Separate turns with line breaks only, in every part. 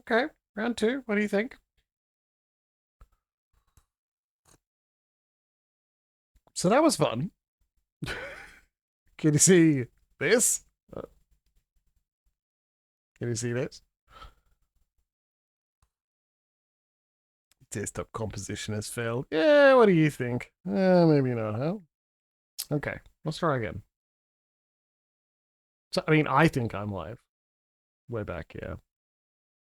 Okay, round 2. What do you think? So that was fun. Can you see this? Can you see this? Desktop composition has failed. Yeah, what do you think? Maybe not, huh? Okay, let's try again. So, I mean, I think I'm live. We're back, yeah.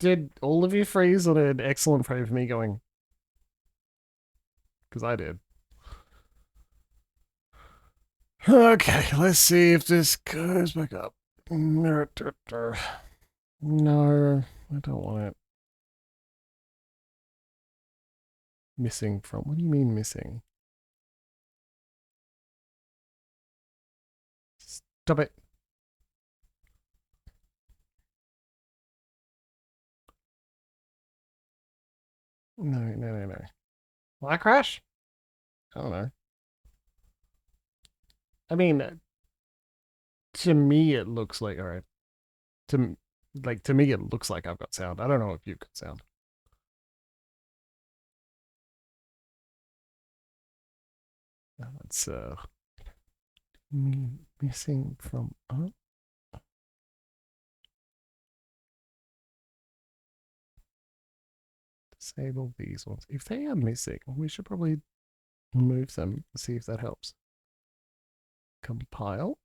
Did all of you freeze on an excellent frame of me going? Because I did. Okay, let's see if this goes back up. No, I don't want it. Missing from... What do you mean missing? Stop it. No. Will I crash? I don't know. I mean, to me it looks like... Alright. To me it looks like I've got sound. I don't know if you've got sound. That's missing from disable these ones. If they are missing, we should probably remove them and see if that helps. Compile.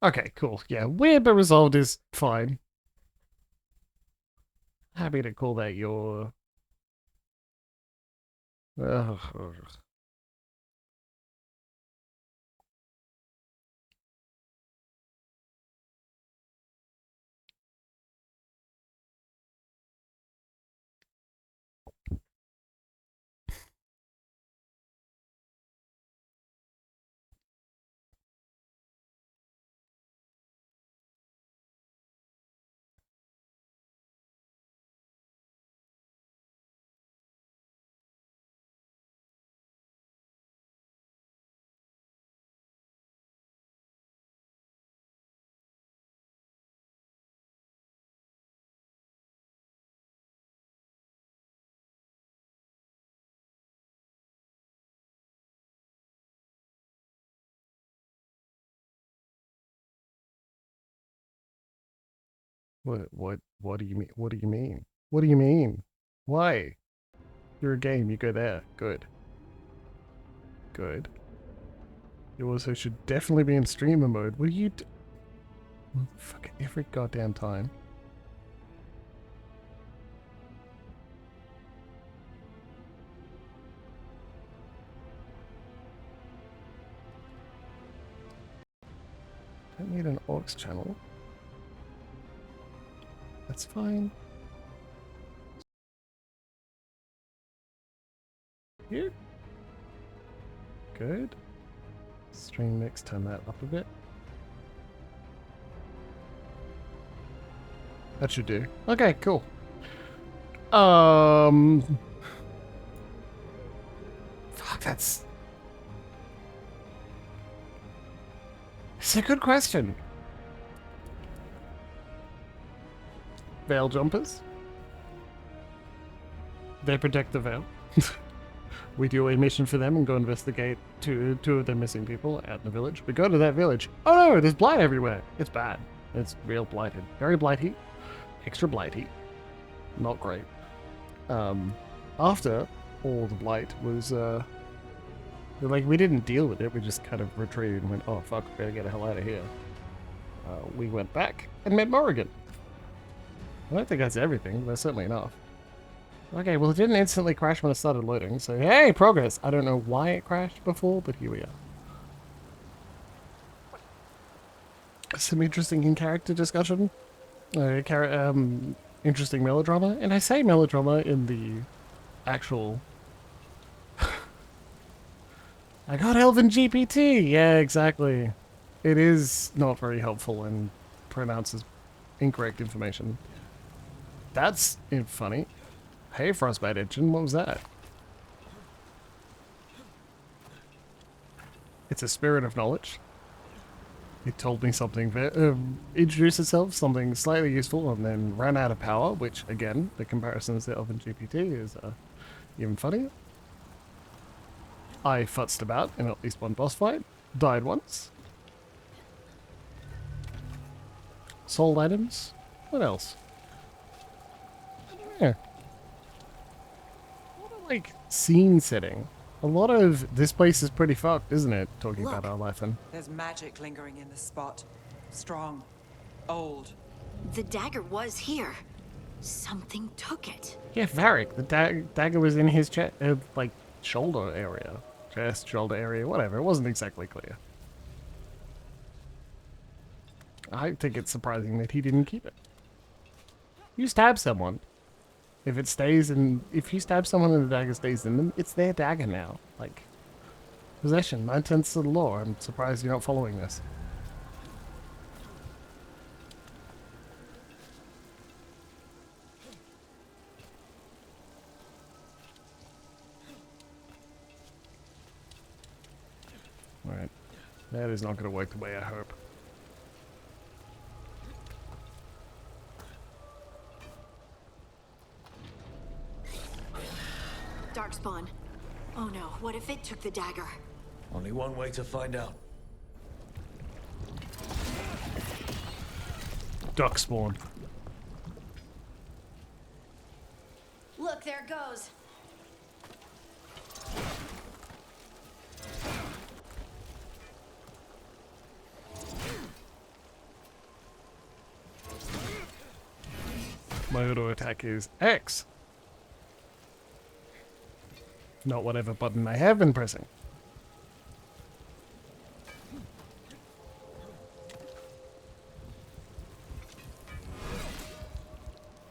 Okay, cool. Yeah, weird but resolved is fine. Happy to call that your... What do you mean? What do you mean? What do you mean? Why? You're a game, you go there. Good. Good. You also should definitely be in streamer mode. What are you fucking every goddamn time. Don't need an aux channel. That's fine. Here. Good. Stream mix, turn that up a bit. That should do. Okay, cool. Fuck, that's... It's a good question. Veil jumpers. They protect the veil. We do a mission for them and go investigate two of the missing people out in the village. We go to that village. Oh no, there's blight everywhere. It's bad. It's real blighted. Very blighty. Extra blighty. Not great. After all the blight was, like, we didn't deal with it. We just kind of retreated and went, oh fuck, we gotta get the hell out of here. We went back and met Morrigan. I don't think that's everything, but that's certainly enough. Okay, well, it didn't instantly crash when it started loading, so hey, progress! I don't know why it crashed before, but here we are. Some interesting in-character discussion. Interesting melodrama. And I say melodrama in the actual... I got Elven GPT! Yeah, exactly. It is not very helpful and pronounces incorrect information. That's funny. Hey, Frostbite Engine, what was that? It's a spirit of knowledge. It told me something, introduced itself, something slightly useful, and then ran out of power, which, again, the comparisons to OpenGPT is even funnier. I futzed about in at least one boss fight, died once. Sold items? What else? Yeah. A lot of, like, scene setting. A lot of this place is pretty fucked, isn't it? Talking about our life and...
There's magic lingering in this spot. Strong. Old.
The dagger was here. Something took it.
Yeah, Varric. The dagger was in his chest, like, shoulder area. Chest, shoulder area, whatever. It wasn't exactly clear. I think it's surprising that he didn't keep it. You stab someone. If it stays in... If you stab someone and the dagger stays in them, it's their dagger now. Like, possession, 9/10 of the law. I'm surprised you're not following this. Alright. That is not going to work the way I hope.
Darkspawn. Oh no, what if it took the dagger?
Only one way to find out.
Darkspawn.
Look, there it goes.
My auto attack is X. Not whatever button I have been pressing.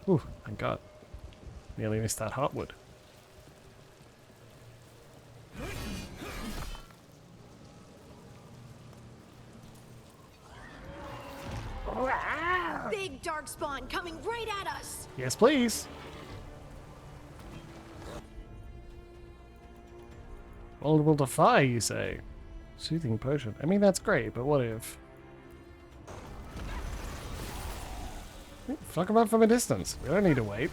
Ooh, thank God. Nearly missed that heartwood.
Big darkspawn coming right at us.
Yes, please. Vulnerable to fire, you say? Soothing potion. I mean, that's great, but what if... Fuck him up from a distance. We don't need to wait.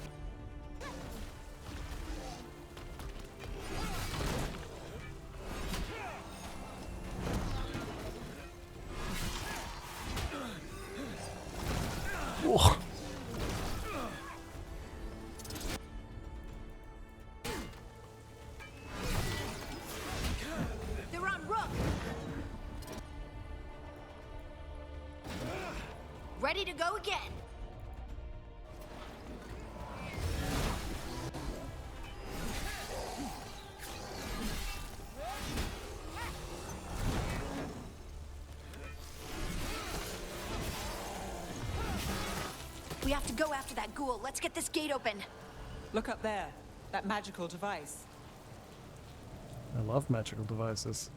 Whoa.
They're on Rook. Ready to go again. We have to go after that ghoul. Let's get this gate open.
Look up there. That magical device.
I love magical devices.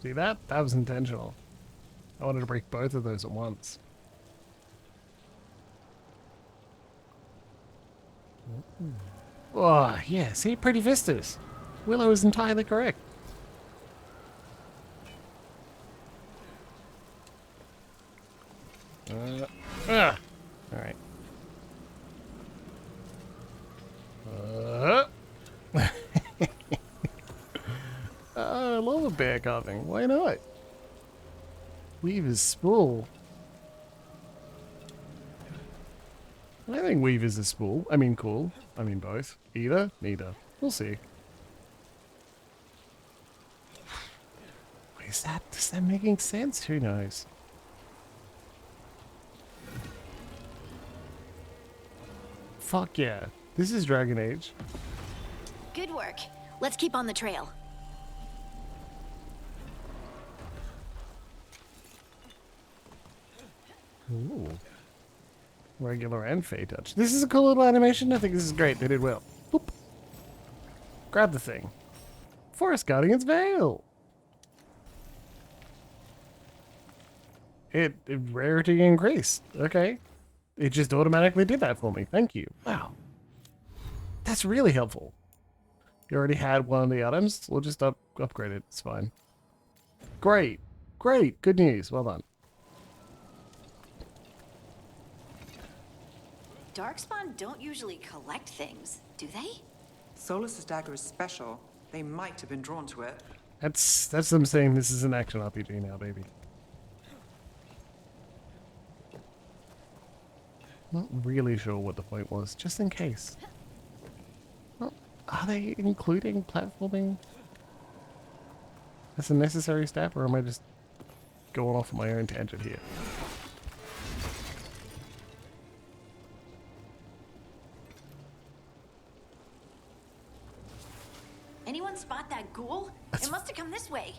See that? That was intentional. I wanted to break both of those at once. Oh, yeah, see? Pretty vistas. Willow is entirely correct. Alright. I love a bear carving. Why not? Weaver's spool. I think Weaver's a spool. I mean cool. I mean both. Either? Neither. We'll see. Is that... Is that making sense? Who knows? Fuck yeah. This is Dragon Age.
Good work. Let's keep on the trail.
Ooh. Regular and Fey Touch. This is a cool little animation. I think this is great. They did well. Boop. Grab the thing. Forest Guardian's Veil. It rarity increased. Okay. It just automatically did that for me. Thank you. Wow. That's really helpful. You already had one of the items. We'll just upgrade it. It's fine. Great. Great. Good news. Well done.
Darkspawn don't usually collect things, do they?
Solus's dagger is special. They might have been drawn to it.
That's them saying this is an action RPG now, baby. Not really sure what the point was, just in case. Well, are they including platforming as a necessary step, or am I just going off on my own tangent here?
Anyone spot that ghoul? It must have come this way.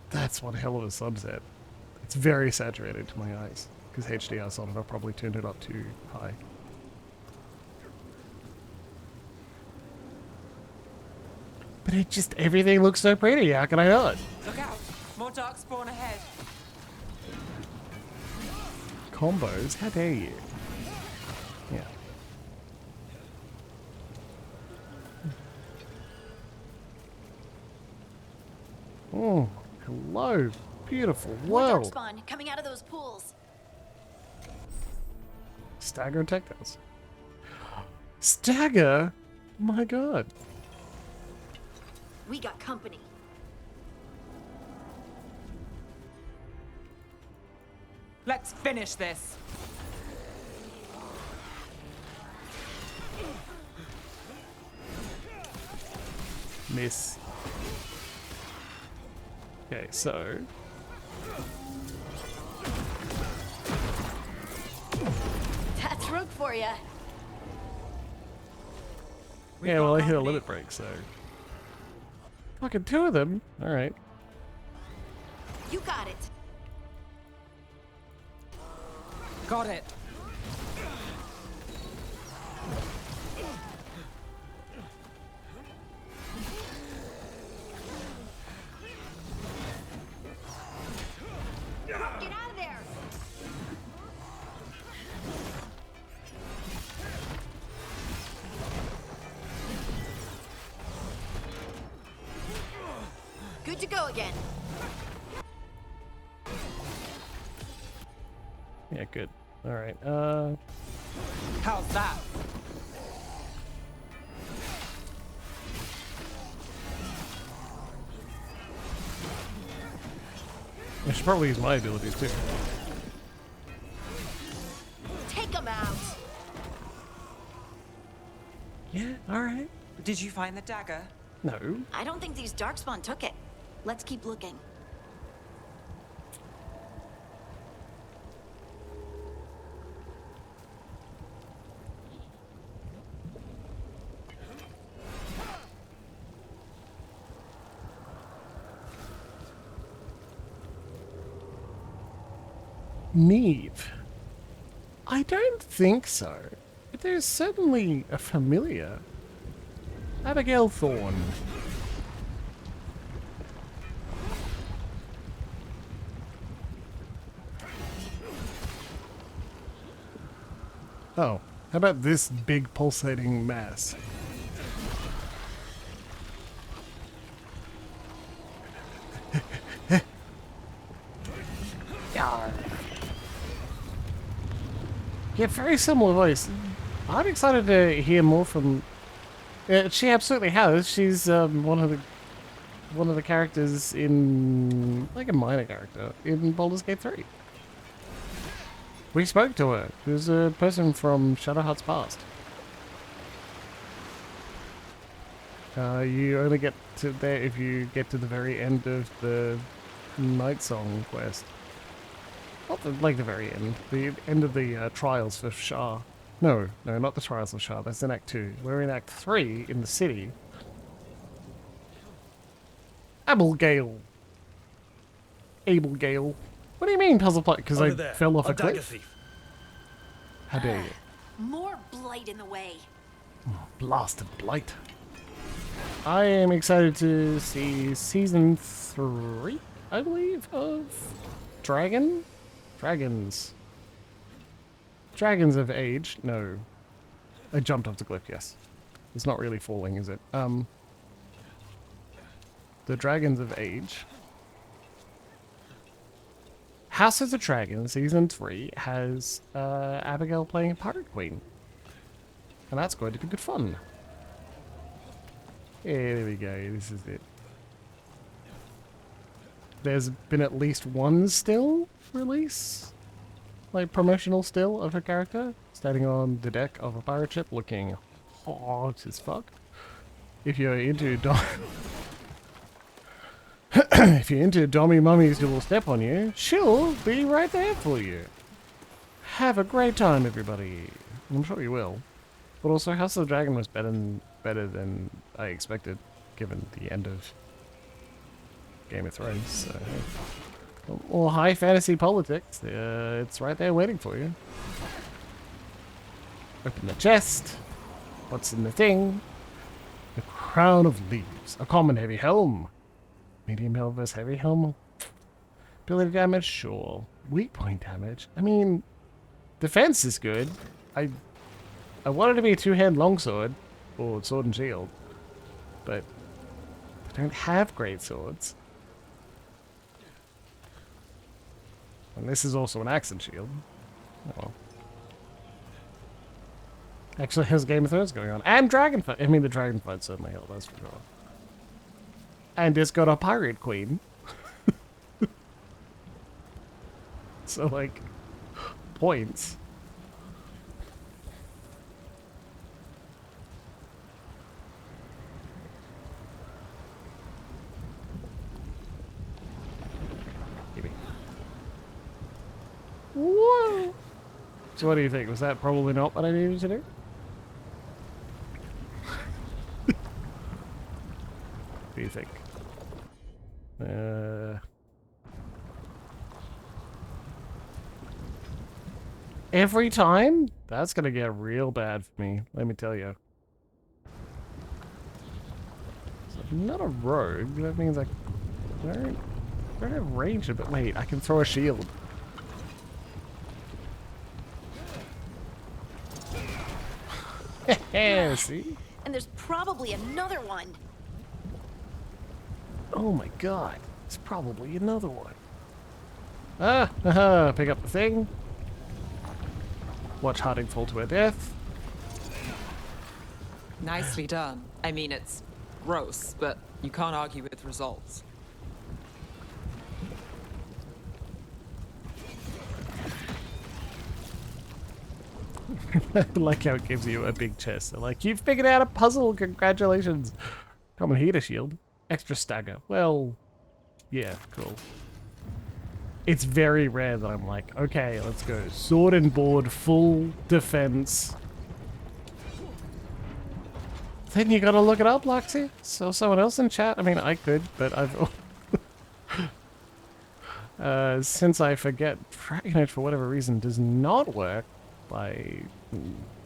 That's one hell of a sunset. It's very saturated to my eyes, because HDR solid, I probably turned it up too high. But it just, everything looks so pretty, how can I not?
Look out! More darkspawn ahead.
Combos? How dare you? Yeah. Oh, hello. Beautiful
More
world.
darkspawn coming out of those pools.
Stagger and tactiles. Stagger? My god.
We got company.
Let's finish this.
Miss. Okay, so
That's Rook for ya.
yeah, well, I hit a limit break, so fucking two of them. All right.
You got it.
Got it.
Get out of there. Good to go again.
Yeah, good. All right.
How's that?
I should probably use my abilities too.
Take them out.
Yeah, all right.
Did you find the dagger?
No.
I don't think these darkspawn took it. Let's keep looking.
Neve. I don't think so. But there's certainly a familiar. Abigail Thorne. Oh, how about this big pulsating mass? Yeah, very similar voice. I'm excited to hear more from. She absolutely has. She's one of the characters in, like, a minor character in Baldur's Gate 3. We spoke to her. She was a person from Shadowheart's past. You only get to there if you get to the very end of the Night Song quest. Not the, like the very end. The end of the trials for Shah. No, not the trials of Shah. That's in Act 2. We're in Act 3 in the city. Abigail. Abelgale. What do you mean puzzle plot? Because I fell off a cliff?
Thief.
How dare you?
More blight in the way.
Blasted blight. I am excited to see season 3, I believe, of Dragons. Dragons of Age. No. I jumped off the cliff, yes. It's not really falling, is it? the Dragons of Age. House of the Dragon Season 3 has Abigail playing Pirate Queen. And that's going to be good fun. Yeah, there we go. This is it. There's been at least one still release, like promotional still of her character, standing on the deck of a pirate ship looking hot as fuck. If you're into if you're into Dommy Mummies who will step on you, she'll be right there for you. Have a great time, everybody. I'm sure you will. But also, House of the Dragon was better than I expected, given the end of Game of Thrones. So, or high fantasy politics, it's right there waiting for you. Open the chest. What's in the thing? The Crown of Leaves. A common heavy helm. Medium helm versus heavy helm. Ability damage, sure. Weak point damage. I mean, defense is good. I wanted to be a two-hand longsword, or sword and shield, but I don't have great swords. And this is also an axe and shield. Oh well. Actually, there's Game of Thrones going on. And Dragonfight. I mean, the Dragonfight certainly helped, that's for sure. And it's got a pirate queen. So, like, points. Whoa! So what do you think? Was that probably not what I needed to do? What do you think? Every time? That's gonna get real bad for me, let me tell you. So I'm not a rogue, that means I don't have range, but wait, I can throw a shield. Yeah, see?
And there's probably another one.
Oh my god, it's probably another one. Pick up the thing. Watch Harding fall to her death.
Nicely done. I mean, it's gross, but you can't argue with results.
I like how it gives you a big chest. They're like, you've figured out a puzzle, congratulations. Common heater shield. Extra stagger. Well, yeah, cool. It's very rare that I'm like, okay, let's go. Sword and board, full defense. Then you gotta look it up, Luxie. So someone else in chat? I mean, I could, but I've... since I forget, Dragonage for whatever reason does not work by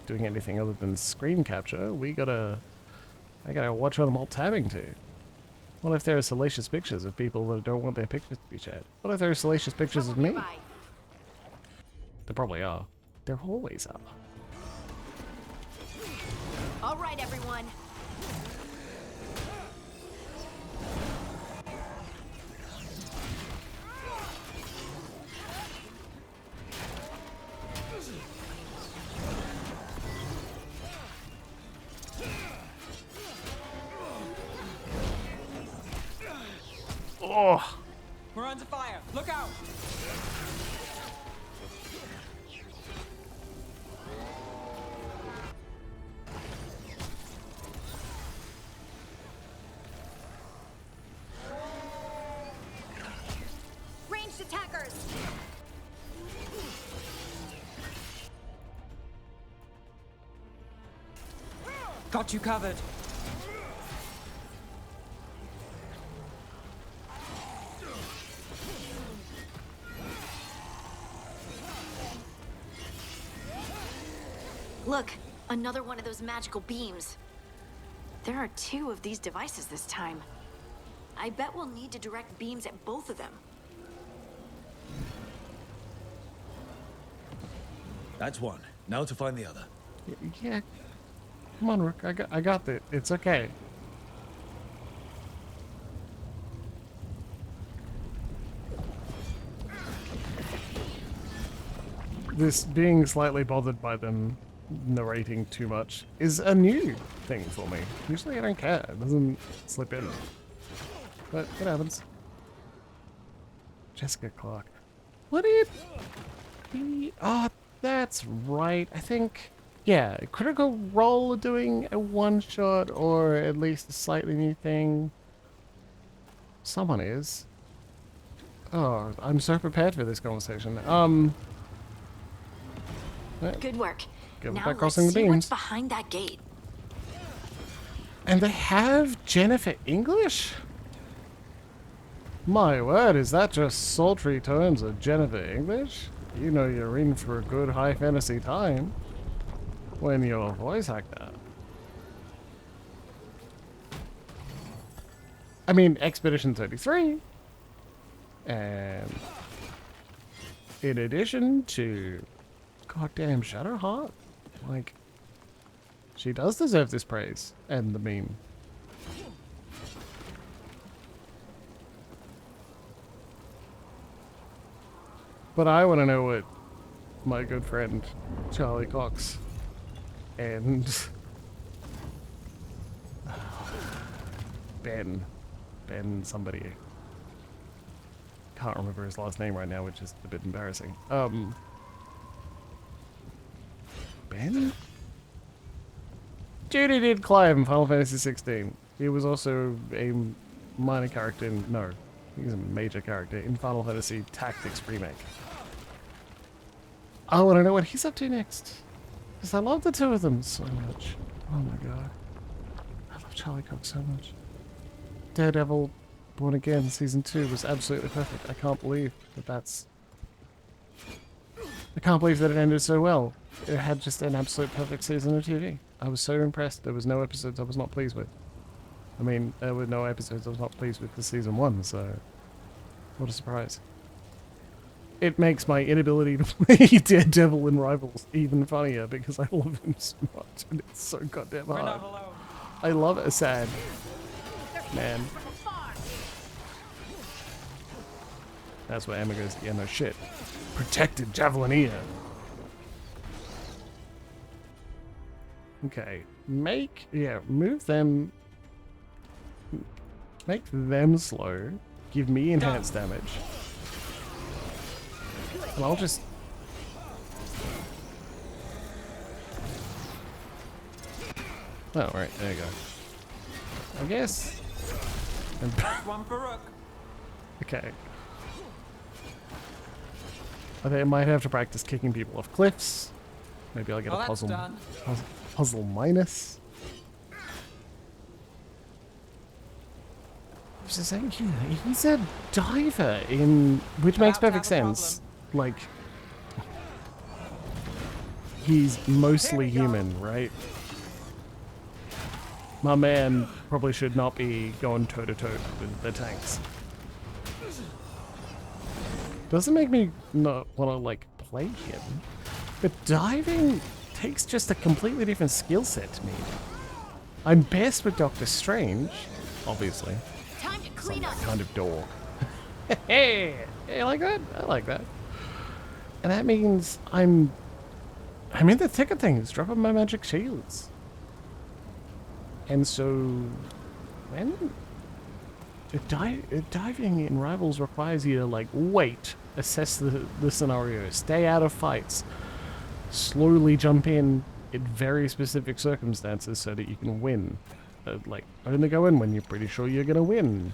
doing anything other than screen capture, I gotta watch what I'm alt tabbing to. What if there are salacious pictures of people that don't want their pictures to be shared? What if there are salacious pictures of me? There probably are. There always are.
All right, everyone.
Oh!
We're under fire. Look out!
Ranged attackers.
Got you covered.
Look, another one of those magical beams. There are 2 of these devices this time. I bet we'll need to direct beams at both of them.
That's one. Now to find the other.
Yeah. Come on, Rook. I got it. It's okay. this being slightly bothered by them narrating too much is a new thing for me. Usually I don't care. It doesn't slip in. But it happens. Jessica Clark. What did he... Oh, that's right. I think... Yeah, Critical Role doing a one-shot or at least a slightly new thing. Someone is. Oh, I'm so prepared for this conversation.
Good work.
Give it
Now
back
let's
crossing the
see what's
beams.
behind that gate.
And they have Jennifer English? My word, is that just sultry tones of Jennifer English? You know you're in for a good high fantasy time when your voice like that. I mean, Expedition 33. And in addition to goddamn Shadowheart, like, she does deserve this praise and the meme. But I want to know what my good friend Charlie Cox and Ben somebody, can't remember his last name right now, which is a bit embarrassing. Ben? Dude, he did Clive in Final Fantasy 16. He was also a minor character in, no, he's a major character in Final Fantasy Tactics Remake. I want to know what he's up to next. Because I love the two of them so much. Oh my god. I love Charlie Cox so much. Daredevil Born Again Season 2 was absolutely perfect. I can't believe that that's... I can't believe that it ended so well. It had just an absolute perfect season of TV. I was so impressed. There was no episodes I was not pleased with. I mean, there were no episodes I was not pleased with the Season 1, so... What a surprise. It makes my inability to play Daredevil in Rivals even funnier because I love him so much and it's so goddamn hard.
We're not alone.
I love it, sad. Man. That's where Emma goes, yeah, no shit. Protected Javelineer. Okay. Move them. Make them slow. Give me enhanced damage. And I'll just... Oh, right, there you go. I guess...
One for Rook.
Okay. I think I might have to practice kicking people off cliffs. Maybe I'll get a puzzle. Puzzle minus. I was just saying, he's a diver in... Which makes perfect sense. Like... He's mostly human, right? My man probably should not be going toe-to-toe with the tanks. Doesn't make me not want to, like, play him. But diving takes just a completely different skill set to me. I'm best with Doctor Strange, obviously.
Time to clean up.
Kind of dork. Hey, you like that? I like that. And that means I'm in the thick of things, dropping my magic shields. And so, when diving in Rivals requires you to, like, wait, assess the scenario, stay out of fights, slowly jump in very specific circumstances so that you can win. Like, only go in when you're pretty sure you're gonna win.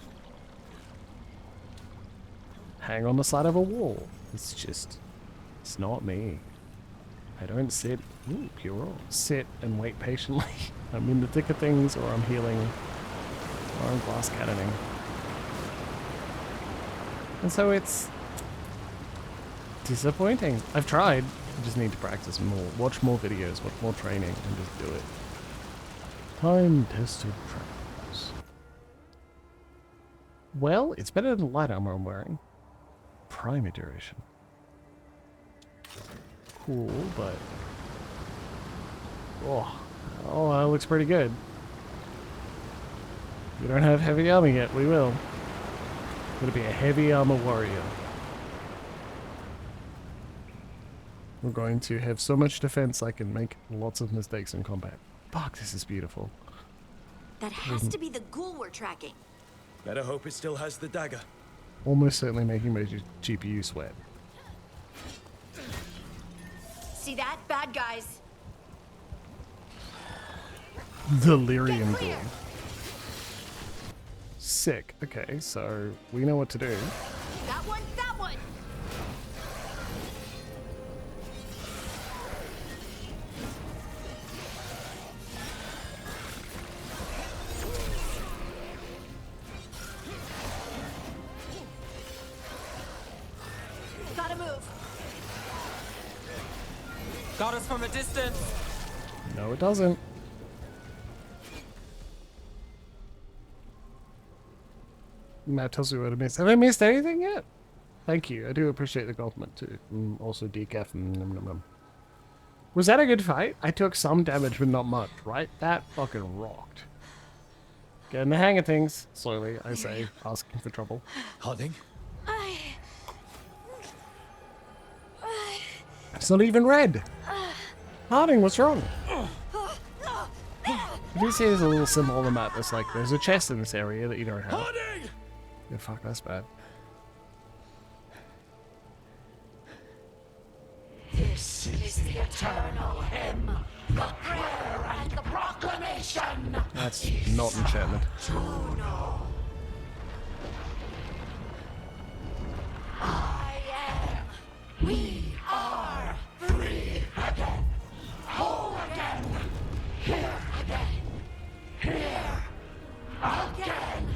Hang on the side of a wall. It's just, it's not me. I don't sit, ooh, pure, sit and wait patiently. I'm in the thick of things, or I'm healing, or I'm glass cannoning. And so it's disappointing. I've tried. I just need to practice more, watch more videos, watch more training, and just do it. Time-tested traps. Well, it's better than the light armor I'm wearing. Primer duration. Cool, but... Oh, that looks pretty good. We don't have heavy armor yet, we will. Gonna be a heavy armor warrior. We're going to have so much defense I can make lots of mistakes in combat. Fuck, this is beautiful.
That has to be the ghoul we're tracking.
Better hope it still has the dagger.
Almost certainly making my GPU sweat.
See that? Bad guys.
Delirium
Get
ghoul.
clear.
Sick. Okay, so we know what to do.
That one, that one. Gotta move.
Got us from a distance.
No, it doesn't. Matt tells me what I missed. Have I missed anything yet? Thank you. I do appreciate the compliment too. Also decaf. Was that a good fight? I took some damage, but not much, right? That fucking rocked. Getting the hang of things. Slowly, I say, asking for trouble.
Harding?
It's not even red. Harding, what's wrong? Did you see there's a little symbol on the map that's like, there's a chest in this area that you don't have?
Harding!
Yeah, fuck, that's bad.
This is the eternal hymn, the prayer and the proclamation.
That's not enchantment.
To know. I am. We are free again. Whole again. Here again. Here again.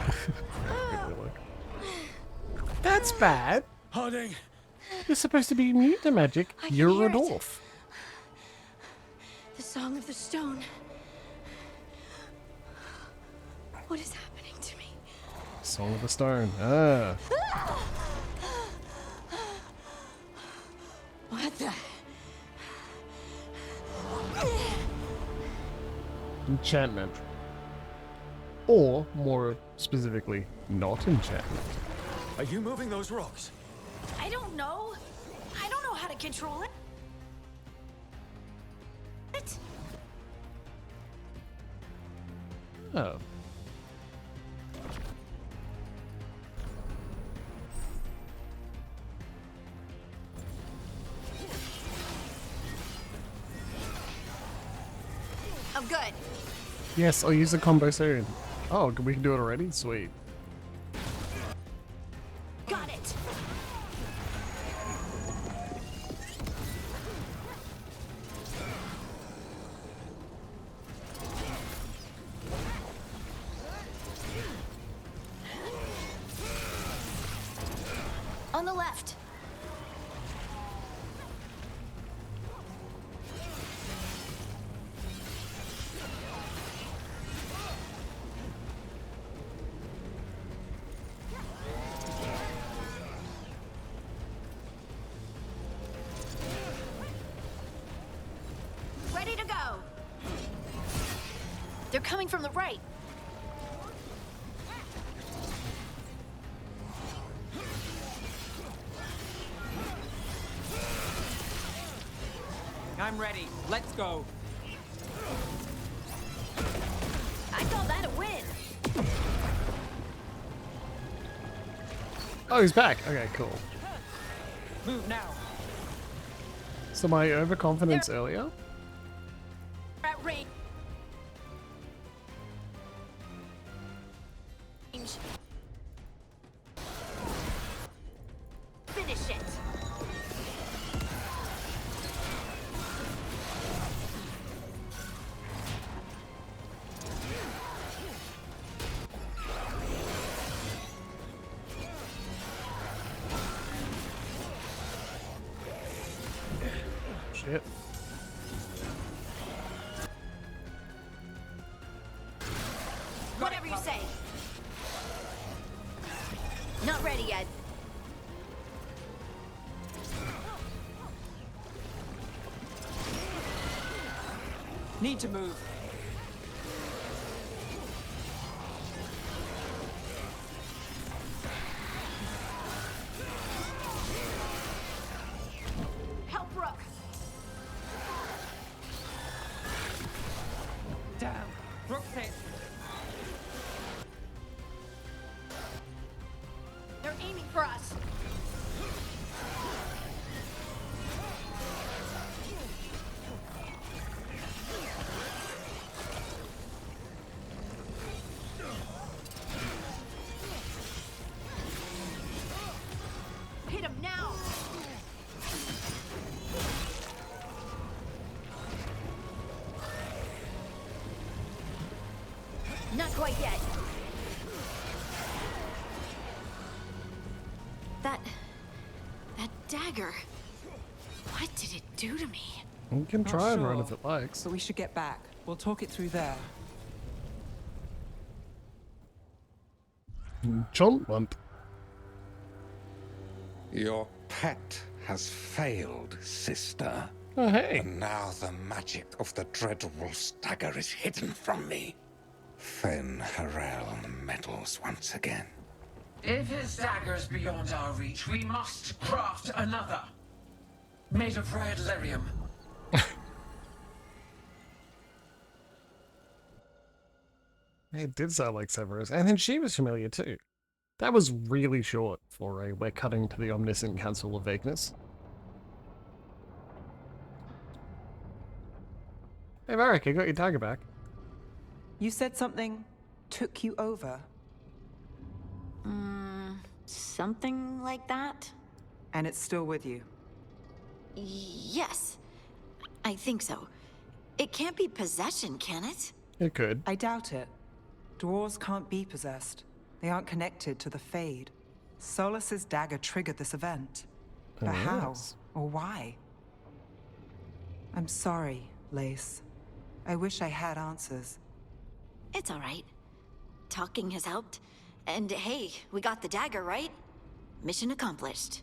That's bad.
Harding!
You're supposed to be immune to magic.
I can
You're
hear
a
it.
dwarf.
The Song of the Stone. What is happening to me?
Song of the Stone. Ah.
What the?
Enchantment. Or, more specifically, not enchantment.
Are you moving those rocks?
I don't know. I don't know how to control it.
Oh.
I'm good.
Yes, I'll use the combo soon. Oh, we can do it already? Sweet.
Got it. On the left. Ready to go. They're coming from the right.
I'm ready. Let's go.
I call that a win.
Oh, he's back. Okay, cool.
Move now.
So my overconfidence earlier?
At range. Finish it.
Shit.
Whatever you say. Not ready yet.
Need to move.
Help Rook. That dagger. What did it do to me?
You can
Not
try and run
sure,
if it likes.
But we should get back. We'll talk it through there.
Enchantment.
Your pet has failed, sister.
Oh, hey.
And now the magic of the Dreadwolf's dagger is hidden from me. Fen Harel meddles once again.
If his dagger's beyond our reach, we must craft another. Made of red lyrium.
It did sound like Severus. And then she was familiar too. That was really short for a we're cutting to the omniscient council of vagueness. Hey Varric, I got your dagger back.
You said something took you over,
Something like that?
and it's still with you.
Yes. I think so. It can't be possession, can it?
It could.
I doubt it. Dwarves can't be possessed. They aren't connected to the Fade. Solus's dagger triggered this event. But how?
Yes.
Or why? I'm sorry, Lace. I wish I had answers.
It's all right. Talking has helped. And hey, we got the dagger, right? Mission accomplished.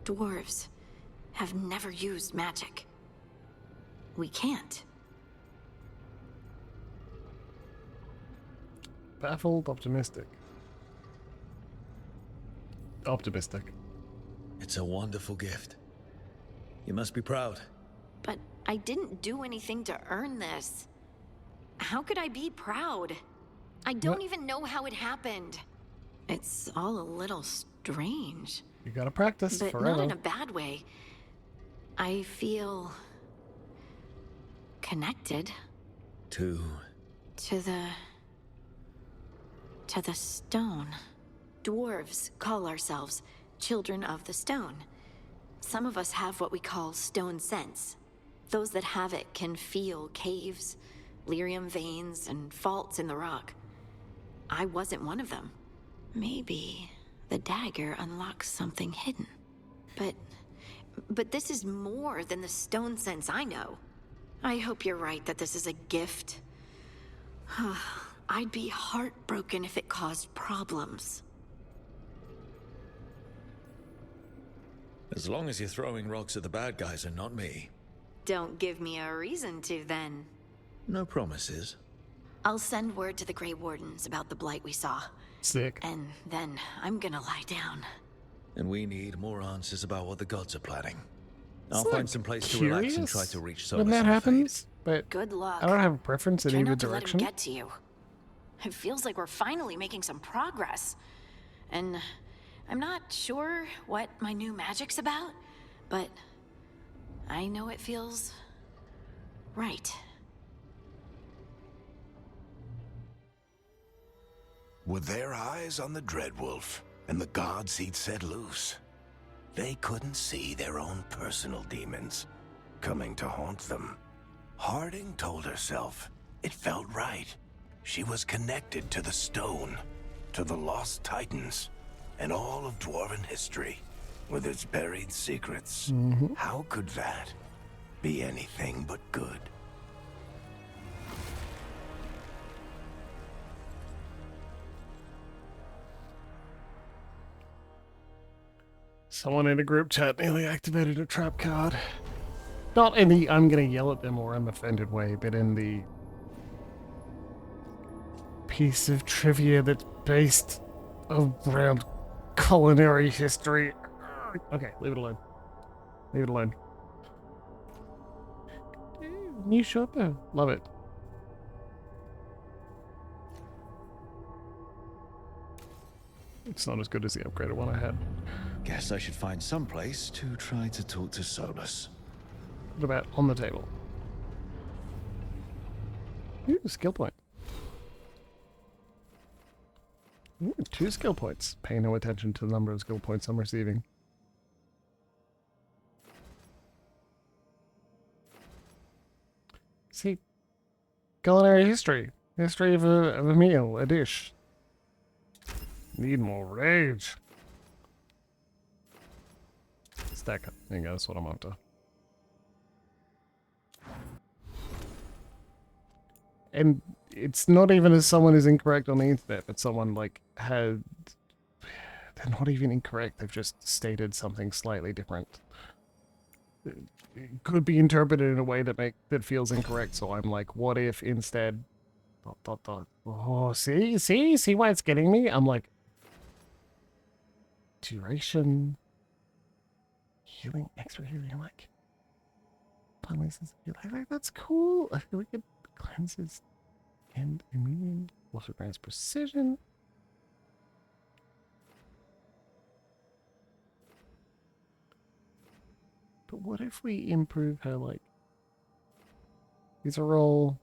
Dwarves have never used magic. We can't.
Baffled, optimistic. Optimistic.
It's a wonderful gift. You must be proud.
But I didn't do anything to earn this. How could I be proud? I don't
What?
even know how it happened. It's all a little strange.
You gotta practice
But
forever.
not in a bad way. I feel connected
To
to the stone. Dwarves call ourselves children of the stone. Some of us have what we call stone sense. Those that have it can feel caves, lyrium veins, and faults in the rock. I wasn't one of them. Maybe the dagger unlocks something hidden. But this is more than the stone sense I know. I hope you're right that this is a gift. I'd be heartbroken if it caused problems.
as long as you're throwing rocks at the bad guys and not me.
Don't give me a reason to, then.
No promises.
I'll send word to the Grey Wardens about the blight we saw.
Sick.
And then I'm gonna lie down.
And we need more answers about what the gods are planning.
It's
I'll
not
find some place to relax and
curious
try to reach
when
Solus
that
on the
happens, but
Good luck.
I don't have a preference in
Try
either
not to let him
direction.
get to you. It feels like we're finally making some progress. And I'm not sure what my new magic's about, but I know it feels right.
With their eyes on the Dreadwolf and the gods he'd set loose, they couldn't see their own personal demons coming to haunt them. Harding told herself it felt right. She was connected to the stone, to the lost titans, and all of dwarven history, with its buried secrets. How could that be anything but good?
Someone in a group chat nearly activated a trap card. Not in the I'm gonna yell at them or I'm offended way, but in the piece of trivia that's based around culinary history. Okay, leave it alone. Leave it alone. New shot though. Love it. It's not as good as the upgraded one I had.
Guess I should find some place to try to talk to Solus.
What about on the table? Ooh, skill point. Ooh, 2 skill points. Pay no attention to the number of skill points I'm receiving. See, culinary history. History of a meal, a dish. Need more rage. Stack up. There you go, that's what I'm after. And it's not even as someone is incorrect on the internet, but someone like had... They're not even incorrect, they've just stated something slightly different. It could be interpreted in a way that feels incorrect, so I'm like, what if instead... ... Oh, see why it's getting me? I'm like... Duration... Healing, extra healing, I'm like... Like, that's cool. I feel like it cleanses and immune. Also grants precision. But what if we improve her, like... These are all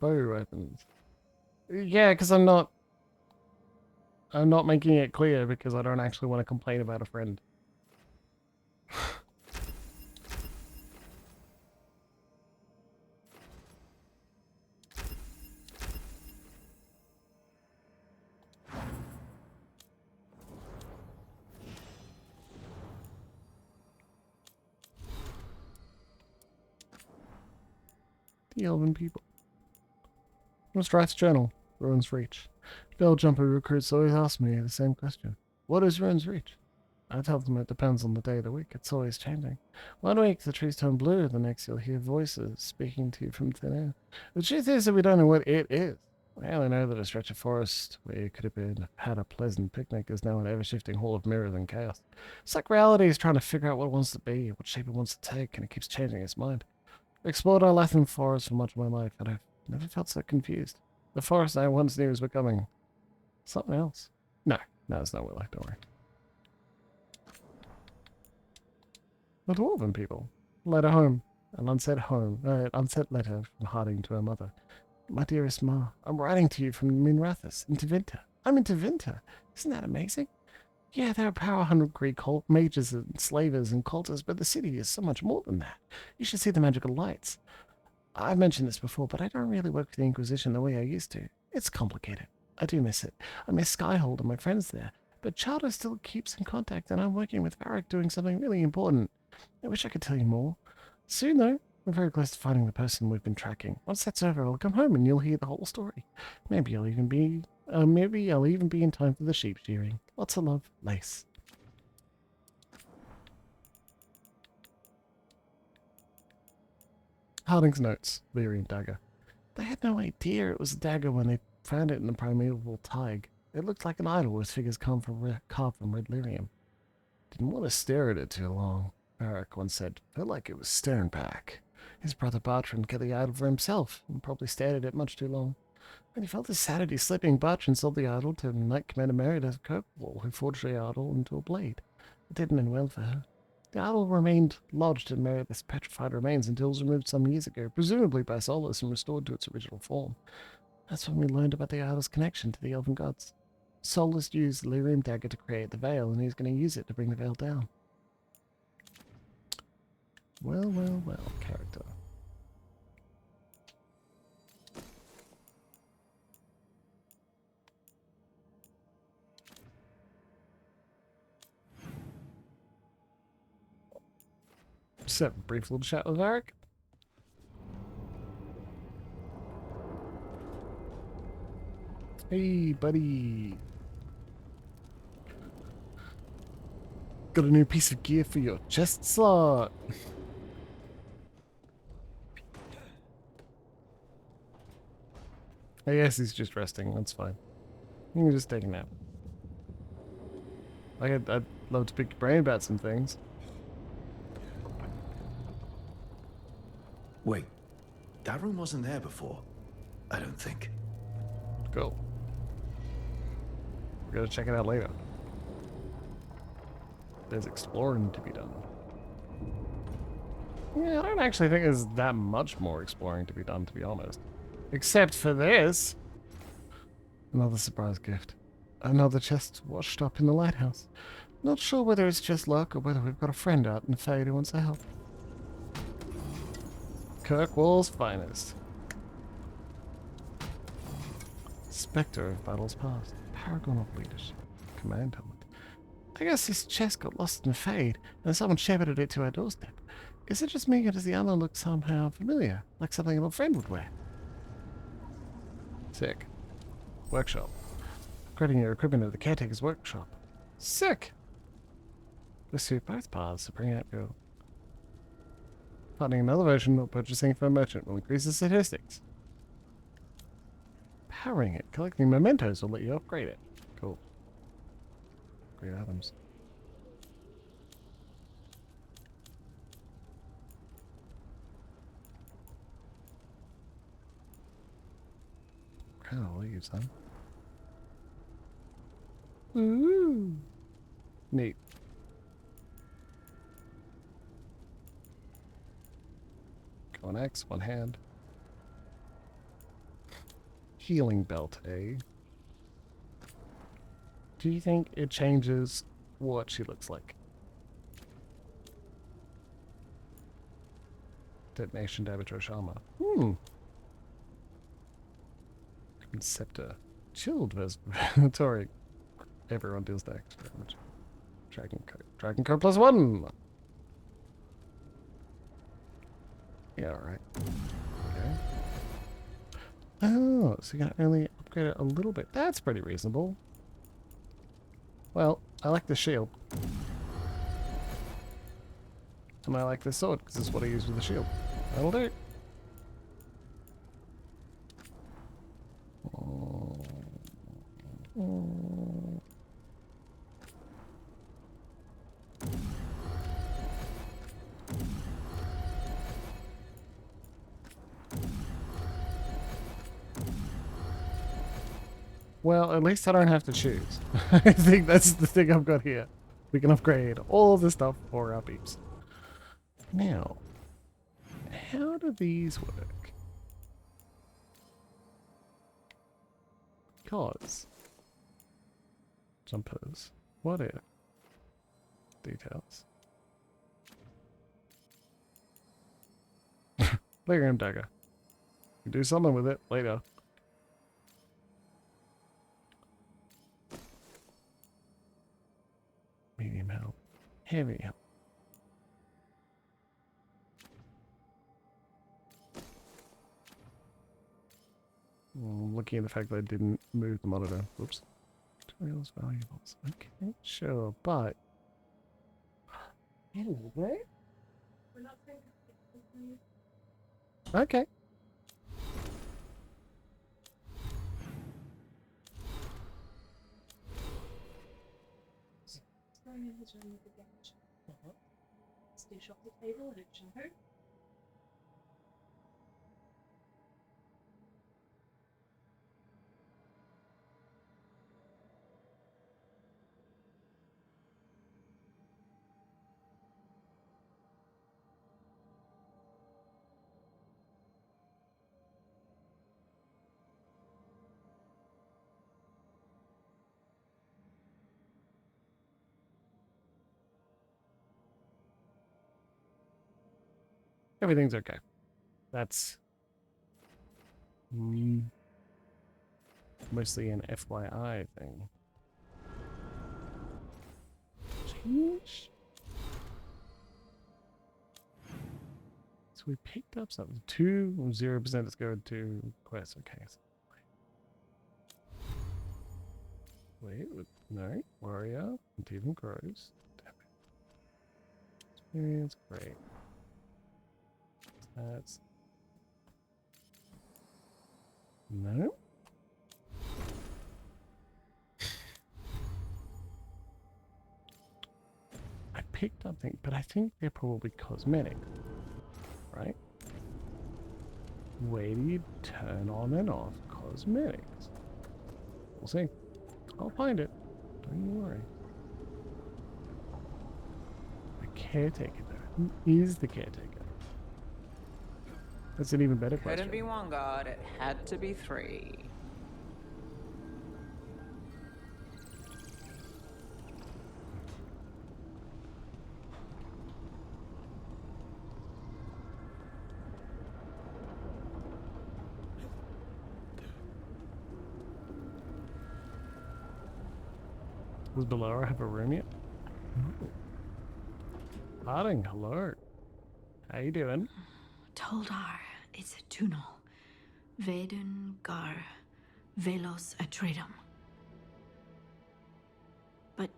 bow weapons. Yeah, because I'm not making it clear because I don't actually want to complain about a friend. The elven people. What's Wright's journal? Ruin's Reach. Bell jumper recruits always ask me the same question. What is Ruin's Reach? I tell them it depends on the day of the week. It's always changing. One week the trees turn blue, the next you'll hear voices speaking to you from thin air. The truth is that we don't know what it is. We only know that a stretch of forest where you could have had a pleasant picnic is now an ever-shifting hall of mirrors and chaos. It's like reality is trying to figure out what it wants to be, what shape it wants to take, and it keeps changing its mind. I've explored our Latin forest for much of my life, and I've never felt so confused. The forest I once knew is becoming something else. No, it's not Willow, don't worry. The Dwarven people. Letter home. An unsaid letter from Harding to her mother. My dearest Ma, I'm writing to you from Minrathus, into Vinter. I'm into Vinter. Isn't that amazing? Yeah, there are power-hungry mages and slavers and cultists, but the city is so much more than that. You should see the magical lights. I've mentioned this before, but I don't really work for the Inquisition the way I used to. It's complicated. I do miss it. I miss Skyhold and my friends there. But Charter still keeps in contact, and I'm working with Varric doing something really important. I wish I could tell you more. Soon, though, we're very close to finding the person we've been tracking. Once that's over, I'll come home and you'll hear the whole story. Maybe I'll even be in time for the sheep shearing. Lots of love, Lace. Harding's notes, Lyrium dagger. They had no idea it was a dagger when they found it in the primeval Tig. It looked like an idol with figures carved from red lyrium. Didn't want to stare at it too long. Varric once said, felt like it was staring back. His brother Bertrand got the idol for himself, and probably stared at it much too long. When he felt his sanity slipping, Bertrand sold the idol to Knight Commander Meredith Kirkwall, who forged the idol into a blade. It didn't end well for her. The idol remained lodged in Meredith's petrified remains until it was removed some years ago, presumably by Solus, and restored to its original form. That's when we learned about the idol's connection to the elven gods. Solus used the lyrium dagger to create the veil, and he's going to use it to bring the veil down. Well, character. Just have a brief little chat with Varric. Hey, buddy. Got a new piece of gear for your chest slot. I guess he's just resting. That's fine. You can just take a nap. I'd love to pick your brain about some things.
Wait, Davrin wasn't there before? I don't think.
Cool. We're gonna check it out later. There's exploring to be done. Yeah, I don't actually think there's that much more exploring to be done, to be honest. Except for this. Another surprise gift. Another chest washed up in the lighthouse. Not sure whether it's just luck or whether we've got a friend out in the Fade who wants to help. Kirkwall's finest. Spectre of battles past. Paragon of leadership. Command helmet. I guess this chest got lost in the fade, and someone shepherded it to our doorstep. Is it just me, or does the armor look somehow familiar, like something an old friend would wear? Sick. Workshop. Upgrading your equipment at the caretaker's workshop. Sick! This suit both paths to bring out your... Finding another version or purchasing from a merchant will increase the statistics. Powering it. Collecting mementos will let you upgrade it. Cool. Great items. Kind of leaves, huh? Ooh. Neat. Go on X, one hand. Healing belt, eh? Do you think it changes what she looks like? Detonation damage or armor. Scepter. Chilled Vesperatory. Everyone deals the extra damage. Dragon code +1! Yeah, alright. Okay. Oh, so you can only upgrade it a little bit. That's pretty reasonable. Well, I like the shield. And I like this sword, because this is what I use with the shield. That'll do. Well, at least I don't have to choose. I think that's the thing I've got here. We can upgrade all of this stuff for our peeps. Now, how do these work? Because jumpers. What if? Details. Playground dagger. You can do something with it later. Medium health. Heavy health. Looking at the fact that I didn't move the monitor. Whoops. Materials valuables. Okay, sure, but... Anyway. Okay.
Dish off the table and a shadow.
Everything's okay. That's mostly an FYI thing. Change. So we picked up something. 0% is going to quest. Okay. Wait, no. Warrior. It even grows. Experience, great. That's... No. I picked up things, but I think they're probably cosmetic, right? Where do you turn on and off cosmetics? We'll see. I'll find it. Don't you worry. The caretaker, though. Who is the caretaker? That's an even better question.
Couldn't be one god, it had to be three.
Does Bellarra have a room yet? Ooh. Harding, hello. How you doing?
Toldar, it's a tunnel. Veilguard, Velos Atreidum. But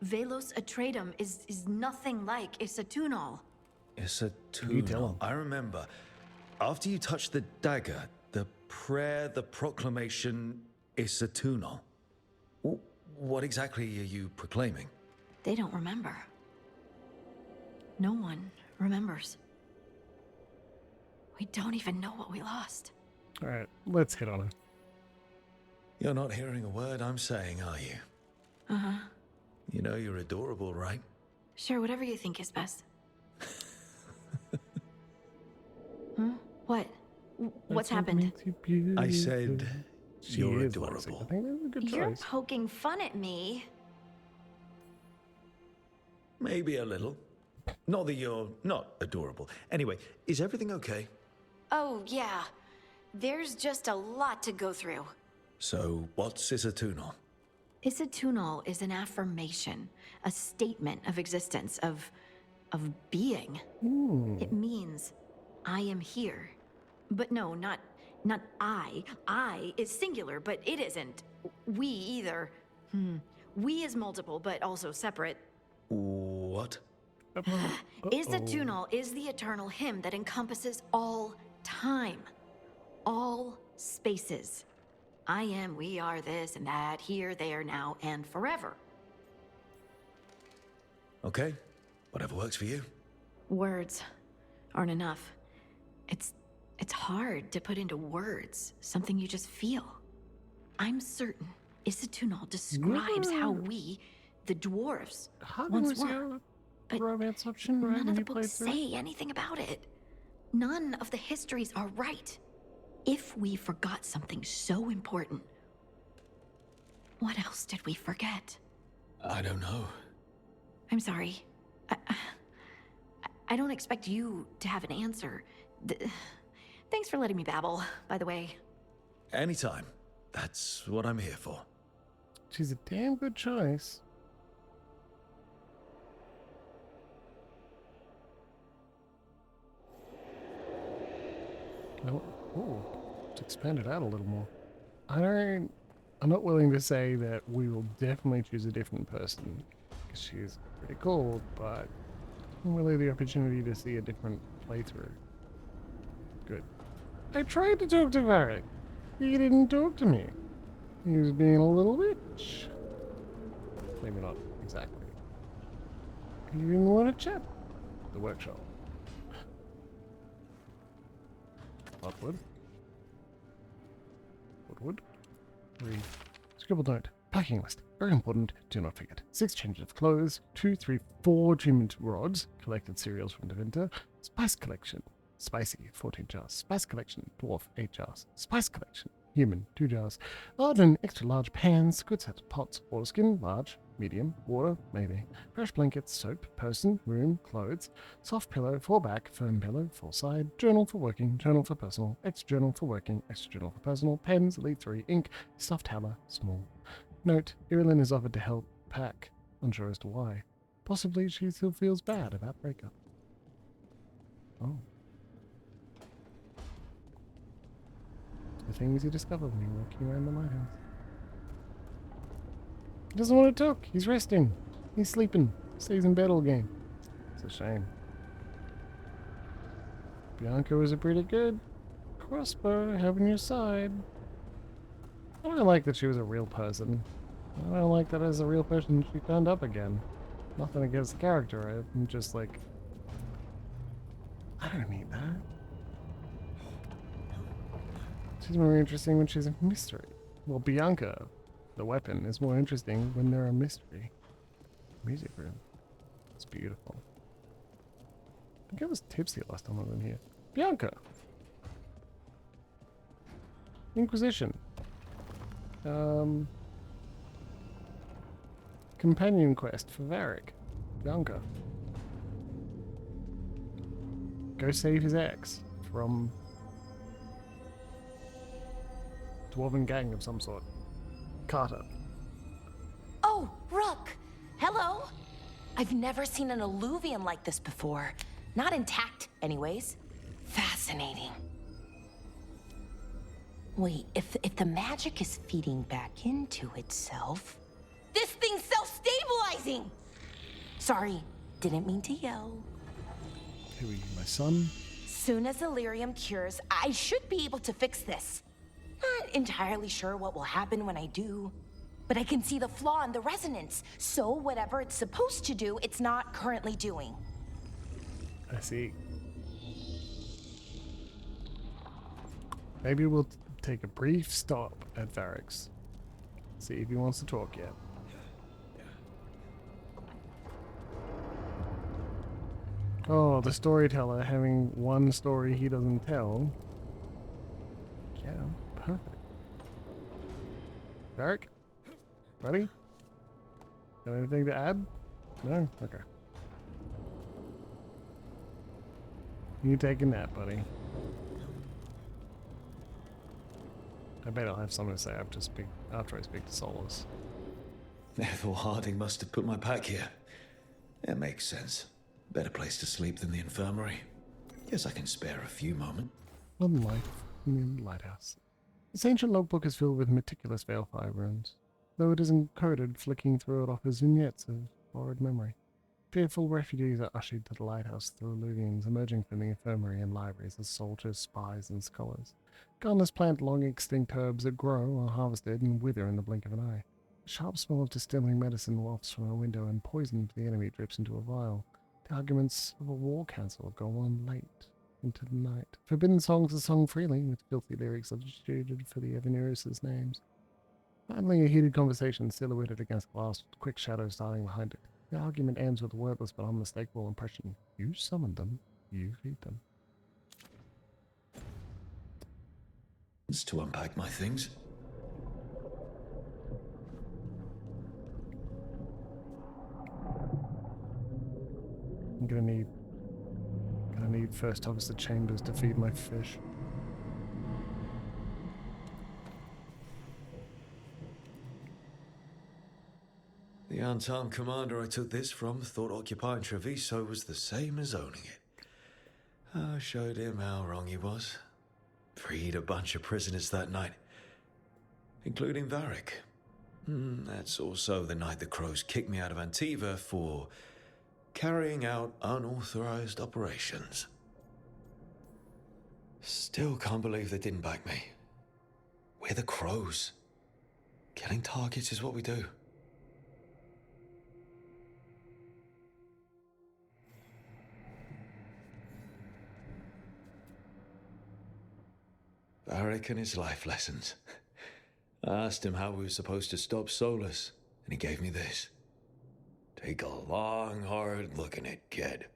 Velos Atreidum is nothing like Isatunal.
It's a
You tell
tune.
him.
I remember. After you touched the dagger, the prayer, the proclamation, it's a tunal. What exactly are you proclaiming?
They don't remember. No one remembers. We don't even know what we lost.
Alright, let's hit on it.
You're not hearing a word I'm saying, are you?
Uh-huh.
You know you're adorable, right?
Sure, whatever you think is best. Hmm? What? What's happened?
I said
She
you're
is Lexi.
adorable.
I think that's a good
You're
choice.
poking fun at me.
Maybe a little. Not that you're not adorable. Anyway, is everything okay?
Oh, yeah. There's just a lot to go through.
So, what's Isatunal?
Isatunal is an affirmation, a statement of existence, of being. It means I am here. But no, not I. I is singular, but it isn't. We either. We is multiple, but also separate.
What?
Isatunal is the eternal hymn that encompasses all time, all spaces. I am, we are, this and that, here, there, now, and forever.
Okay. Whatever works for you.
Words aren't enough. It's hard to put into words something you just feel. I'm certain Isatunal describes how we, the dwarves,
Harding
once
was
were.
the romance option, right?
None
when
of the
you played
books
through?
say anything about it. None of the histories are right. If we forgot something so important, what else did we forget?
I don't know.
I'm sorry. I don't expect you to have an answer. Thanks for letting me babble, by the way.
Anytime. That's what I'm here for.
She's a damn good choice. No, ooh, let's expand it out a little more. I'm not willing to say that we will definitely choose a different person, because she's pretty cool, but really the opportunity to see a different playthrough. Good. I tried to talk to Varric. He didn't talk to me. He was being a little bitch. Maybe not exactly. He didn't want to chat. The workshop. Upward. Woodwood. Read. Scribbled note. Packing list. Very important. Do not forget. 6 changes of clothes. 2, 3, 4 treatment rods. Collected cereals from the winter. Spice collection. Spicy. 14 jars. Spice collection. Dwarf. 8 jars. Spice collection. Human. 2 jars. Large and extra large pans. Good set of pots. Water skin. Large. Medium. Water. Maybe. Fresh blankets. Soap. Person. Room. Clothes. Soft pillow. 4 back. Firm pillow. 4 side. Journal for working. Journal for personal. Extra journal for working. Extra journal for personal. Pens. Elite 3. Ink. Stuffed howler. Small. Note. Irilyn is offered to help pack. Unsure as to why. Possibly she still feels bad about breakup. Oh. The things you discover when you're walking around the lighthouse. He doesn't want to talk. He's resting. He's sleeping. Stays in bed all game. It's a shame. Bianca was a pretty good crossbow having your side. I don't like that she was a real person. I don't like that as a real person she turned up again. Nothing against the character. I'm just like, I don't need that. She's more interesting when she's a mystery. Well, Bianca, the weapon, is more interesting when they're a mystery. Music room. It's beautiful. I think I was tipsy last time I was in here. Bianca! Inquisition. Companion quest for Varric. Bianca. Go save his ex from dwarven gang of some sort. Carter.
Oh,
Rook! Hello? I've never seen an alluvium like this before. Not intact, anyways. Fascinating. Wait, if the magic is feeding back into itself... This thing's self-stabilizing! Sorry, didn't mean to yell.
Here we go, my son.
Soon as Illyrium cures, I should be able to fix this. Not entirely sure what will happen when I do, but I can see the flaw in the resonance, so whatever it's supposed to do, it's not currently doing.
I see. Maybe we'll take a brief stop at Varric's. See if he wants to talk yet. Oh, the storyteller having one story he doesn't tell. Yeah, perfect. Varric? Buddy? Got anything to add? No? Okay. You take a nap, buddy. I bet I'll have something to say after I speak to Solus.
Therefore, Harding must have put my pack here. It makes sense. Better place to sleep than the infirmary. Guess I can spare a few moments.
One life in the lighthouse. This ancient logbook is filled with meticulous Veilfire runes. Though it isn't coded, flicking through it offers vignettes of horrid memory. Fearful refugees are ushered to the lighthouse through alluviums emerging from the infirmary and libraries as soldiers, spies, and scholars. Gardeners plant long extinct herbs that grow, are harvested, and wither in the blink of an eye. The sharp smell of distilling medicine wafts from a window, and poison for the enemy drips into a vial. The arguments of a war council go on late into the night. Forbidden songs are sung freely, with filthy lyrics substituted for the Evanurus' names. Finally, a heated conversation silhouetted against glass, with quick shadows darting behind it. The argument ends with a wordless but unmistakable impression. You summoned them, you feed them.
It's to unpack my things.
I'm gonna need first officer chambers to feed my fish.
The unarmed commander I took this from thought occupying Treviso was the same as owning it. I showed him how wrong he was. Freed a bunch of prisoners that night, including Varric. That's also the night the Crows kicked me out of Antiva for carrying out unauthorized operations. Still can't believe they didn't back me. We're the Crows. Killing targets is what we do. Varric and his life lessons. I asked him how we were supposed to stop Solus, and he gave me this. Take a long, hard look at it, kid.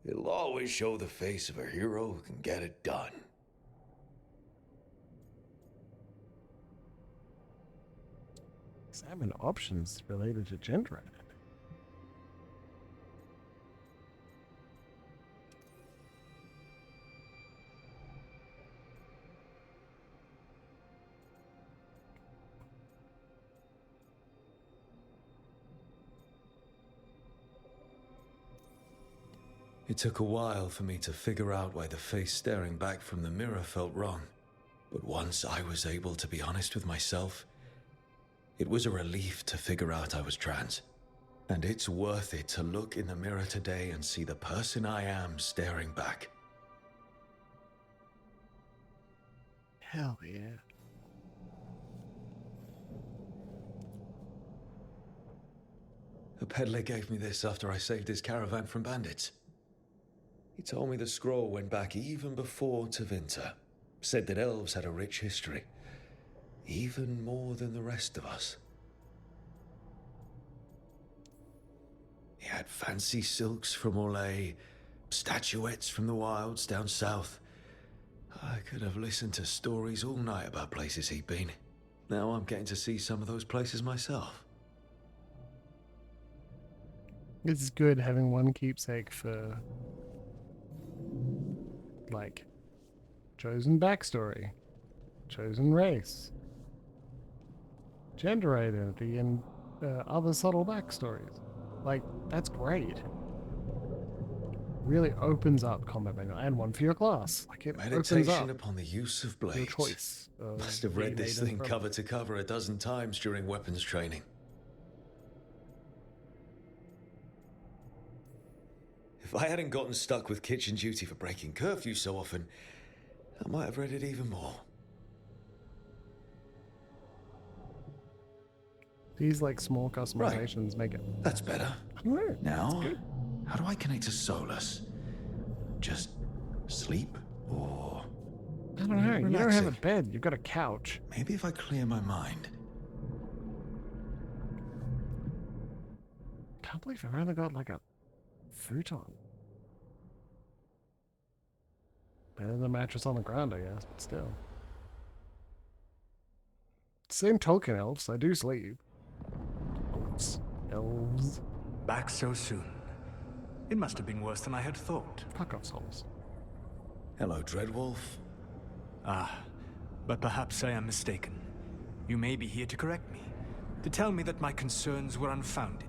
It'll always show the face of a hero who can get it done.
Examine options related to gender.
It took a while for me to figure out why the face staring back from the mirror felt wrong. But once I was able to be honest with myself, it was a relief to figure out I was trans. And it's worth it to look in the mirror today and see the person I am staring back.
Hell yeah.
A peddler gave me this after I saved his caravan from bandits. He told me the scroll went back even before Tevinter. Said that elves had a rich history. Even more than the rest of us. He had fancy silks from Orlais, statuettes from the wilds down south. I could have listened to stories all night about places he'd been. Now I'm getting to see some of those places myself.
It's good having one keepsake for, like, chosen backstory, chosen race, gender identity, and other subtle backstories. Like, that's great. Really opens up combat manual, and one for your class. Like, it opens
Meditation
up
upon the use of blades.
your choice.
Must have read this thing cover to cover a dozen times during weapons training. If I hadn't gotten stuck with kitchen duty for breaking curfew so often, I might have read it even more.
These, like, small customizations make it...
That's better.
I don't know.
Now, how do I connect to Solus? Just sleep? Or...
I don't know. You don't have a bed. You've got a couch.
Maybe if I clear my mind.
Can't believe I've only got, like, a futon. Better than a mattress on the ground, I guess, but still. Same Tolkien elves. I do sleep. Elves.
Back so soon. It must have been worse than I had thought.
Fuck off, Solus.
Hello, Dreadwolf.
Ah, but perhaps I am mistaken. You may be here to correct me, to tell me that my concerns were unfounded.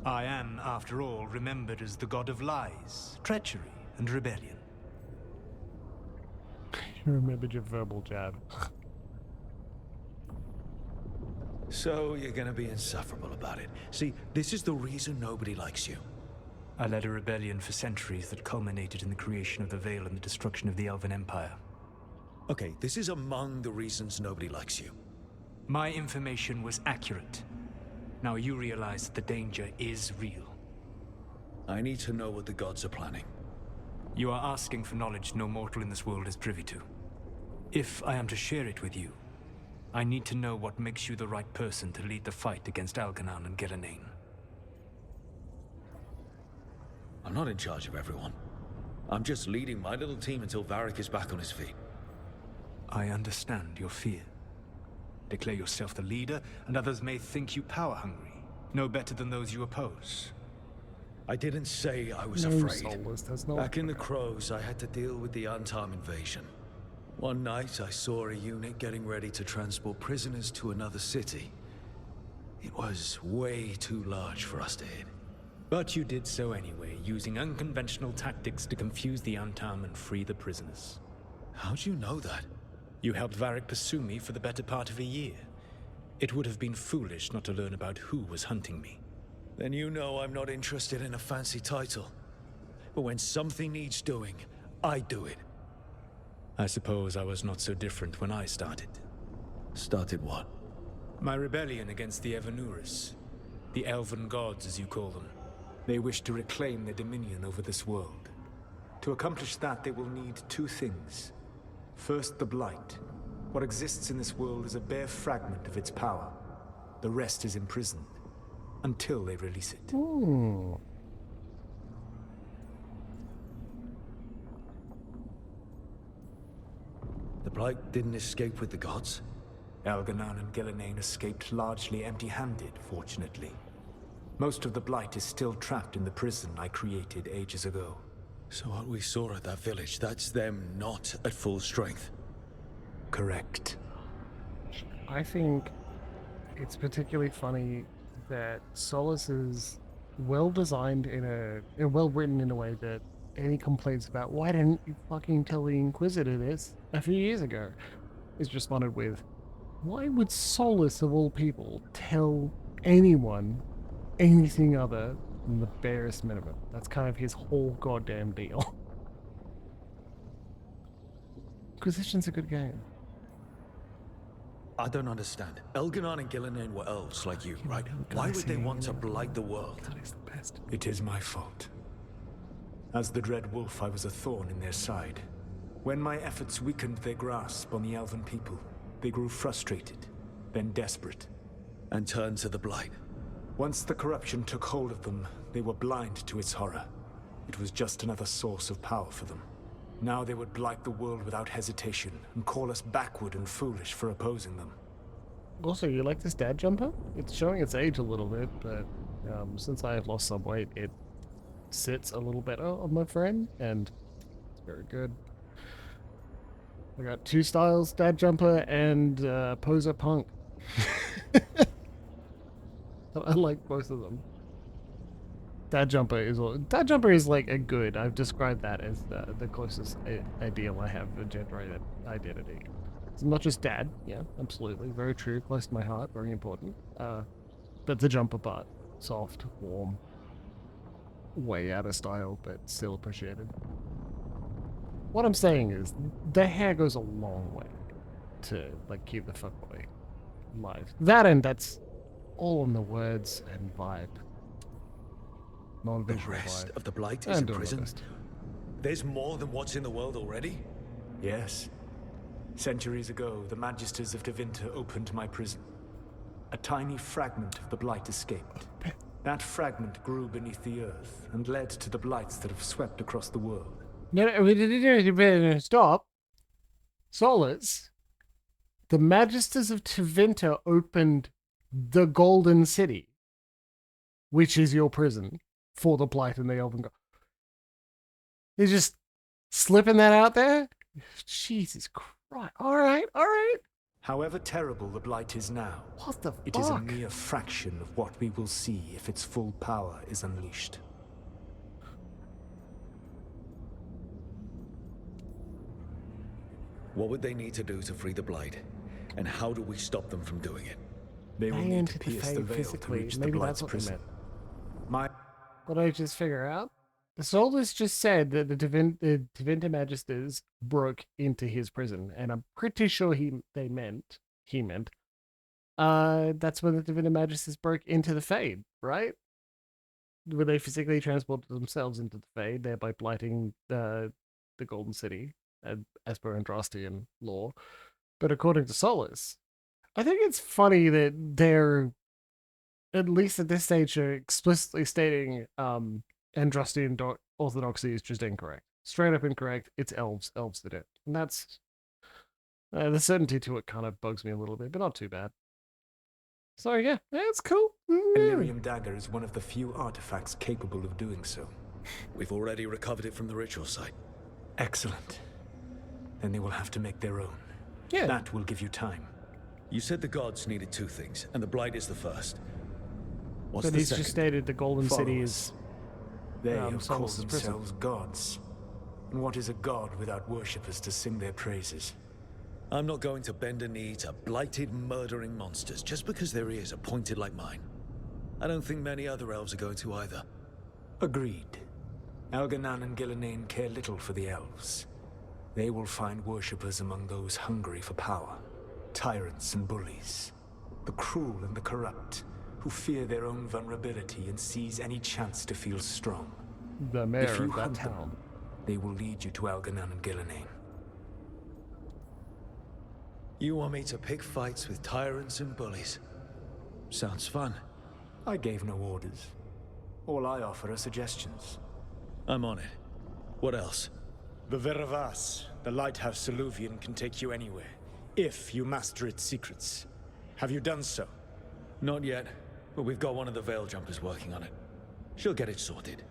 I am, after all, remembered as the god of lies, treachery, and rebellion.
You remembered your verbal jab.
So you're gonna be insufferable about it. See, this is the reason nobody likes you.
I led a rebellion for centuries that culminated in the creation of the Veil and the destruction of the Elven Empire.
Okay, this is among the reasons nobody likes you.
My information was accurate. Now you realize that the danger is real.
I need to know what the gods are planning.
You are asking for knowledge no mortal in this world is privy to. If I am to share it with you, I need to know what makes you the right person to lead the fight against Algernon and Gillenane.
I'm not in charge of everyone. I'm just leading my little team until Varric is back on his feet.
I understand your fear. Declare yourself the leader, and others may think you power-hungry, no better than those you oppose.
I didn't say I was
No,
afraid.
Solus, there's no...
Back in the Crows, I had to deal with the Antam invasion. One night, I saw a unit getting ready to transport prisoners to another city. It was way too large for us to hit.
But you did so anyway, using unconventional tactics to confuse the Antam and free the prisoners.
How'd you know that?
You helped Varric pursue me for the better part of a year. It would have been foolish not to learn about who was hunting me.
Then you know I'm not interested in a fancy title. But when something needs doing, I do it.
I suppose I was not so different when I started.
Started what?
My rebellion against the Evanuris. The Elven gods, as you call them. They wish to reclaim their dominion over this world. To accomplish that, they will need two things. First, the Blight. What exists in this world is a bare fragment of its power. The rest is imprisoned. Until they release it.
Ooh.
The Blight didn't escape with the gods?
Algernon and Gillenane escaped largely empty-handed, fortunately. Most of the Blight is still trapped in the prison I created ages ago.
So what we saw at that village, that's them not at full strength?
Correct.
I think it's particularly funny that Solus is well-designed and well-written in a way that any complaints about why didn't you fucking tell the Inquisitor this a few years ago is responded with, why would Solus of all people tell anyone anything other than the barest minimum? That's kind of his whole goddamn deal. Inquisition's a good game.
I don't understand. Elgernon and Gillenane were elves like you, right? Why would they want to blight the world?
That is the best.
It is my fault. As the Dread Wolf, I was a thorn in their side. When my efforts weakened their grasp on the Elven people, they grew frustrated, then desperate.
And turned to the Blight.
Once the corruption took hold of them, they were blind to its horror. It was just another source of power for them. Now they would blight the world without hesitation, and call us backward and foolish for opposing them.
Also, you like this dad jumper? It's showing its age a little bit, but since I have lost some weight, it sits a little better on my frame, and it's very good. I got two styles, dad jumper and poser punk. I like both of them. Dad Jumper is like a good. I've described that as the closest ideal I have for gender identity. It's not just dad, yeah, absolutely, very true, close to my heart, very important. But the jumper part, soft, warm, way out of style, but still appreciated. What I'm saying is, the hair goes a long way to like keep the fuckboy alive. That and that's all on the words and vibe.
The rest of the Blight is in prison? There's more than what's in the world already?
Yes. Centuries ago, the Magisters of Tevinter opened my prison. A tiny fragment of the Blight escaped. That fragment grew beneath the earth and led to the Blights that have swept across the world.
No, stop. Solus, the Magisters of Tevinter opened the Golden City, which is your prison, for the Blight and the Elven God. They're just slipping that out there? Jesus Christ. Alright.
However terrible the Blight is now,
what the fuck?
It is a mere fraction of what we will see if its full power is unleashed.
What would they need to do to free the Blight? And how do we stop them from doing it?
They will need to pierce the veil to reach the Blight's prison.
What did I just figure out? The Solus just said that the Tevinter Magisters broke into his prison, and I'm pretty sure he meant that's when the Tevinter Magisters broke into the Fade, right? Where they physically transported themselves into the Fade, thereby blighting the Golden City, as per Andrastian law. But according to Solus, I think it's funny that they're, at least at this stage, are explicitly stating Andrastian orthodoxy is just incorrect. Straight up incorrect. It's elves. Elves did it. And that's... the certainty to it kind of bugs me a little bit, but not too bad. So yeah, it's cool.
Ellyrium Dagger is one of the few artifacts capable of doing so.
We've already recovered it from the ritual site.
Excellent. Then they will have to make their own.
Yeah.
That will give you time.
You said the gods needed two things, and the Blight is the first. What's
but
the
he's
second?
Just stated the Golden City is...
They have called
Solus's
themselves gods. And what is a god without worshippers to sing their praises?
I'm not going to bend a knee to blighted, murdering monsters just because their ears are pointed like mine. I don't think many other elves are going to either.
Agreed. Elganan and Gillenane care little for the elves. They will find worshippers among those hungry for power. Tyrants and bullies. The cruel and the corrupt, who fear their own vulnerability and seize any chance to feel strong.
The mayor
if you
of that
hunt
town.
them, they will lead you to Elganan and Gillenane.
You want me to pick fights with tyrants and bullies? Sounds fun.
I gave no orders. All I offer are suggestions.
I'm on it. What else?
The Veravas, the lighthouse Soluvian, can take you anywhere, if you master its secrets. Have you done so?
Not yet, but we've got one of the Veil Jumpers working on it. She'll get it sorted,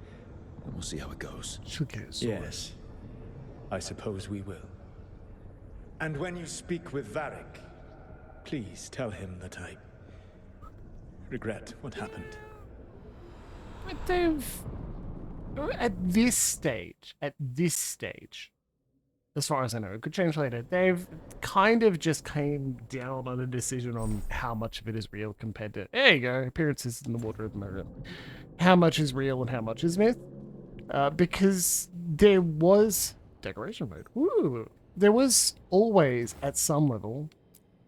and we'll see how it goes.
She'll get it sorted.
Yes. I suppose we will. And when you speak with Varric, please tell him that I regret what happened.
But they've... At this stage, as far as I know, it could change later, they've kind of just came down on a decision on how much of it is real compared to, there you go, appearances in the water of the mirror. How much is real and how much is myth. Because there was... Decoration mode. Woo! There was always, at some level...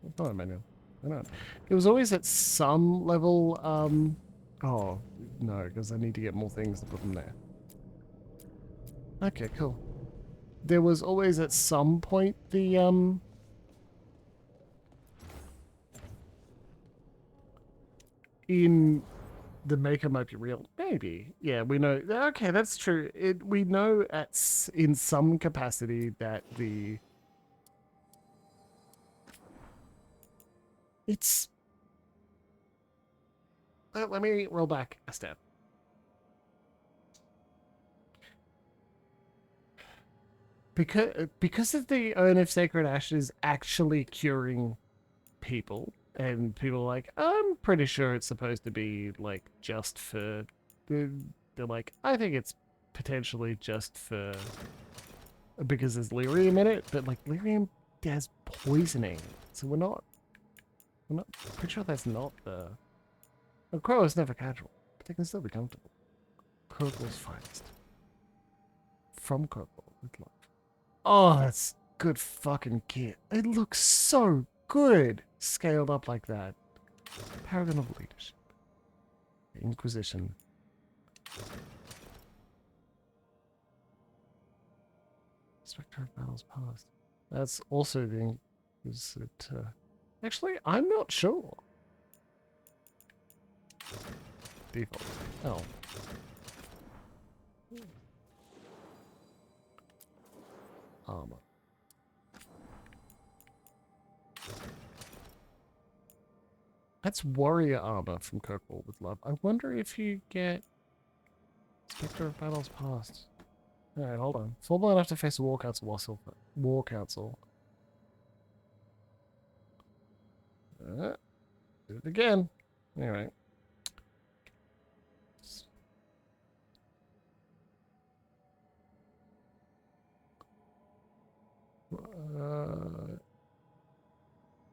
It's not a menu. I don't know. It was always at some level, oh, no, because I need to get more things to put them there. Okay, cool. There was always at some point the, in the maker might be real. Maybe. Yeah, we know. Okay, that's true. We know in some capacity that it's... Let me roll back a step. Because of the Urn of Sacred Ashes actually curing people, And people are like, I'm pretty sure it's supposed to be, like, just for... They're like, I think it's potentially just for... Because there's lyrium in it, but, like, lyrium has poisoning. So we're not... Pretty sure that's not the... Well, Crow is never casual, but they can still be comfortable. Kirkle's finest. From Kirkle with love. Oh, that's good fucking kit. It looks so good scaled up like that. Paragon of Leadership. Inquisition. Spectre of Battles Past. That's also the... Is it... Actually, I'm not sure. Default. Oh. Armor. That's warrior armor from Kirkwall with love. I wonder if you get Spectre of Battles Past. Alright, hold on. Full enough to face a War Council while Silver. War Council. Do it again. Alright.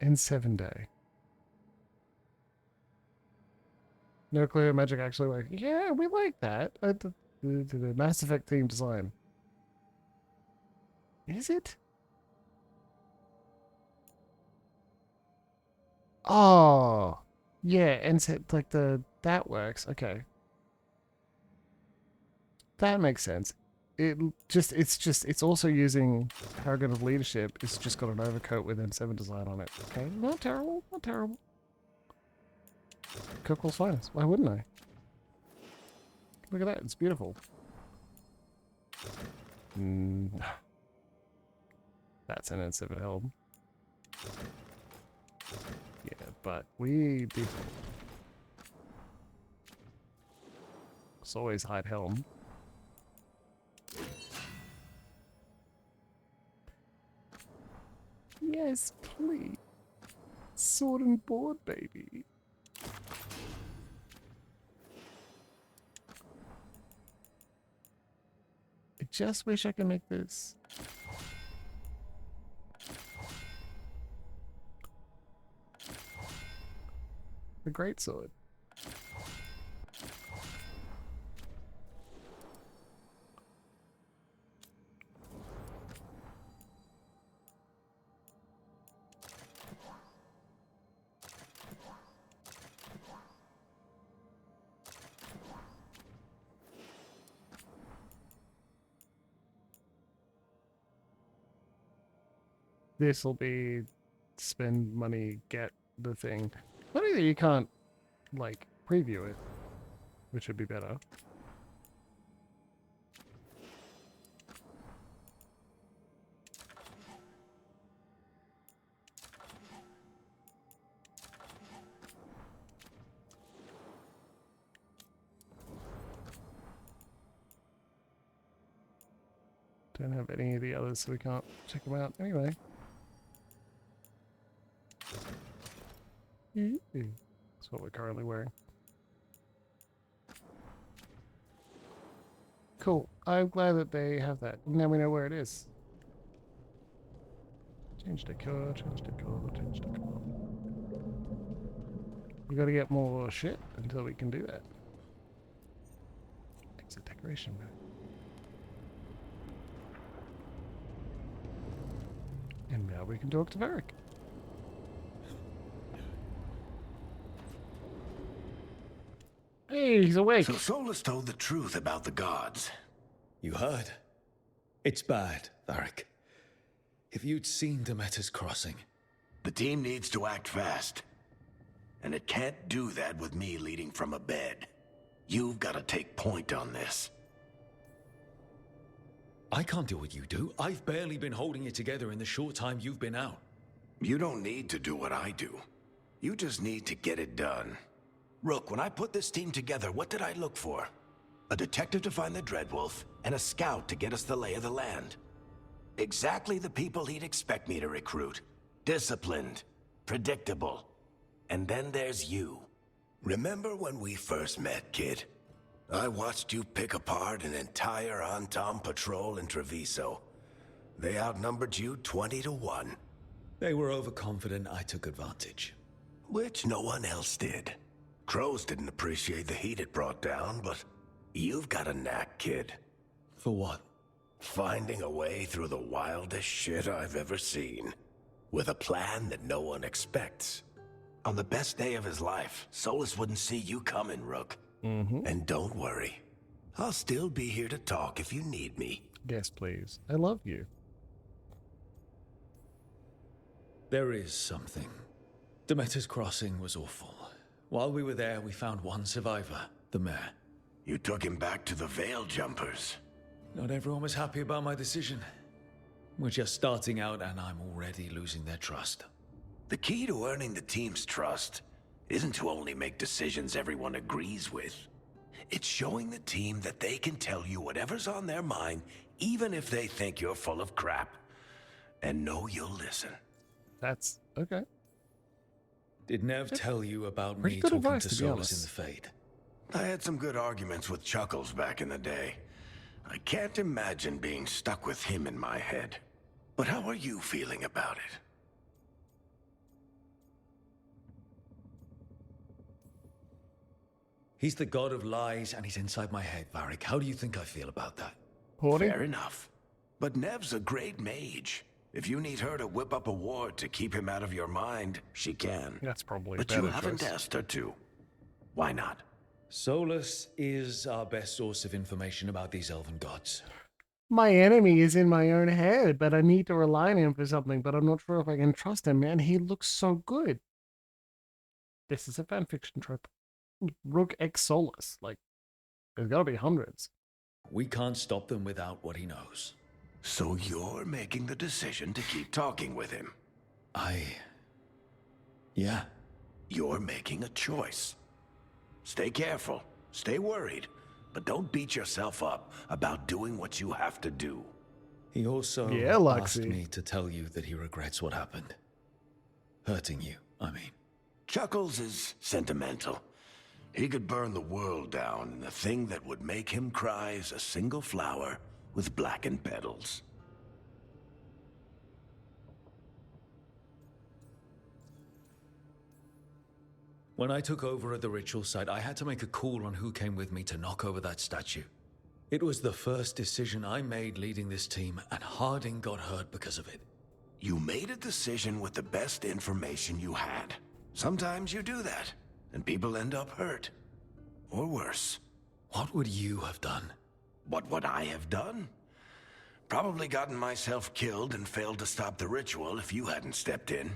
N7 day. Nuclear magic actually works. Yeah, we like that. The Mass Effect theme design. Is it? Oh, yeah, N7 like that works. Okay, that makes sense. It's also using Paragon of Leadership. It's just got an overcoat with N7 design on it. Okay, not terrible, not terrible. Kirkwall's finest. Why wouldn't I? Look at that, it's beautiful. That's an N7 helm. Yeah, but we default. It's always hide helm. Yes, please. Sword and board, baby. I just wish I could make this. The greatsword. This will be spend money, get the thing. Funny that you can't, like, preview it, which would be better. Don't have any of the others, so we can't check them out. Anyway. That's what we're currently wearing. Cool. I'm glad that they have that. Now we know where it is. Change decor, change decor, change decor. We gotta get more shit until we can do that. Exit decoration mode. And now we can talk to Varric. Hey, he's awake.
So Solus told the truth about the gods.
You heard? It's bad, Varric. If you'd seen Demeter's crossing.
The team needs to act fast. And it can't do that with me leading from a bed. You've got to take point on this.
I can't do what you do. I've barely been holding it together in the short time you've been out.
You don't need to do what I do. You just need to get it done. Rook, when I put this team together, what did I look for? A detective to find the Dreadwolf, and a scout to get us the lay of the land. Exactly the people he'd expect me to recruit. Disciplined, predictable. And then there's you. Remember when we first met, kid? I watched you pick apart an entire Antom patrol in Treviso. They outnumbered you 20 to 1.
They were overconfident. I took advantage.
Which no one else did. Crows didn't appreciate the heat it brought down, but you've got a knack, kid.
For what?
Finding a way through the wildest shit I've ever seen. With a plan that no one expects. On the best day of his life, Solus wouldn't see you coming, Rook. And don't worry. I'll still be here to talk if you need me.
Yes, please. I love you.
There is something. Demeter's Crossing was awful. While we were there, we found one survivor, the mayor.
You took him back to the Veil Jumpers.
Not everyone was happy about my decision. We're just starting out and I'm already losing their trust.
The key to earning the team's trust isn't to only make decisions everyone agrees with. It's showing the team that they can tell you whatever's on their mind, even if they think you're full of crap. And know you'll listen.
That's okay.
Did Nev tell you about
Pretty
me
good
talking
advice,
to
to be
Solus in
honest.
the Fade?
I had some good arguments with Chuckles back in the day. I can't imagine being stuck with him in my head. But how are you feeling about it?
He's the god of lies and he's inside my head, Varric. How do you think I feel about that?
Hoarding?
Fair enough. But Nev's a great mage. If you need her to whip up a ward to keep him out of your mind, she can.
That's probably
But
a better
you haven't
choice.
asked her to. Why not?
Solus is our best source of information about these elven gods.
My enemy is in my own head, but I need to rely on him for something, but I'm not sure if I can trust him, man. He looks so good. This is a fanfiction trope. Rook X Solus. Like, there's gotta be hundreds.
We can't stop them without what he knows.
So you're making the decision to keep talking with him?
Yeah.
You're making a choice. Stay careful, stay worried, but don't beat yourself up about doing what you have to do.
He also asked me to tell you that he regrets what happened. Hurting you, I mean.
Chuckles is sentimental. He could burn the world down, and the thing that would make him cry is a single flower with blackened petals.
When I took over at the ritual site, I had to make a call on who came with me to knock over that statue. It was the first decision I made leading this team, and Harding got hurt because of it.
You made a decision with the best information you had. Sometimes you do that, and people end up hurt. Or worse.
What would you have done?
What would I have done? Probably gotten myself killed and failed to stop the ritual if you hadn't stepped in.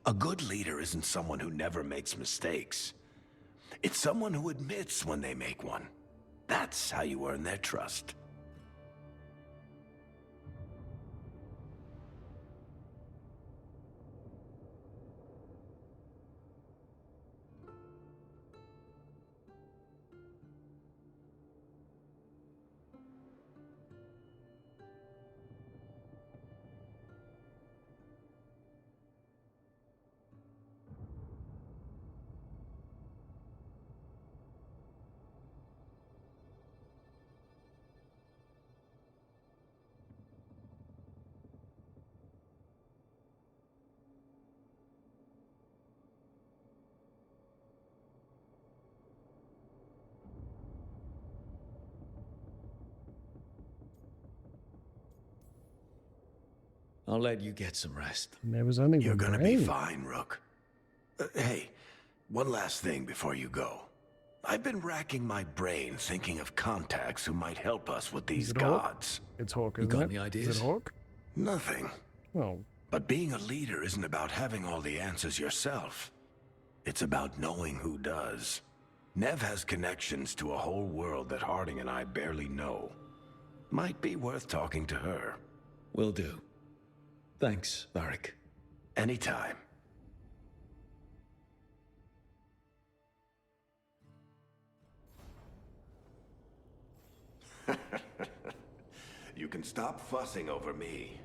A good leader isn't someone who never makes mistakes. It's someone who admits when they make one. That's how you earn their trust.
I'll let you get some rest.
There was only
You're
one
gonna
brain.
be fine, Rook. Hey, one last thing before you go. I've been racking my brain thinking of contacts who might help us with these gods.
It's Hawk,
You
isn't
got
it?
any
Is
ideas?
it Hawk?
Nothing.
Oh.
But being a leader isn't about having all the answers yourself. It's about knowing who does. Nev has connections to a whole world that Harding and I barely know. Might be worth talking to her.
Will do. Thanks, Varric.
Anytime. You can stop fussing over me.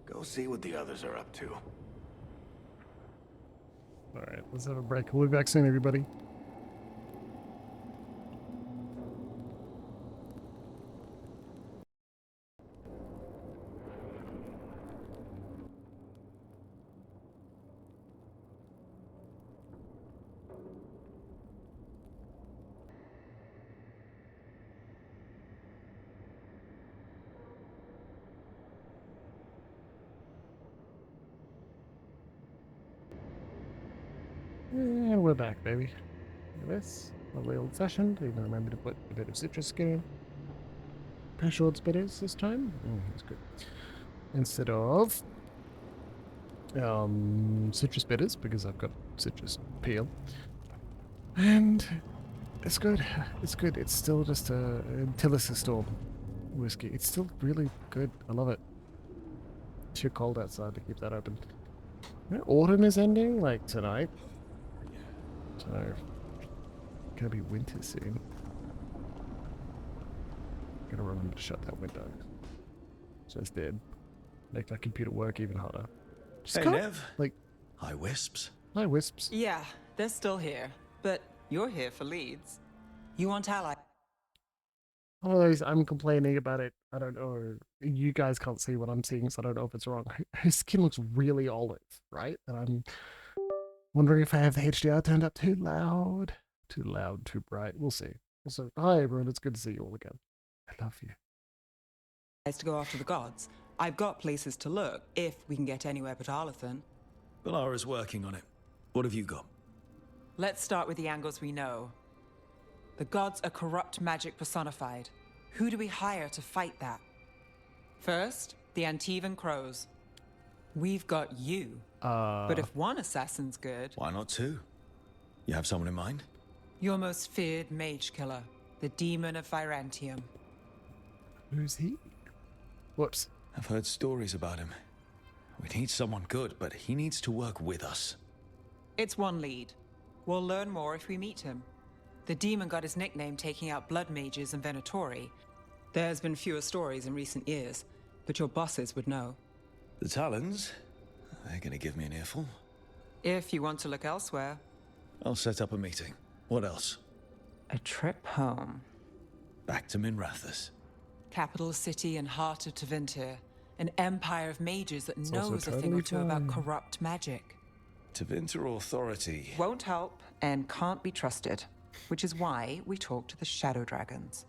Go see what the others are up to.
Alright, let's have a break. We'll be back soon, everybody. And we're back, baby. Look at this. Lovely old fashioned. Even remember to put a bit of citrus skin in. Pressure bitters this time. That's good. Instead of citrus bitters, because I've got citrus peel. And it's good. It's good. It's still just a Tillis Storm whiskey. It's still really good. I love it. It's too cold outside to keep that open. You know, autumn is ending, like tonight. So, gonna be winter soon. Gotta remember to shut that window. Just did. Make that computer work even harder.
Hey, Nev.
Like,
hi, Wisps.
Hi, Wisps.
Yeah, they're still here, but you're here for leads. You want ally?
Otherwise, I'm complaining about it. I don't know. You guys can't see what I'm seeing, so I don't know if it's wrong. Her skin looks really olive, right? And I'm wondering if I have the HDR turned up too loud. Too loud, too bright. We'll see. Also, hi everyone. It's good to see you all again. I love you.
To go after the gods. I've got places to look, if we can get anywhere but Arlathan.
Bellarra's working on it. What have you got?
Let's start with the angles we know. The gods are corrupt magic personified. Who do we hire to fight that? First, the Antivan Crows. We've got you. But if one assassin's good...
Why not two? You have someone in mind?
Your most feared mage killer, the Demon of Virantium.
Who's he? Whoops.
I've heard stories about him. We need someone good, but he needs to work with us.
It's one lead. We'll learn more if we meet him. The demon got his nickname taking out blood mages and Venatori. There's been fewer stories in recent years, but your bosses would know.
The Talons? They're gonna give me an earful.
If you want to look elsewhere.
I'll set up a meeting. What else?
A trip home.
Back to Minrathous.
Capital city and heart of Tevinter. An empire of mages that
It's
knows
also
a thing or
totally
two about
fine.
corrupt magic.
Tevinter authority.
Won't help and can't be trusted, which is why we talk to the Shadow Dragons.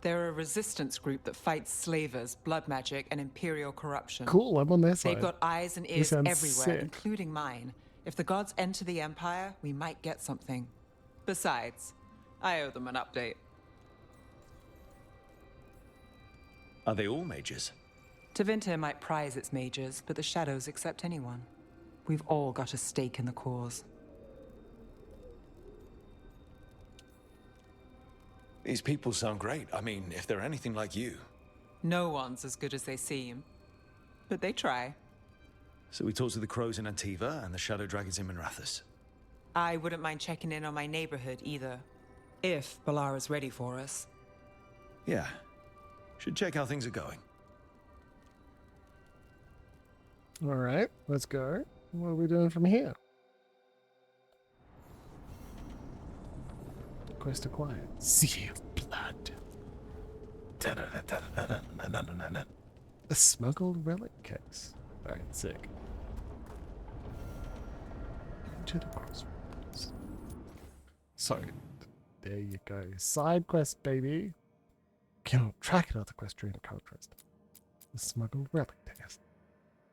They're a resistance group that fights slavers, blood magic, and imperial corruption.
Cool, I'm on their side.
They've got eyes and
This
ears
sounds
everywhere,
sick.
including mine. If the gods enter the Empire, we might get something. Besides, I owe them an update.
Are they all mages?
Tevinter might prize its mages, but the Shadows accept anyone. We've all got a stake in the cause.
These people sound great. I mean, if they're anything like you.
No one's as good as they seem, but they try.
So we talked to the Crows in Antiva and the Shadow Dragons in Minrathous.
I wouldn't mind checking in on my neighborhood either, if Bellarra's ready for us.
Yeah. Should check how things are going.
Alright, let's go. What are we doing from here? Quest acquired. Sea of Blood. A smuggled relic case. Alright, sick. Into the Crossroads. So, there you go. Side quest, baby. Cannot track another quest during a contrast. The smuggled relic test.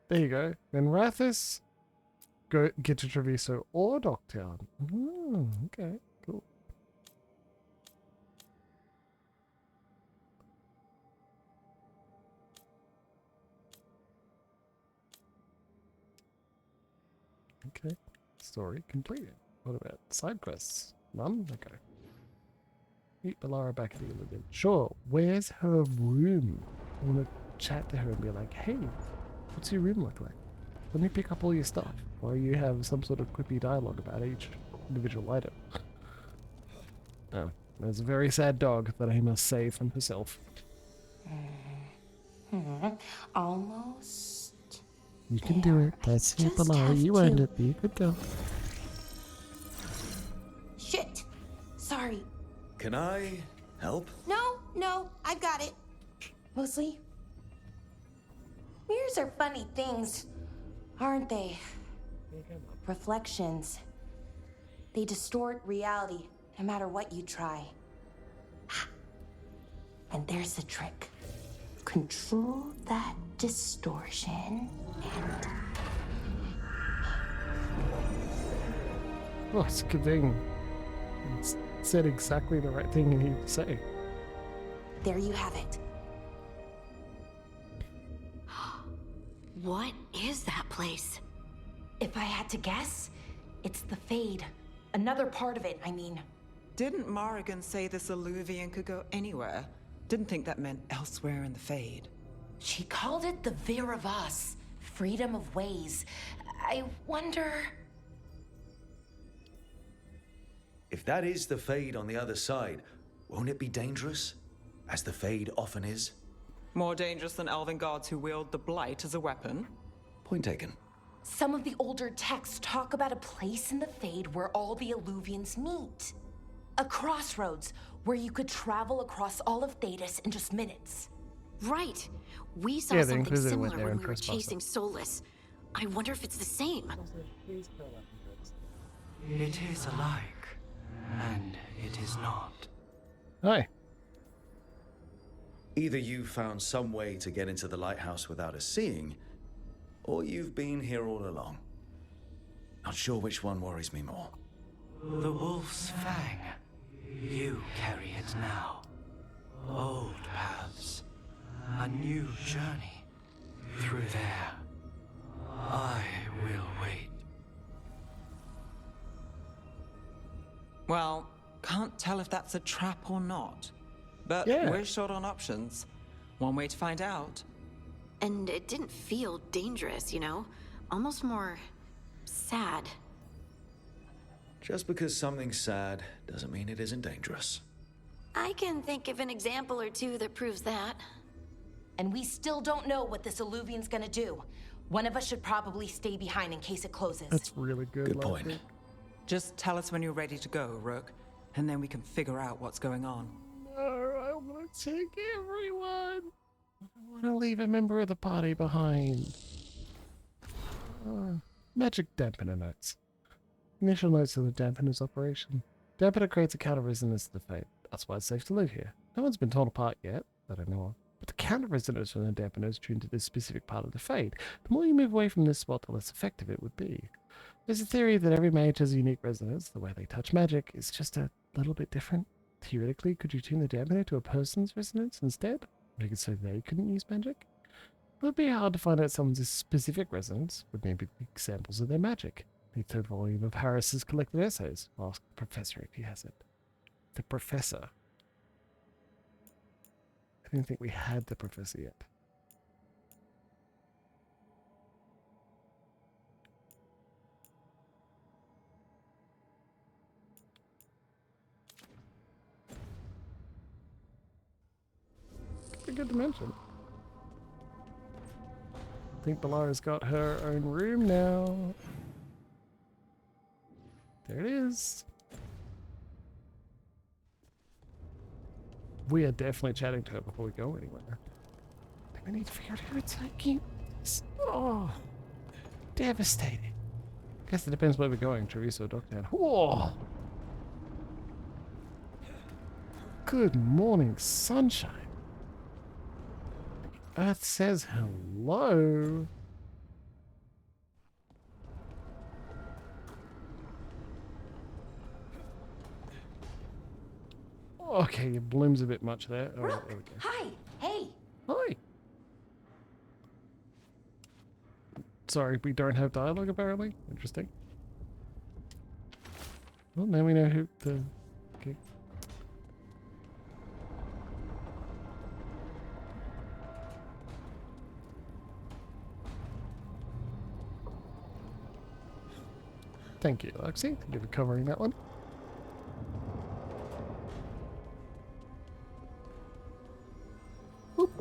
There you go. Minrathous. Go get to Treviso or Docktown. Okay, cool. Okay. Story completed. What about side quests? None? Okay. Meet Bellarra back at the Illumin. Sure. Where's her room? I want to chat to her and be like, hey, what's your room look like? Let me pick up all your stuff. Or you have some sort of quippy dialogue about each individual item. Oh, there's a very sad dog that I must save from herself.
Almost.
You can do it. That's it, Bellarra. You earned it. Be a good girl.
sorry.
Can I help?
No, I've got it. Mostly. Mirrors are funny things, aren't they? Reflections. They distort reality, no matter what you try. And there's the trick. Control that distortion and...
Oh, it's a good thing. It said exactly the right thing you need to say.
There you have it.
What is that place?
If I had to guess, it's the Fade. Another part of it, I mean.
Didn't Morrigan say this Illuvian could go anywhere? Didn't think that meant elsewhere in the Fade.
She called it the Vir of Us, freedom of ways. I wonder...
If that is the Fade on the other side, won't it be dangerous? As the Fade often is?
More dangerous than elven gods who wield the Blight as a weapon?
Point taken.
Some of the older texts talk about a place in the Fade where all the Illuvians meet. A crossroads where you could travel across all of Thedas in just minutes.
Right. We saw
Yeah, the
something
Inquisitor went
similar
there
when
and
we were
trespassed
chasing Solus. I wonder if it's the same.
It is alike, and it is not.
Hi.
Either you found some way to get into the lighthouse without us seeing, or you've been here all along. Not sure which one worries me more.
The wolf's fang. You carry it now. Old paths. A new journey. Through there. I will wait.
Well, can't tell if that's a trap or not. But
Yeah.
we're short on options. One way to find out.
And it didn't feel dangerous, you know? Almost more sad.
Just because something's sad doesn't mean it isn't dangerous.
I can think of an example or two that proves that.
And we still don't know what this Illuvian's gonna do. One of us should probably stay behind in case it closes.
That's really good.
Good point.
Logic.
Just tell us when you're ready to go, Rook, and then we can figure out what's going on.
No, I want to take everyone. I don't want to leave a member of the party behind. Magic dampener notes. Initial notes of the dampener's operation. Dampener creates a counter resonance to the fate. That's why it's safe to live here. No one's been torn apart yet, that I know of. But the counter resonance from the dampener is tuned to this specific part of the fade. The more you move away from this spot, the less effective it would be. There's a theory that every mage has a unique resonance. The way they touch magic is just a little bit different. Theoretically, could you tune the dampener to a person's resonance instead? Make it so they couldn't use magic? It would be hard to find out someone's specific resonance would maybe be examples of their magic. The third volume of Harris's collected essays. I'll ask the professor if he has it. The professor. I didn't think we had the professor yet. Pretty good to mention. I think Bellarra's got her own room now. There it is. We are definitely chatting to her before we go anywhere. I think we need to figure out how to take this. Oh, devastated. Guess it depends where we're going, Teresa or Doctor. Whoa! Good morning, sunshine. The Earth says hello. Okay, it blooms a bit much there. Oh,
Rook,
there we go.
hi, hey.
Hi. Sorry, we don't have dialogue apparently. Interesting. Well, now we know who the... Okay. Thank you, Lexi. Thank you for covering that one. Whoop.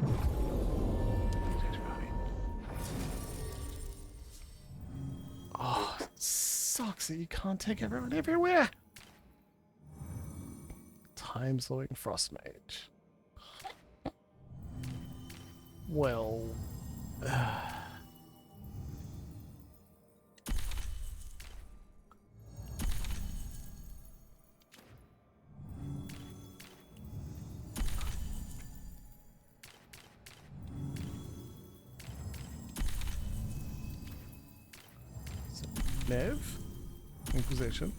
Oh, it sucks that you can't take everyone everywhere. Time-slowing Frost Mage. Well... Nev? Inquisition.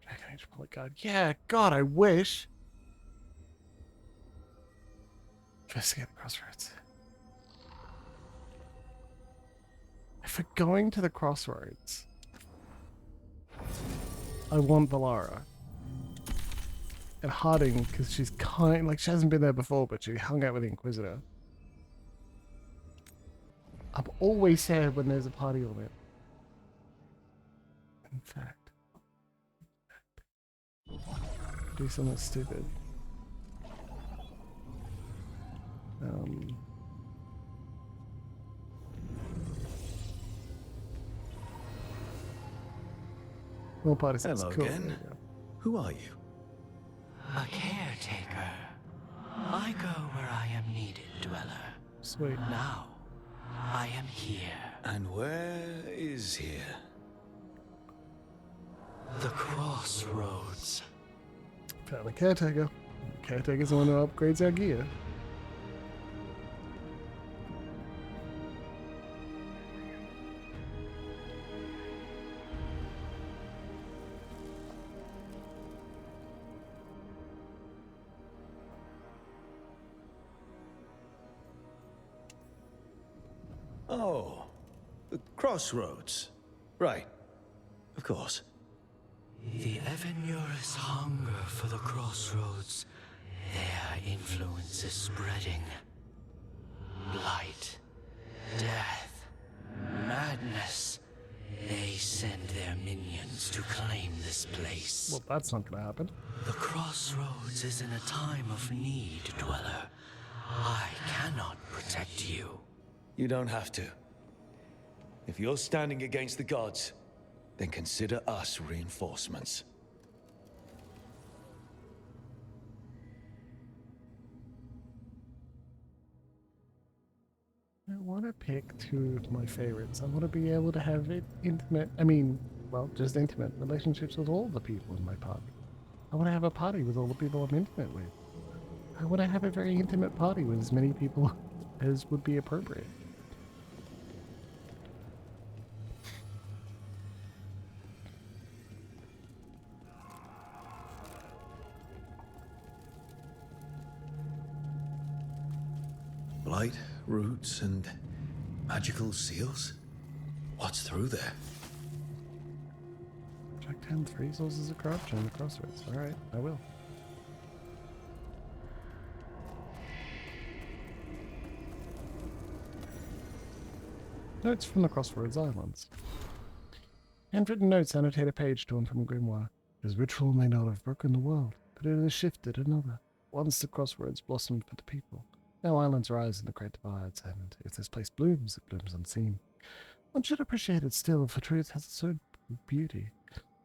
Dragon Age Polyguard. Yeah, God, I wish. Investigate the Crossroads. If we're going to the Crossroads, I want Bellarra. And Harding, because she's like, she hasn't been there before, but she hung out with the Inquisitor. I'm always sad when there's a party on it. In fact, do something stupid. More party sounds
Hello
cool.
again. Who are you?
A caretaker. I go where I am needed, Dweller.
Sweet.
Now, I am here.
And where is here?
The Crossroads.
Found the caretaker. The caretaker's the one who upgrades our gear.
Oh, the Crossroads. Right. Of course.
The Evanurus hunger for the Crossroads. Their influence is spreading. Blight, death, madness. They send their minions to claim this place.
Well, that's not gonna happen.
The Crossroads is in a time of need, Dweller. I cannot protect you.
You don't have to. If you're standing against the gods, then consider us reinforcements.
I want to pick two of my favorites. I want to be able to have just intimate relationships with all the people in my party. I want to have a party with all the people I'm intimate with. I want to have a very intimate party with as many people as would be appropriate.
Blight, roots, and magical seals? What's through there?
Check 10, 3 sources of corruption in the Crossroads. Alright, I will. Notes from the Crossroads Islands. Handwritten notes annotate a page torn from a grimoire. His ritual may not have broken the world, but it has shifted another. Once the Crossroads blossomed for the people. Now islands rise in the great divides, and if this place blooms, it blooms unseen. One should appreciate it still, for truth has its own beauty.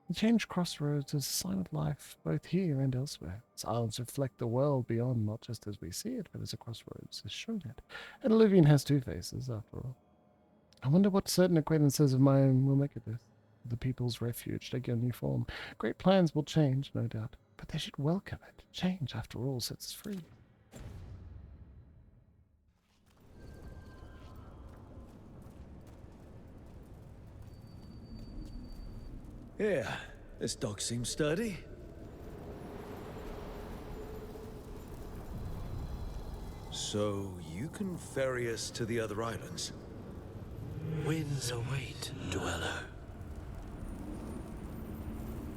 The changed Crossroads is a sign of life, both here and elsewhere. Its islands reflect the world beyond, not just as we see it, but as a Crossroads has shown it. And Illuvian has two faces, after all. I wonder what certain acquaintances of mine will make of this. The people's refuge taking a new form. Great plans will change, no doubt, but they should welcome it. Change, after all, sets us free.
Yeah, this dock seems sturdy. So, you can ferry us to the other islands?
Winds await, Dweller.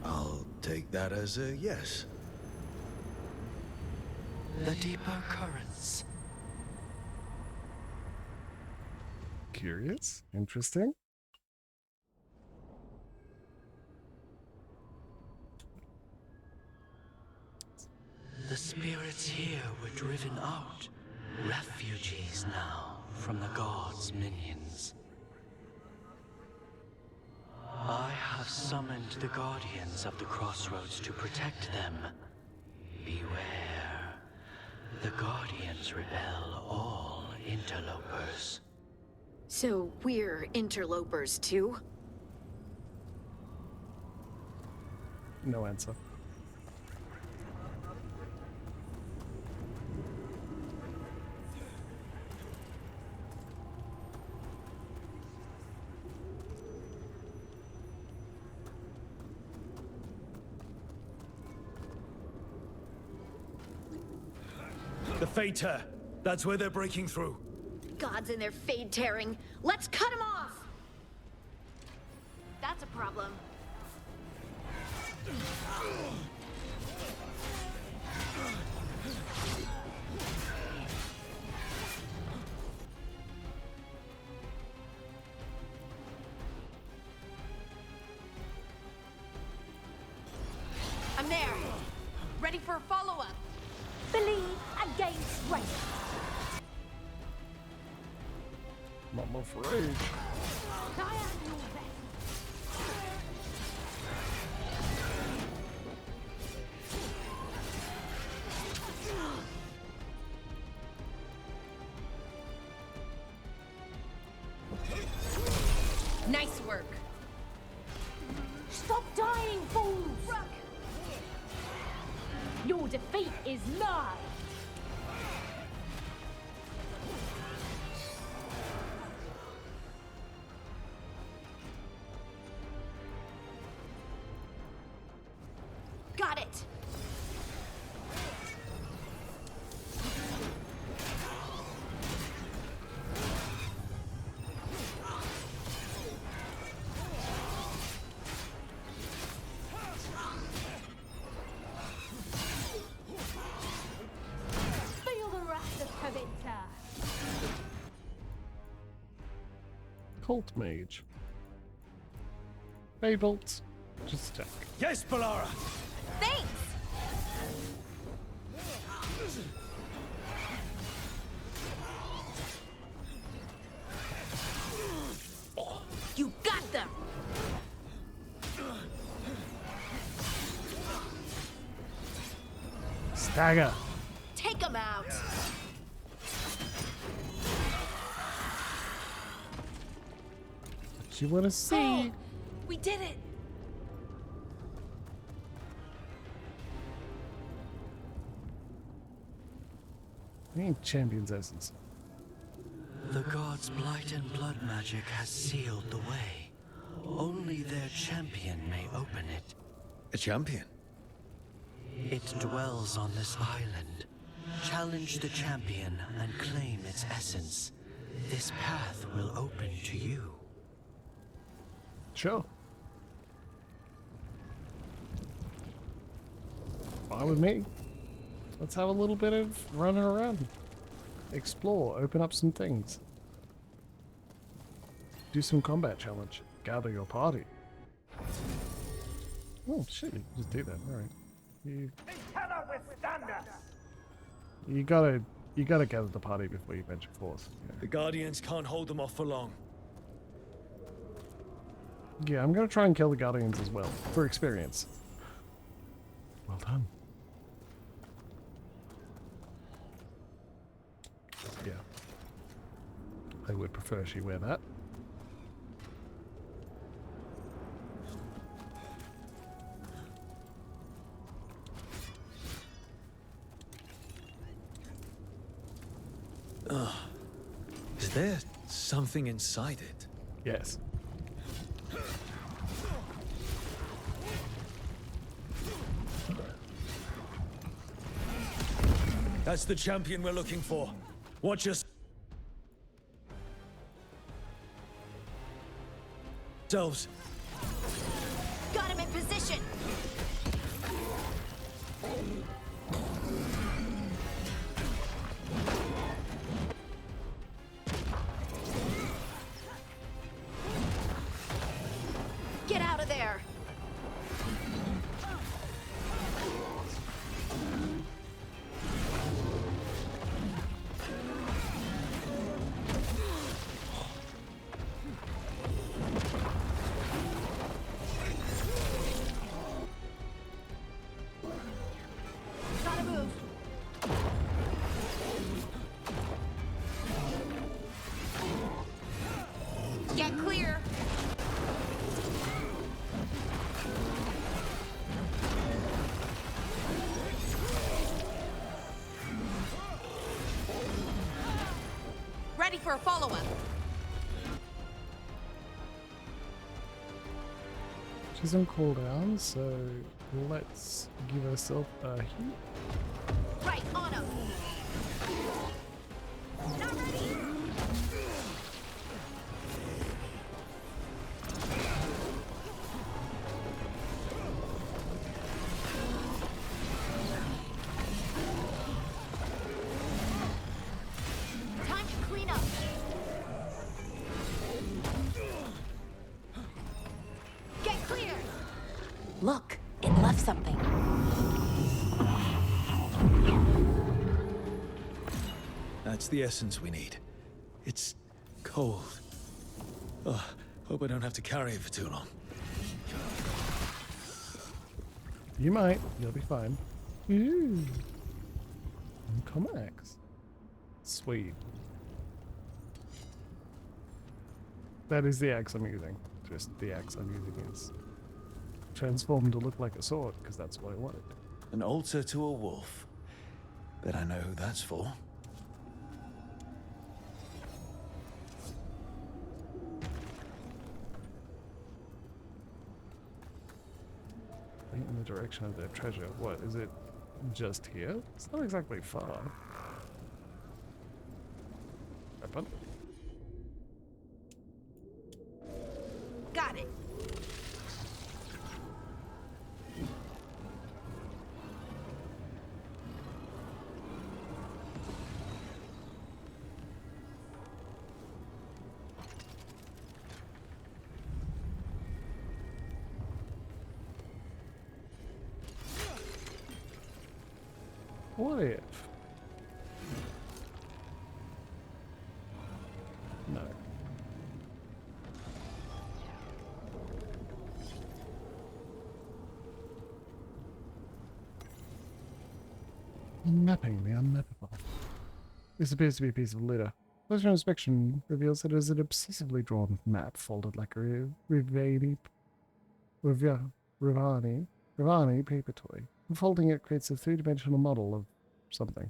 I'll take that as a yes.
The deeper currents.
Curious? Interesting?
The spirits here were driven out. Refugees now from the gods' minions. I have summoned the guardians of the Crossroads to protect them. beware. The Guardians repel all interlopers.
So we're interlopers too?
No answer.
The Fade Tear. That's where they're breaking through.
Gods and their fade tearing. Let's cut them off! That's a problem.
I'm there. Ready for a follow-up. Believe against race.
Mama for rage.
I am your best. Nice work. Stop dying, fools! Rook. Your defeat is nigh.
Got it!
Feel the wrath of Kavita.
Cult Mage. Fabled. Just attack.
Yes, Bellarra!
Thanks! You got them!
Stagger.
Take them out!
What you wanna see?
Oh, we did it!
I need Champion's Essence.
The gods' blight and blood magic has sealed the way. Only their champion may open it.
A champion?
It dwells on this island. Challenge the champion and claim its essence. This path will open to you.
Sure. Fine with me. Let's have a little bit of running around. Explore, open up some things. Do some combat challenge. Gather your party. Oh shit, you can just do that, alright. You gotta gather the party before you venture forth. Yeah.
The Guardians can't hold them off for long.
Yeah, I'm gonna try and kill the Guardians as well, for experience. Well done. Yeah. I would prefer she wear that.
Is there something inside it?
Yes.
That's the champion we're looking for. Watch us. Selves.
Got him in position! Get out of there!
for a follow-up.
She's on cooldown, so let's give herself a hit.
Right, on him. Not ready. Time to clean up. Get clear.
Look, it left something.
That's the essence we need. It's cold. Oh, hope I don't have to carry it for too long.
You might. You'll be fine. Ooh. Comics. Sweet. That is the axe I'm using. Just the axe I'm using is transformed to look like a sword, because that's what I wanted.
An altar to a wolf. Bet I know who that's for.
In the direction of their treasure. What, is it just here? It's not exactly far. Weapon?
Got it.
What if? No. Mapping the unmappable. This appears to be a piece of litter. Closer inspection reveals that it is an obsessively drawn map folded like a Rivani paper toy. Unfolding it creates a three-dimensional model of something.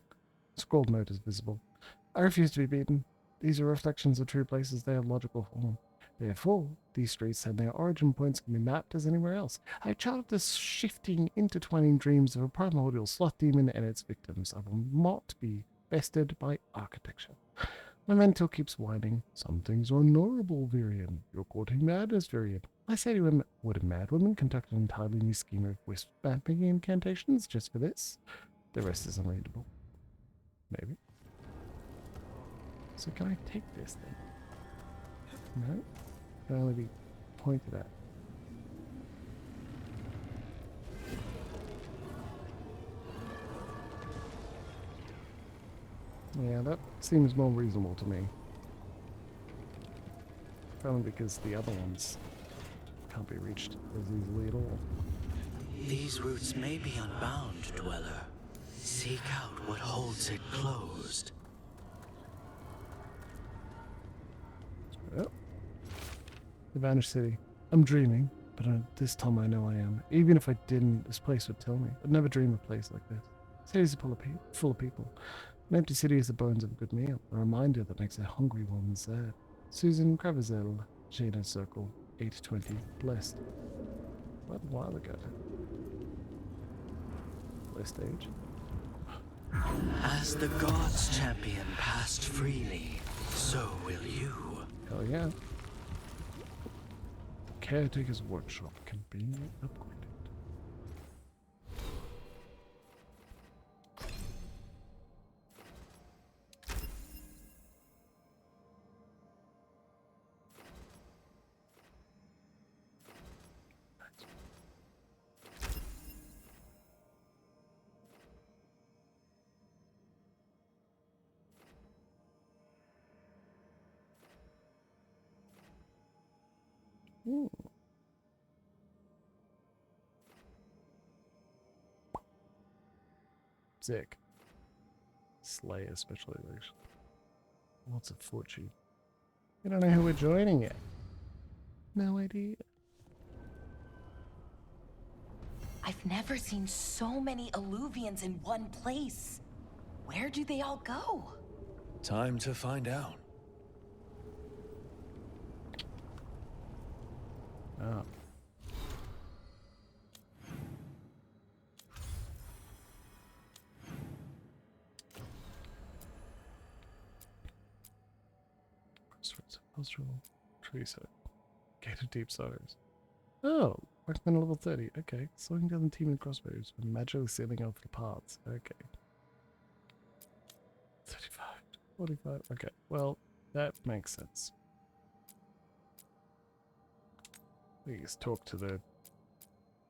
A scrawled note is visible. I refuse to be beaten. These are reflections of true places. They have logical form. Therefore, these streets and their origin points can be mapped as anywhere else. I charted the shifting, intertwining dreams of a primordial sloth demon and its victims. I will not be bested by architecture. My mentor keeps whining. Some things are honorable, Virian. You're courting madness, Virian. I say to him, would a madwoman conduct an entirely new scheme of wisp mapping incantations just for this? The rest is unreadable. Maybe. So can I take this then? No? Can only be pointed at. Yeah, that seems more reasonable to me. Probably because the other ones can't be reached as easily at all.
These roots may be unbound, Dweller. Seek out what holds it closed.
Well, the Vanished City. I'm dreaming, but this time I know I am. Even if I didn't, this place would tell me. I'd never dream of a place like this. Cities are full of people. An empty city is the bones of a good meal, a reminder that makes a hungry woman sad. Susan Cravazel, Jaina Circle, 820, blessed. Quite a while ago. Blessed age.
As the gods' champion passed freely, so will you.
Hell yeah. Caretaker's workshop can be upgraded. Ooh. Sick. Slayer specialization. Lots of fortune. We don't know who we're joining yet. No idea.
I've never seen so many Alluvians in one place. Where do they all go?
Time to find out.
Ah. Crossroads, Nostril, Treeso, Gate of Deep Sorrows. Oh, recommend level 30. Okay, slowing down the team in Crossroads when magically sealing off the paths. Okay. 35, 45. Okay, well, that makes sense. We just talk to the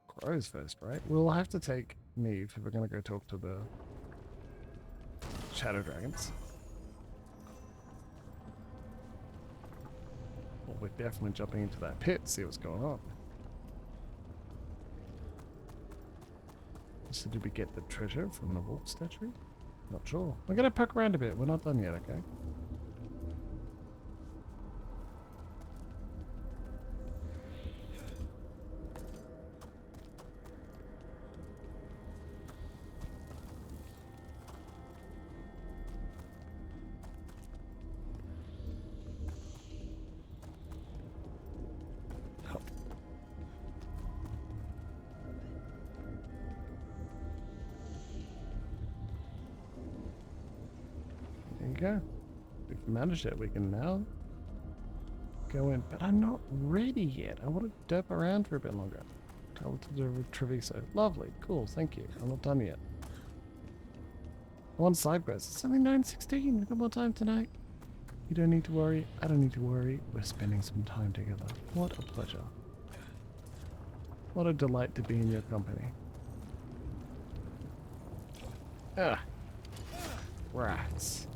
crows first, right? We'll have to take Neve if we're going to go talk to the Shadow Dragons. Well, we're definitely jumping into that pit, see what's going on. So did we get the treasure from the wolf statue? Not sure. We're going to poke around a bit. We're not done yet, okay? Go. We've managed it. We can now go in, but I'm not ready yet. I want to derp around for a bit longer. Travel to the Treviso. Lovely. Cool. Thank you. I'm not done yet. I want side quests. It's only 9:16. We've got more time tonight. You don't need to worry. I don't need to worry. We're spending some time together. What a pleasure. What a delight to be in your company. Ah. Rats.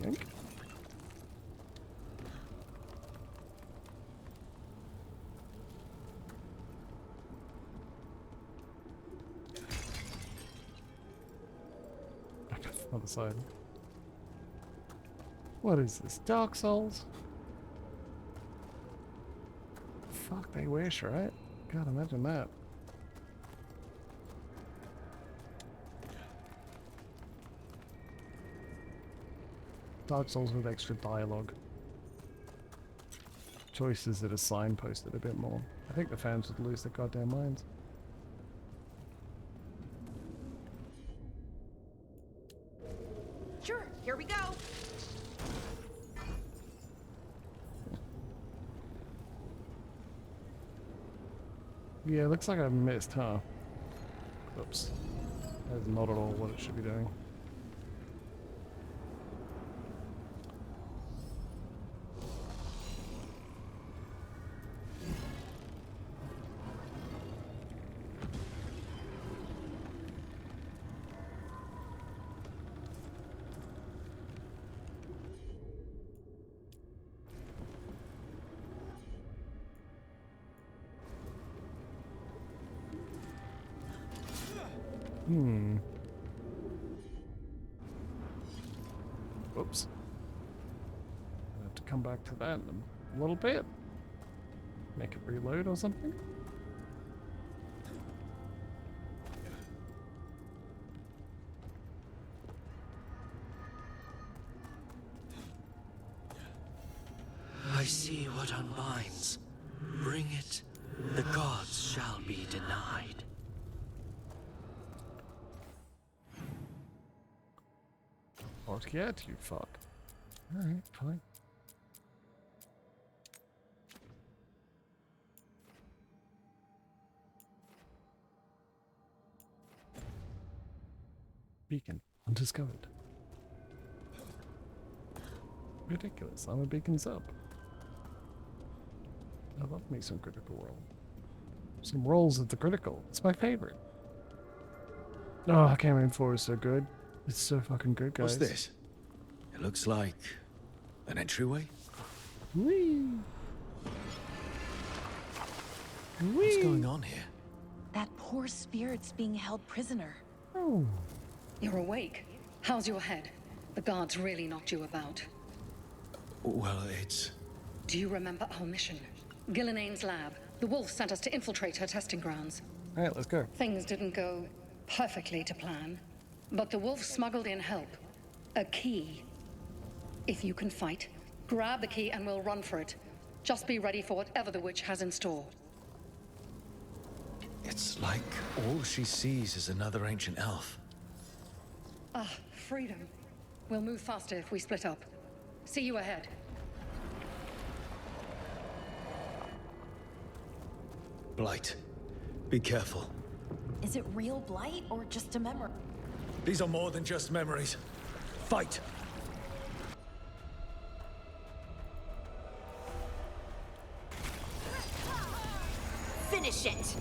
Yank. Other side. What is this? Dark Souls? Fuck, they wish, right? God, imagine that. Dark Souls with extra dialogue. Choices that are signposted a bit more. I think the fans would lose their goddamn minds.
Sure, here we go.
Yeah, looks like I missed, huh? Oops. That's not at all what it should be doing. Whoops. I have to come back to that in a little bit. Make it reload or something.
I see what unbinds. Bring it, the gods shall be denied.
What yet, you fuck? Alright, fine. Beacon, undiscovered. Ridiculous, I'm a beacon sub. I love me some critical role. Some rolls at the critical. It's my favorite. Oh, Cameron 4 is so good. It's so fucking good, guys.
What's this? It looks like an entryway.
Whee!
What's going on here?
That poor spirit's being held prisoner.
Oh.
You're awake. How's your head? The guards really knocked you about.
Well, it's...
Do you remember our mission? Gillinane's lab. The wolf sent us to infiltrate her testing grounds.
Alright, let's go.
Things didn't go perfectly to plan. But the wolf smuggled in help. A key. If you can fight, grab the key and we'll run for it. Just be ready for whatever the witch has in store.
It's like all she sees is another ancient elf.
Ah, freedom. We'll move faster if we split up. See you ahead.
Blight, be careful.
Is it real blight or just a memory?
These are more than just memories. Fight!
Finish it!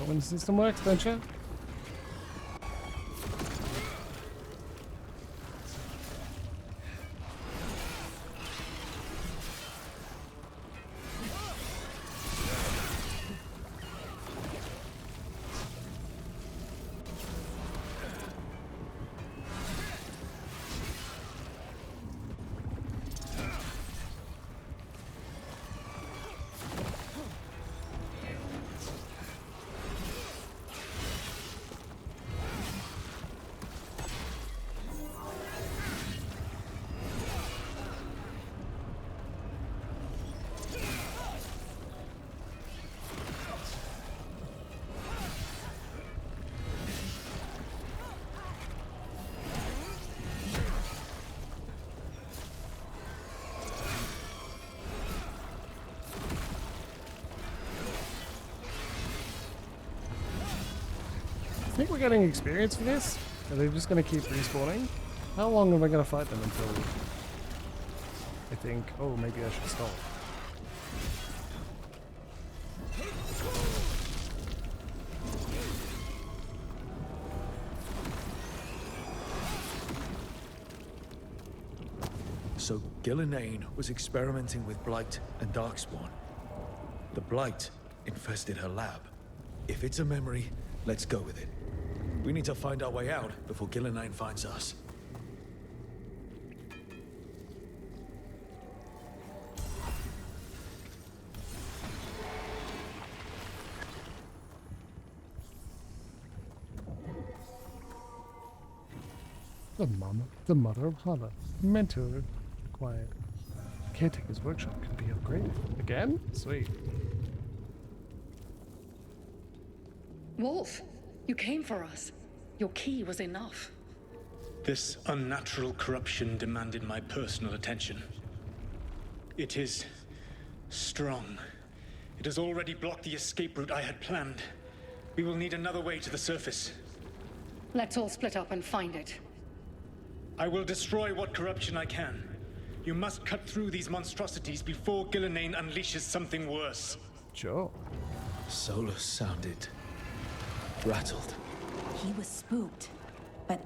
When the system works, don't you? I think we're getting experience for this. Are they just going to keep respawning? How long am I going to fight them until I think, oh, maybe I should stop?
So Gillenane was experimenting with Blight and Darkspawn. The Blight infested her lab. If it's a memory, let's go with it. We need to find our way out before Gillenane finds us.
The mother of Hala. Mentor required. Caretaker's workshop can be upgraded. Again? Sweet.
Wolf, you came for us. Your key was enough.
This unnatural corruption demanded my personal attention. It is strong. It has already blocked the escape route I had planned. We will need another way to the surface.
Let's all split up and find it.
I will destroy what corruption I can. You must cut through these monstrosities before Gillenane unleashes something worse.
Sure.
Solus sounded rattled.
He was spooked, but...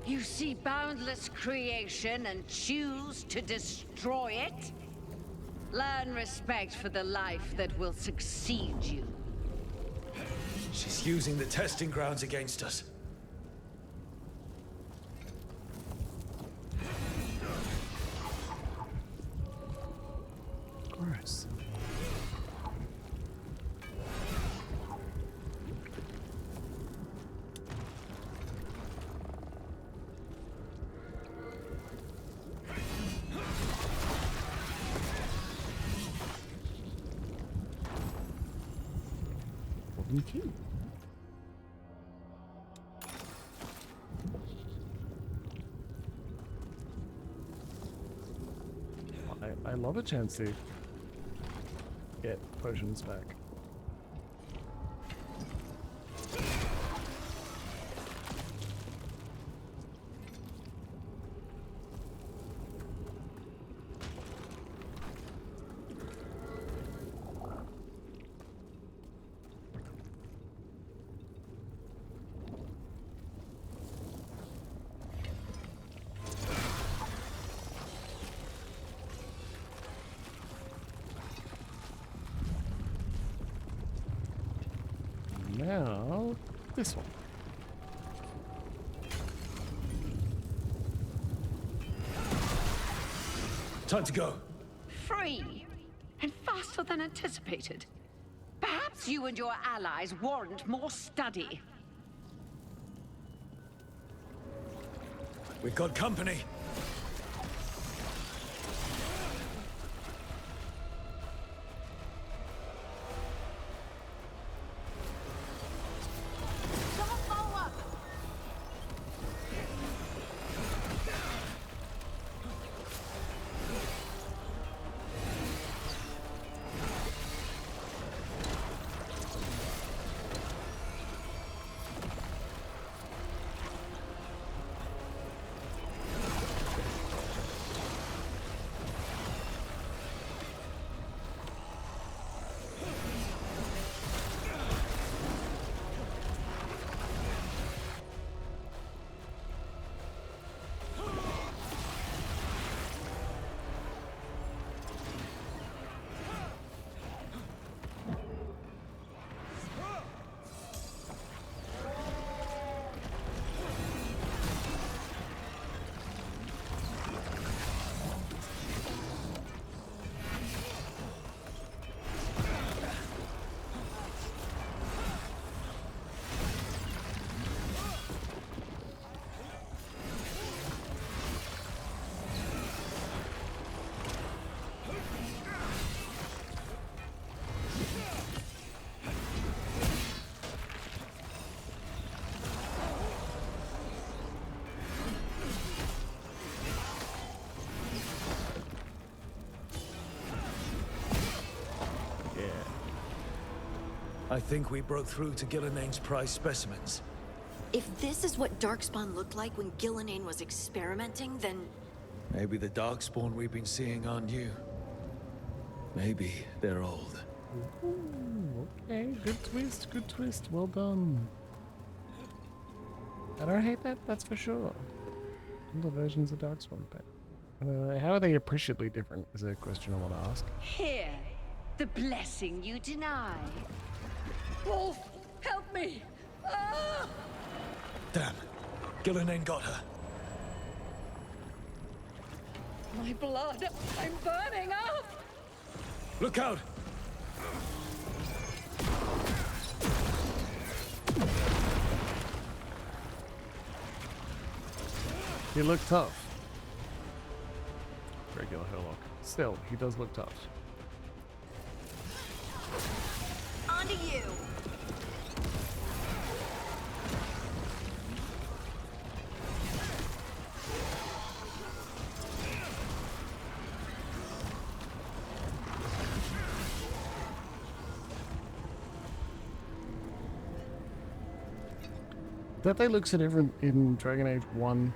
You see boundless creation and choose to destroy it? Learn respect for the life that will succeed you.
She's using the testing grounds against us.
Gross. Golden key. I love a chance to get potions back. Now, this one.
Time to go.
Free, and faster than anticipated. Perhaps you and your allies warrant more study.
We've got company. I think we broke through to Gillinane's prize specimens.
If this is what Darkspawn looked like when Gillinane was experimenting, then...
Maybe the Darkspawn we've been seeing aren't new. Maybe they're old.
Ooh, okay, good twist, well done. I don't hate that, that's for sure. All the versions of Darkspawn, but how are they appreciably different is a question I want to ask.
Here, the blessing you deny.
Wolf, help me! Ah!
Damn, Gillinane got her.
My blood, I'm burning up!
Look out!
He looked tough. Regular Herlock. Still, he does look tough.
On to you!
That they look so different in Dragon Age 1,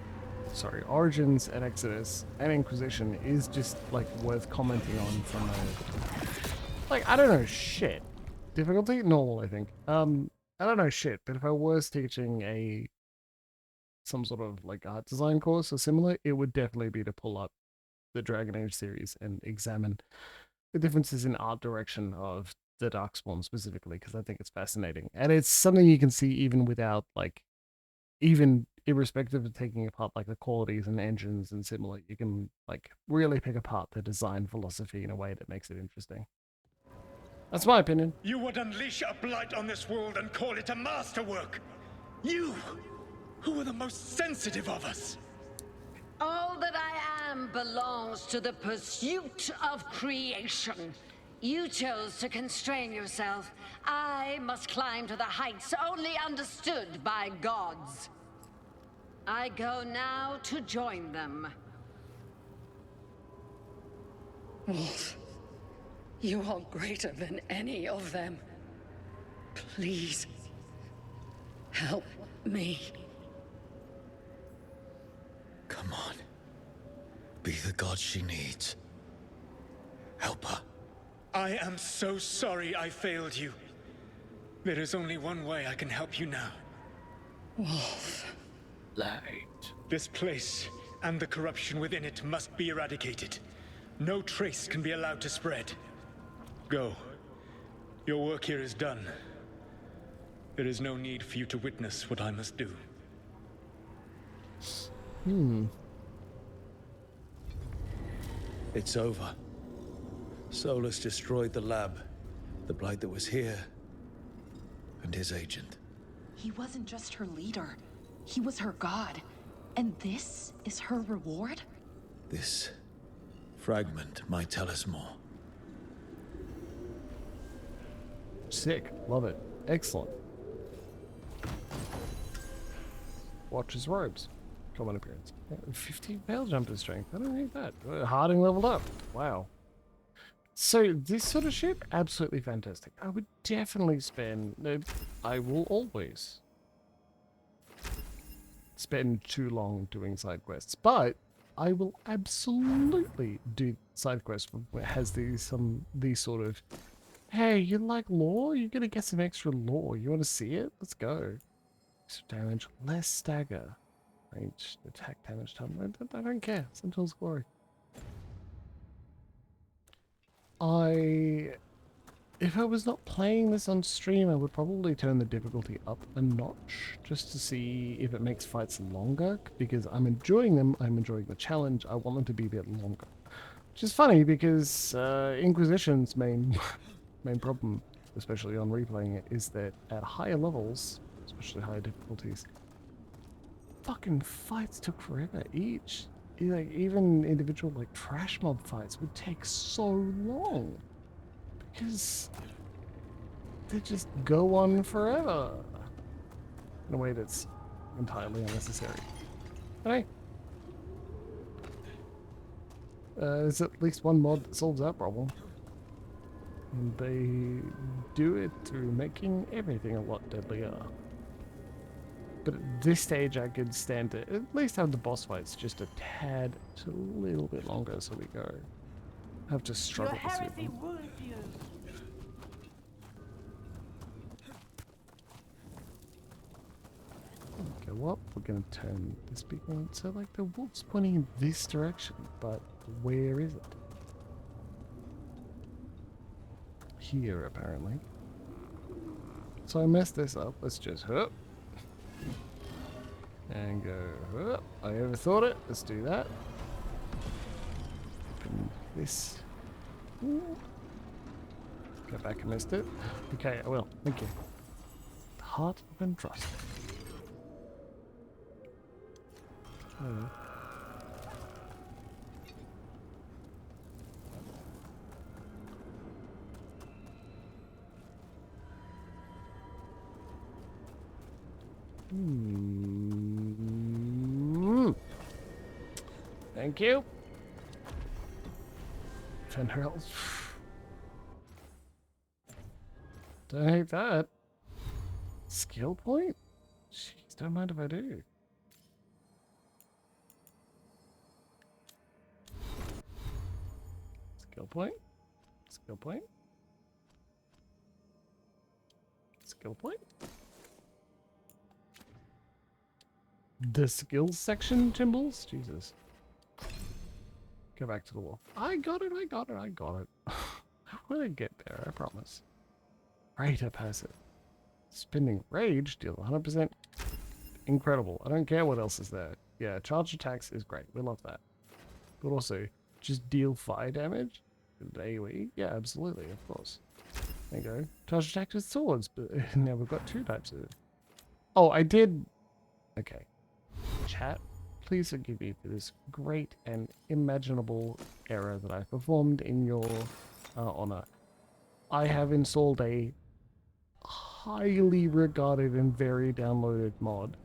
sorry, Origins and Exodus and Inquisition is just like worth commenting on from a, like, I don't know shit. Difficulty? Normal, I think. I don't know shit, but if I was teaching some sort of like art design course or similar, it would definitely be to pull up the Dragon Age series and examine the differences in art direction of the Darkspawn specifically, because I think it's fascinating. And it's something you can see even without, like, even irrespective of taking apart like the qualities and engines and similar, you can like really pick apart the design philosophy in a way that makes it interesting. That's my opinion.
You would unleash a blight on this world and call it a masterwork. You, who are the most sensitive of us.
All that I am belongs to the pursuit of creation. You chose to constrain yourself. I must climb to the heights only understood by gods. I go now to join them.
Wolf, you are greater than any of them. Please, help me.
Come on. Be the god she needs. Help her.
I am so sorry I failed you. There is only one way I can help you now.
Wolf.
Light.
This place and the corruption within it must be eradicated. No trace can be allowed to spread. Go. Your work here is done. There is no need for you to witness what I must do.
It's over. Solus destroyed the lab, the Blight that was here, and his agent.
He wasn't just her leader. He was her god. And this is her reward?
This fragment might tell us more.
Sick. Love it. Excellent. Watch his robes. Common appearance. 50 veil jumper strength. I don't need that. Harding leveled up. Wow. So this sort of shit, absolutely fantastic. I would definitely spend... No, I will always spend too long doing side quests, but I will absolutely do side quests where it has these sort of, hey, you like lore? You're gonna get some extra lore. You want to see it? Let's go. Extra damage, less stagger, range, attack damage time. I don't care. Sentinel's glory. If I was not playing this on stream, I would probably turn the difficulty up a notch just to see if it makes fights longer, because I'm enjoying them, I'm enjoying the challenge, I want them to be a bit longer. Which is funny because Inquisition's main problem, especially on replaying it, is that at higher levels, especially higher difficulties, fucking fights took forever each. Like, even individual like trash mob fights would take so long. Because they just go on forever in a way that's entirely unnecessary. But hey, there's at least one mod that solves that problem. And they do it through making everything a lot deadlier. But at this stage I could stand to at least have the boss fights just a tad, just a little bit longer so we go. Have to struggle to see them. Go up, we're gonna turn this big one. So like the wolf's pointing in this direction, but where is it? Here apparently. So I messed this up. Let's just hop. And go up. I overthought it. Let's do that. Open this. Ooh. Go back and missed it. Okay, I will. Thank you. The heart of Entrust. Oh. Thank you. 10 health. Don't hate that. Skill point? Jeez, don't mind if I do. Skill point? Skill point? Skill point? The skills section, Jimbles? Jesus. Go back to the wall. I got it, I got it, I got it. I will get there, I promise. Greater passive. Spending rage, deal 100%. Incredible. I don't care what else is there. Yeah, charge attacks is great. We love that. But also, just deal fire damage? AoE? Yeah, absolutely, of course. There you go. Charge attacks with swords, but now we've got two types of it. Oh, I did... Okay. Chat, please forgive me for this great and imaginable error that I performed in your honor. I have installed a highly regarded and very downloaded mod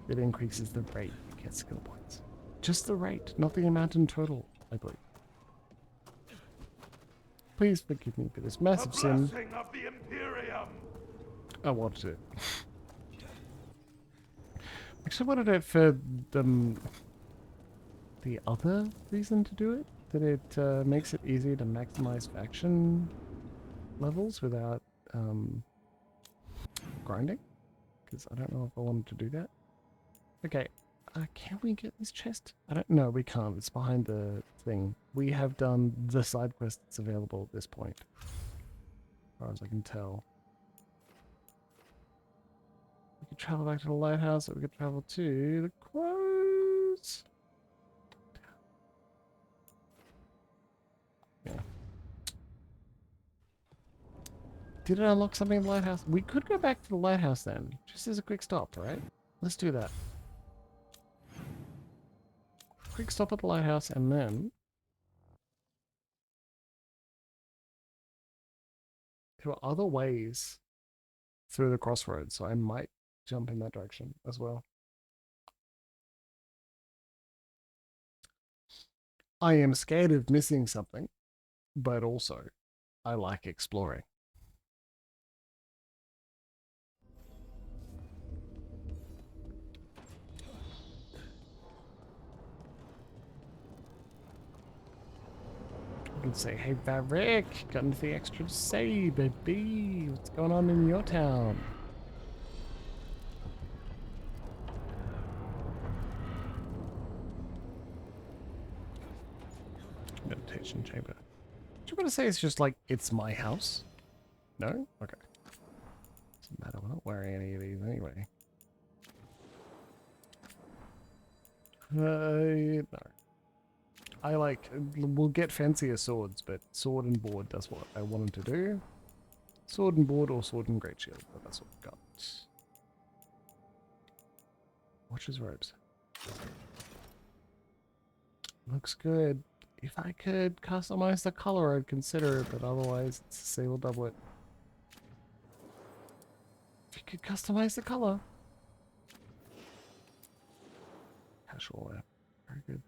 that increases the rate you get skill points. Just the rate, not the amount in total, I believe. Please forgive me for this massive sin.
Of the Imperium.
I wanted it. Actually, wanted it for the other reason to do it. That it makes it easier to maximize faction levels without grinding. Because I don't know if I wanted to do that. Okay, can we get this chest? I don't know, we can't. It's behind the thing. We have done the side quest that's available at this point. As far as I can tell. We could travel back to the lighthouse, or we could travel to the crows. Yeah. Did it unlock something in the lighthouse? We could go back to the lighthouse then, just as a quick stop, right? Let's do that. Quick stop at the lighthouse, and then there are other ways through the crossroads, so I might jump in that direction as well. I am scared of missing something, but also I like exploring. You can say, hey Varric, got anything extra to say, baby? What's going on in your town? Meditation chamber. Do you want to say it's just like, it's my house? No? Okay. Doesn't matter, we're not wearing any of these anyway. No. I like, we'll get fancier swords, but sword and board, that's what I wanted to do. Sword and board or sword and great shield, but that's what we've got. Watcher's robes. Looks good. If I could customize the color, I'd consider it, but otherwise it's a sable doublet. If you could customize the color. Casual wear. Very good.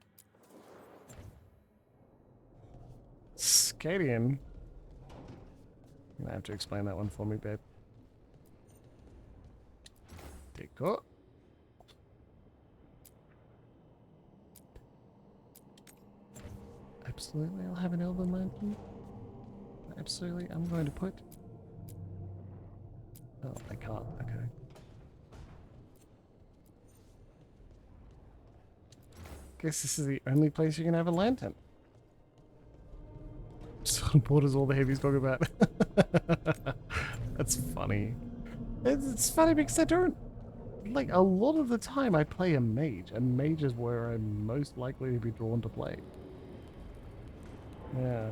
Scadian. You're gonna have to explain that one for me, babe. Decor. Absolutely, I'll have an Elven Lantern. Absolutely, I'm going to put... Oh, I can't, okay. Guess this is the only place you can have a lantern. Sword is all the heavies talk about. That's funny. It's funny because I don't... Like, a lot of the time I play a mage, and mage is where I'm most likely to be drawn to play. Yeah.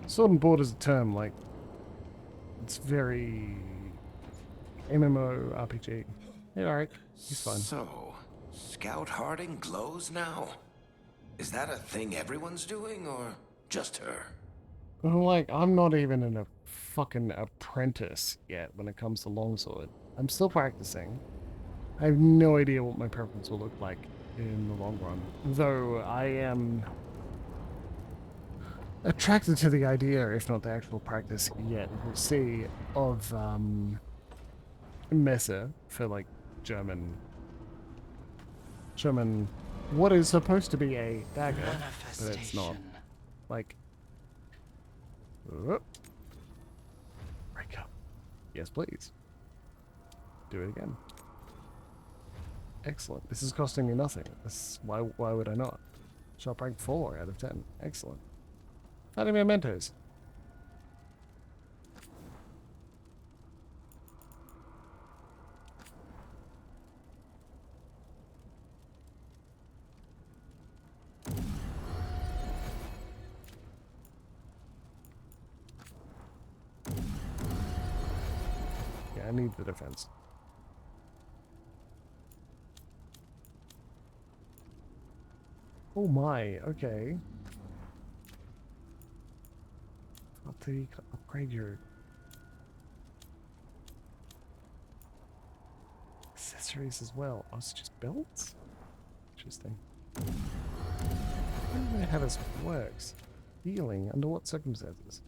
Sword and board is a term, like, it's very MMO RPG. Hey, alright, he's fine.
So, Scout Harding glows now? Is that a thing everyone's doing, or just her?
Like, I'm not even a fucking apprentice yet when it comes to longsword. I'm still practicing. I have no idea what my preference will look like in the long run. Though I am attracted to the idea, if not the actual practice yet, we'll see, of Messer for like German, what is supposed to be a dagger, but it's not. Like, break up. Yes, please. Do it again. Excellent. This is costing me nothing. Why would I not? Shop rank 4 out of 10. Excellent. Finding mementos. Yeah, I need the defense. Oh my, okay. So you can upgrade your accessories as well. Oh, it's just belts? Interesting. I don't know how this works. Healing, under what circumstances?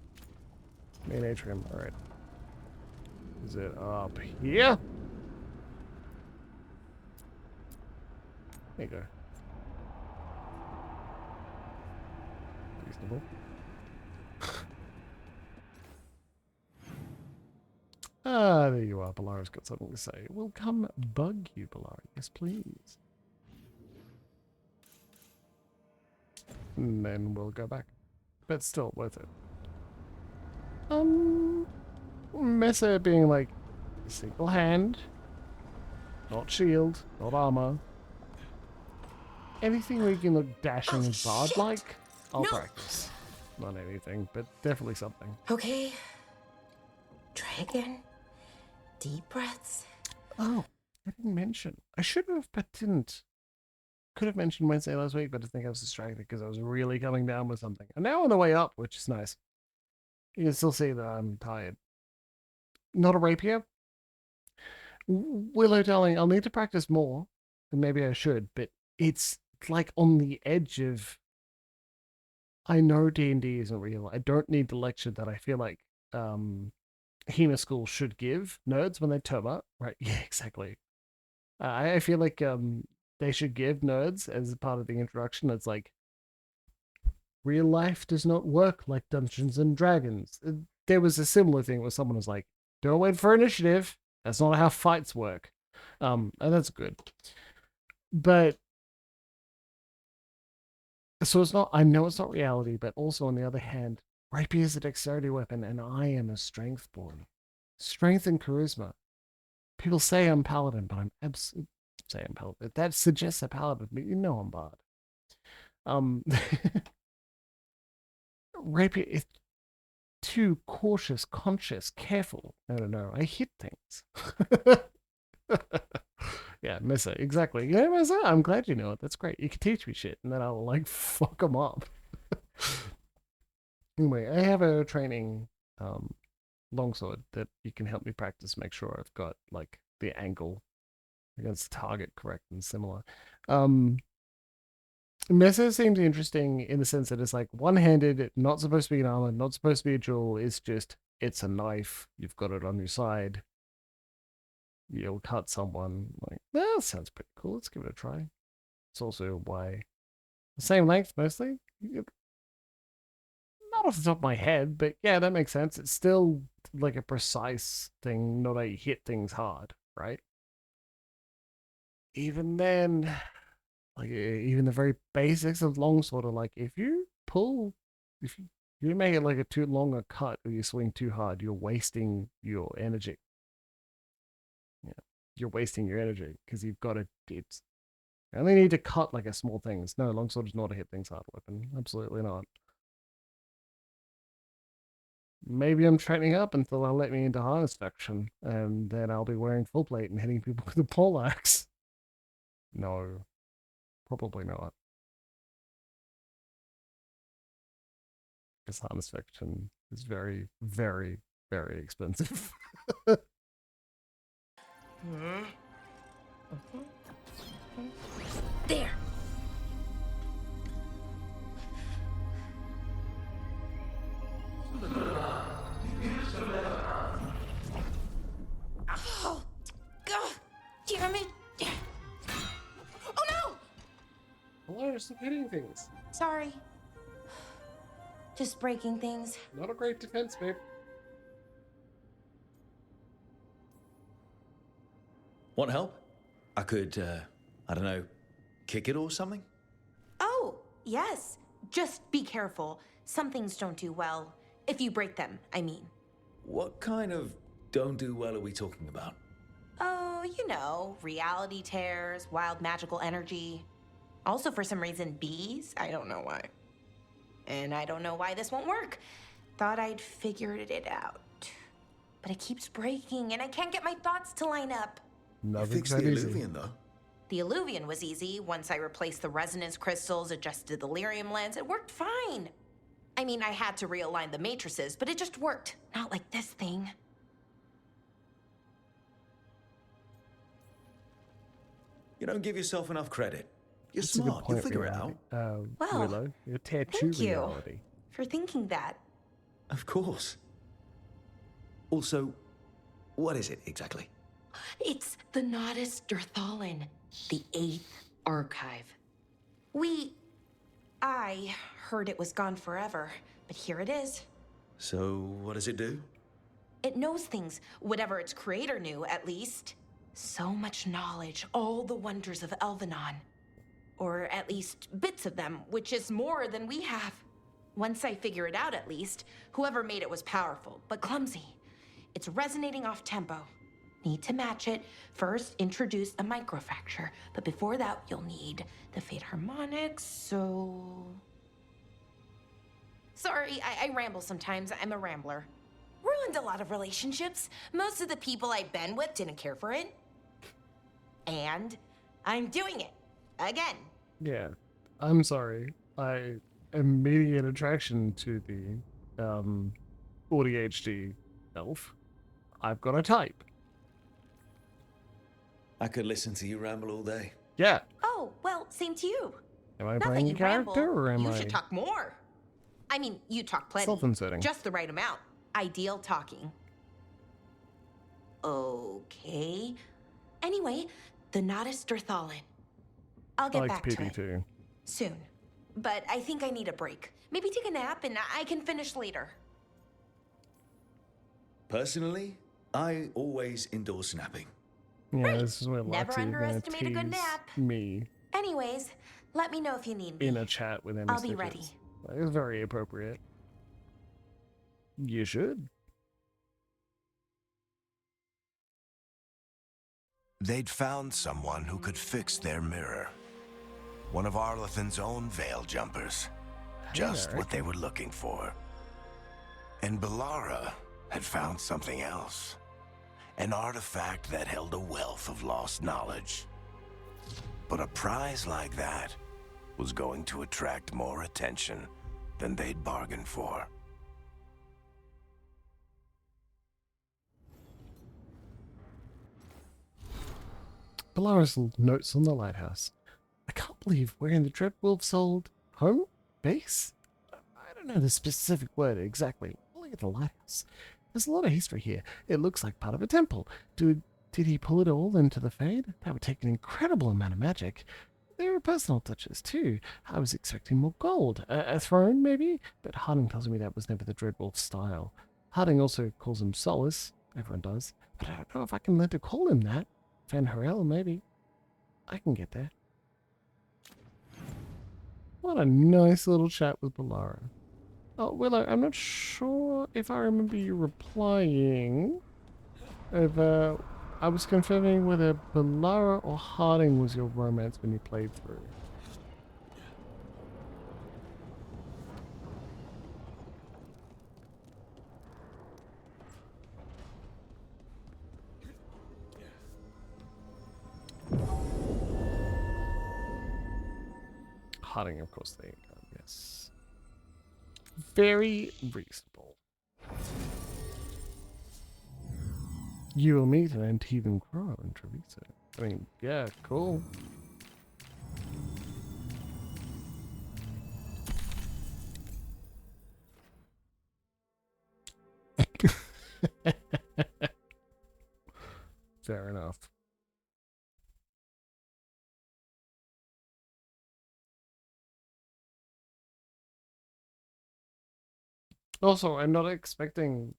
Main atrium, alright. Is it up here? There you go. Reasonable. Ah, there you are. Bellarra's got something to say. We'll come bug you, Bellarra. Yes, please. And then we'll go back. But still worth it. Mesa being like single hand, not shield, not armor. Anything where you can look dashing and bard like, I'll practice. Not anything, but definitely something.
Okay. Try again. Deep breaths.
Oh, I didn't mention. I should have, but didn't. Could have mentioned Wednesday last week, but I think I was distracted because I was really coming down with something. I'm now on the way up, which is nice. You can still see that I'm tired. Not a rapier. Willow, darling, I'll need to practice more, and maybe I should, but it's like on the edge of... I know D&D isn't real. I don't need the lecture that I feel like HEMA schools should give nerds when they turn up. Right, yeah, exactly. I feel like they should give nerds as part of the introduction. It's like, real life does not work like Dungeons and Dragons. There was a similar thing where someone was like, don't wait for initiative. That's not how fights work. And that's good. But, so it's not, I know it's not reality, but also on the other hand, rapier is a dexterity weapon and I am a strength born. Strength and charisma. People say I'm paladin, but I'm absolutely... Say I'm paladin. That suggests a paladin, but you know I'm bard. Rapier is too cautious, conscious, careful. No. I hit things. Yeah, Mesa, exactly. Yeah, Mesa, I'm glad you know it. That's great. You can teach me shit, and then I'll, like, fuck them up. Anyway, I have a training longsword that you can help me practice, make sure I've got, like, the angle against the target correct and similar. Mesa seems interesting in the sense that it's like one-handed, not supposed to be an armor, not supposed to be a jewel. It's just, it's a knife. You've got it on your side. You'll cut someone. Like, that sounds pretty cool. Let's give it a try. It's also why the same length mostly. Not off the top of my head, but yeah, that makes sense. It's still like a precise thing, not a hit things hard, right? Even then, like even the very basics of longsword are like, if you make it like a too long a cut or you swing too hard, you're wasting your energy. Yeah, you're wasting your energy because you've got to. You only need to cut like a small things. No, longsword is not a hit things hard weapon. Absolutely not. Maybe I'm training up until they'll let me into harness faction, and then I'll be wearing full plate and hitting people with a poleaxe. No, probably not. Because harness faction is very, very, very expensive.
There. Oh, God, damn it! Oh no!
Hello, stop hitting things.
Sorry. Just breaking things.
Not a great defense, babe.
Want help? I could, I don't know, kick it or something?
Oh, yes. Just be careful. Some things don't do well. If you break them, I mean.
What kind of don't do well are we talking about?
Oh, you know, reality tears, wild magical energy. Also, for some reason, bees. I don't know why. And I don't know why this won't work. Thought I'd figured it out. But it keeps breaking, and I can't get my thoughts to line up.
Nothing's
the Illuvian, though.
The Illuvian was easy. Once I replaced the resonance crystals, adjusted the lyrium lens, it worked fine. I mean, I had to realign the matrices, but it just worked. Not like this thing.
You don't give yourself enough credit. You're
That's a good
smart. You'll
point,
figure it out.
Well,
Willow, your tattoo
thank you
reality.
for thinking that.
Of course. Also, what is it exactly?
It's the Nodus Durthalin, the 8th archive. I heard it was gone forever, but here it is.
So, what does it do?
It knows things, whatever its creator knew, at least. So much knowledge, all the wonders of Elvenon. Or at least bits of them, which is more than we have. Once I figure it out, at least, whoever made it was powerful, but clumsy. It's resonating off tempo. Need to match it. First, introduce a microfracture, but before that, you'll need the Fate harmonics, so... Sorry, I ramble sometimes. I'm a rambler. Ruined a lot of relationships. Most of the people I've been with didn't care for it. And I'm doing it. Again.
Yeah, I'm sorry. I immediate attraction to the ADHD elf. I've got a type.
I could listen to you ramble all day.
Yeah.
Oh, well, same to you.
Am I
Not that
playing
you
a character
ramble.
or am
You
I
should talk more. I mean, you talk plenty.
self-inserting?
Just the right amount. Ideal talking. Okay. Anyway, the Nodus Durthalin. I'll
I
get
like
back to
PD
it
too.
soon. But I think I need a break. Maybe take a nap and I can finish later.
Personally, I always endorse napping.
Yeah, this is where
Never
Lexi is gonna
underestimate a good
tease
nap.
me
Anyways, let me know if you need me.
in a chat with any
I'll be
stitches.
ready.
It's very appropriate. You should.
They'd found someone who could fix their mirror. One of Arlathan's own veil jumpers. Just what they were looking for. And Bellarra had found something else. An artifact that held a wealth of lost knowledge. But a prize like that was going to attract more attention than they'd bargained for.
Bellarra's notes on the lighthouse. I can't believe we're in the Dreadwolf's old home base? I don't know the specific word exactly. Look at the lighthouse. There's a lot of history here. It looks like part of a temple. Did he pull it all into the Fade? That would take an incredible amount of magic. There are personal touches too. I was expecting more gold. A throne, maybe? But Harding tells me that was never the Dreadwolf's style. Harding also calls him Solace. Everyone does. But I don't know if I can learn to call him that. Van Harel, maybe. I can get there. What a nice little chat with Bellarra. Oh, Willow, I'm not sure if I remember you replying. I was confirming whether Bellarra or Harding was your romance when you played through. Harding, of course, there you go, yes. Very reasonable. You will meet an Antivan Crow in Treviso. I mean, yeah, cool. Fair enough. Also, I'm not expecting,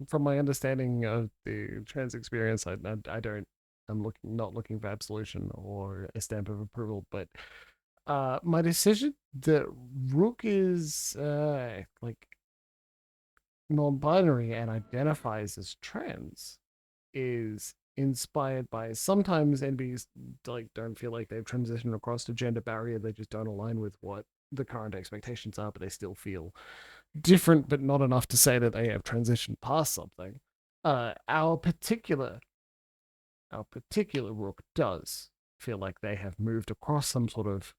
from my understanding of the trans experience, I don't, I'm not looking for absolution or a stamp of approval, but my decision that Rook is like non-binary and identifies as trans is inspired by sometimes NBs like don't feel like they've transitioned across the gender barrier, they just don't align with what the current expectations are, but they still feel different, but not enough to say that they have transitioned past something. Our particular Rook does feel like they have moved across some sort of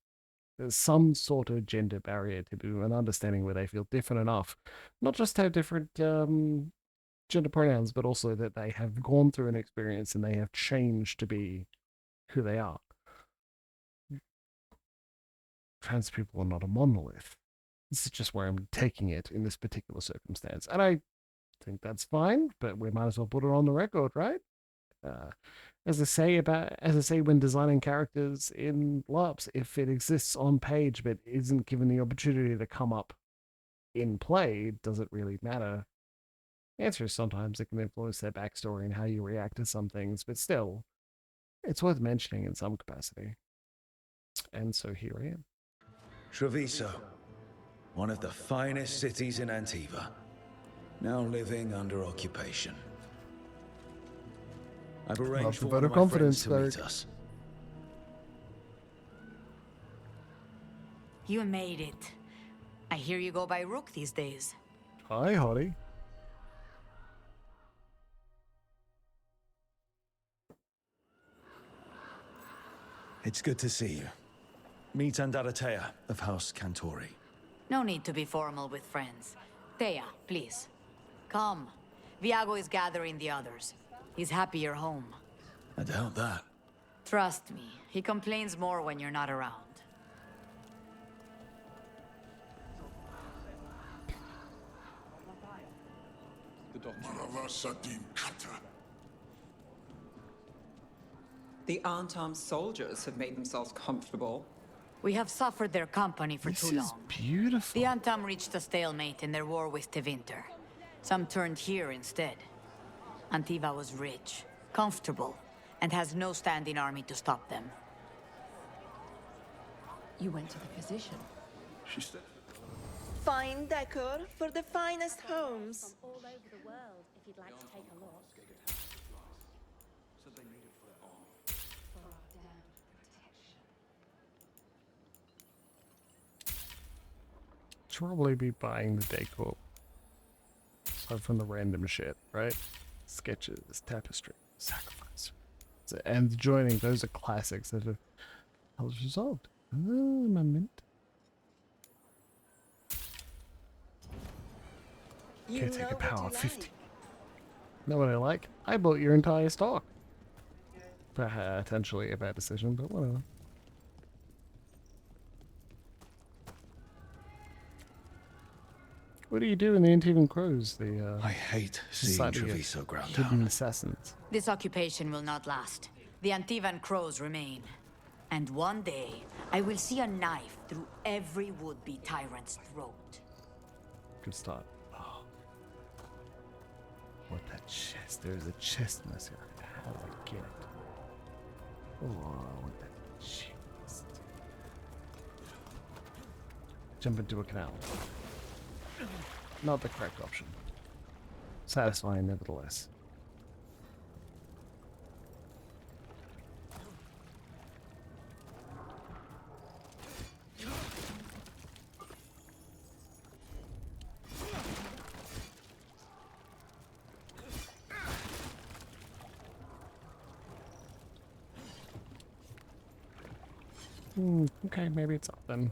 There's some sort of gender barrier to an understanding where they feel different enough, not just to have different gender pronouns, but also that they have gone through an experience and they have changed to be who they are. Trans people are not a monolith. This is just where I'm taking it in this particular circumstance. And I think that's fine, but we might as well put it on the record, right? As I say when designing characters in LARPs, if it exists on page but isn't given the opportunity to come up in play, does it really matter? The answer is sometimes it can influence their backstory and how you react to some things, but still, it's worth mentioning in some capacity. And so here I am.
Treviso, one of the finest cities in Antiva, now living under occupation. I've arranged for one of my friends to meet us.
You made it. I hear you go by Rook these days.
Hi, Hottie.
It's good to see you. Meet Andaratea of House Cantori.
No need to be formal with friends. Thea, please. Come. Viago is gathering the others. He's happy you're home.
I doubt that.
Trust me, he complains more when you're not around.
The unarmed soldiers have made themselves comfortable.
We have suffered their company for too long.
Beautiful.
The Antam reached a stalemate in their war with Tevinter. Some turned here instead. Antiva was rich, comfortable, and has no standing army to stop them.
You went to the physician.
She said.
Fine decor for the finest homes.
All over the world, if you'd like to take a look.
Should probably be buying the decor. Aside from the random shit, right? Sketches, tapestry, sacrifice. And joining, those are classics that have resolved. Oh, my mint. Caretaker power 50. Know what I like? I bought your entire stock. Potentially a bad decision, but whatever. What do you do in the Antivan Crows?
I hate seeing Treviso ground
hidden
down.
assassins.
This occupation will not last. The Antivan Crows remain. And one day, I will see a knife through every would-be tyrant's throat.
Good start. Oh. What that chest? There's a chest in this area. How do I get it? Oh, I want that chest. Jump into a canal. Not the correct option. Satisfying, nevertheless. Okay, maybe it's up then.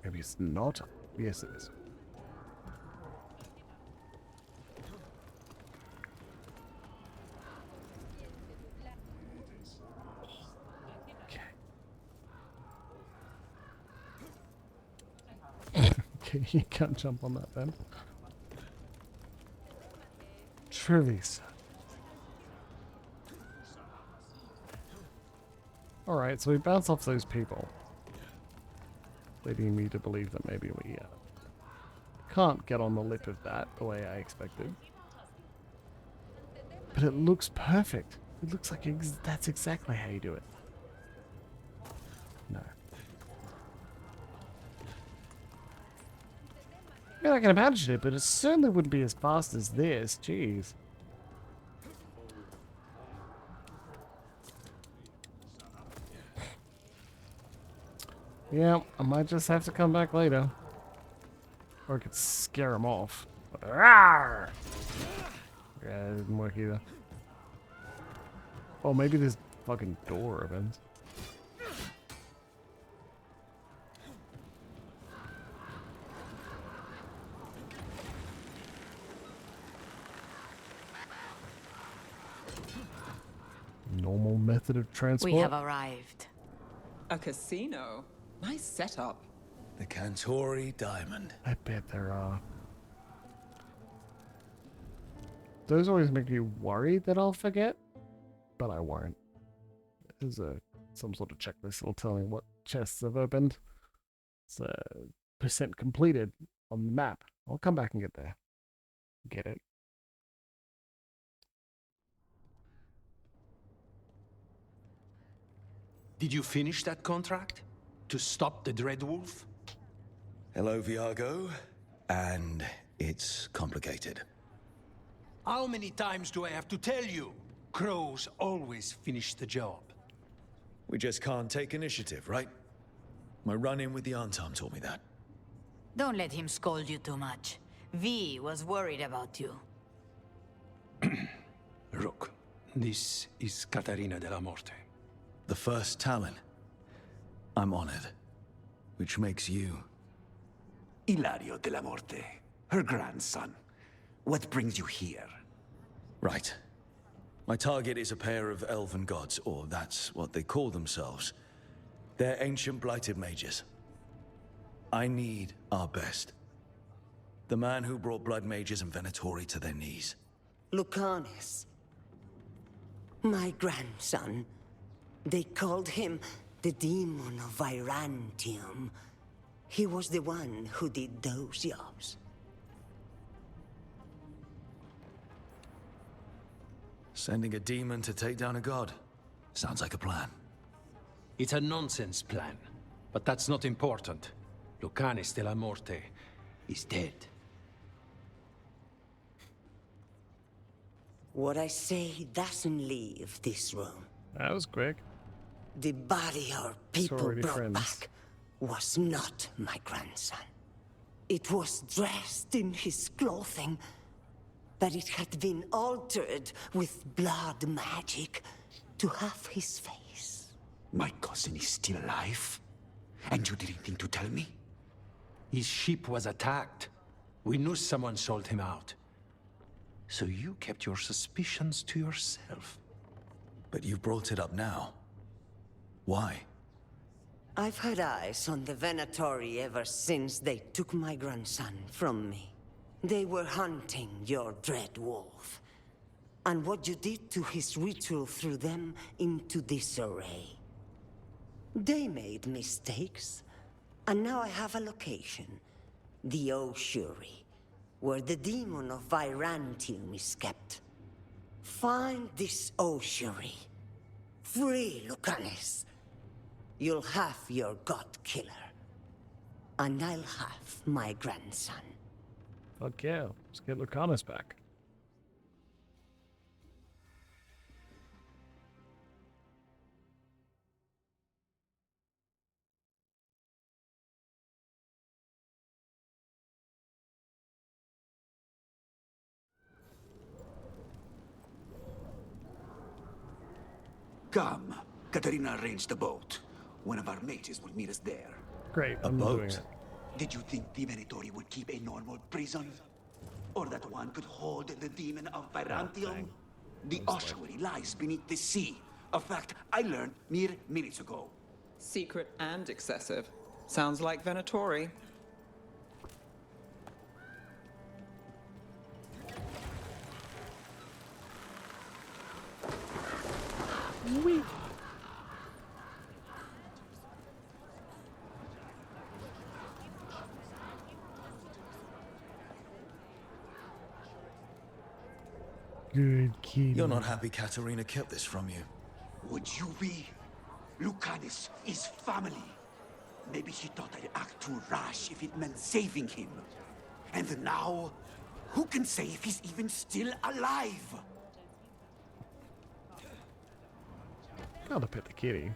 Maybe it's not. Yes, it is. Okay. Okay, you can't jump on that then. Treviso. Alright, so we bounce off those people, leading me to believe that maybe we can't get on the lip of that the way I expected. But it looks perfect. It looks like that's exactly how you do it. No. I mean, I can imagine it, but it certainly wouldn't be as fast as this. Jeez. Yeah, I might just have to come back later. Or I could scare him off. Rawr! Yeah, it didn't work either. Oh, maybe this fucking door opens. normal method of transport.
We have arrived.
A casino? Nice setup.
The Cantori Diamond.
I bet there are. Those always make me worried that I'll forget, but I won't. There's some sort of checklist that'll tell me what chests I've opened. It's percent completed on the map. I'll come back and get there. Get it.
Did you finish that contract? To stop the Dreadwolf?
Hello, Viago. And it's complicated.
How many times do I have to tell you? Crows always finish the job.
We just can't take initiative, right? My run-in with the Antam taught me that.
Don't let him scold you too much. V was worried about you.
Rook, this is Catarina de la Morte.
The first Talon. I'm honored. Which makes you...
Ilario de la Morte, her grandson. What brings you here?
Right. My target is a pair of elven gods, or that's what they call themselves. They're ancient blighted mages. I need our best. The man who brought blood mages and Venatori to their knees.
Lucanis. My grandson. They called him the Demon of Virantium. He was the one who did those jobs.
Sending a demon to take down a god. Sounds like a plan.
It's a nonsense plan, but that's not important. Lucanis de la Morte is dead.
What I say doesn't leave this room.
That was quick.
The body our people
Sorry,
brought
friends.
back was not my grandson. It was dressed in his clothing, but it had been altered with blood magic to have his face.
My cousin is still alive? And you didn't think to tell me?
His ship was attacked. We knew someone sold him out. So you kept your suspicions to yourself.
But you brought it up now. Why?
I've had eyes on the Venatori ever since they took my grandson from me. They were hunting your dread wolf. And what you did to his ritual threw them into disarray. They made mistakes, and now I have a location. The ossuary, where the demon of Virantium is kept. Find this ossuary. Free Lucanis. You'll have your god killer. And I'll have my grandson.
Fuck yeah, let's get Lucanis back.
Come. Katarina arranged the boat. One of our mages will meet us there.
Great, I'm doing it.
Did you think the Venatori would keep a normal prison? Or that one could hold the demon of Virantium? The ossuary lies beneath the sea. A fact I learned mere minutes ago.
Secret and excessive. Sounds like Venatori.
Wee. Good kid.
You're not happy Katarina kept this from you.
Would you be? Lucanis is family. Maybe she thought I'd act too rash if it meant saving him. And now, who can say if he's even still alive?
Gotta pet the kitty.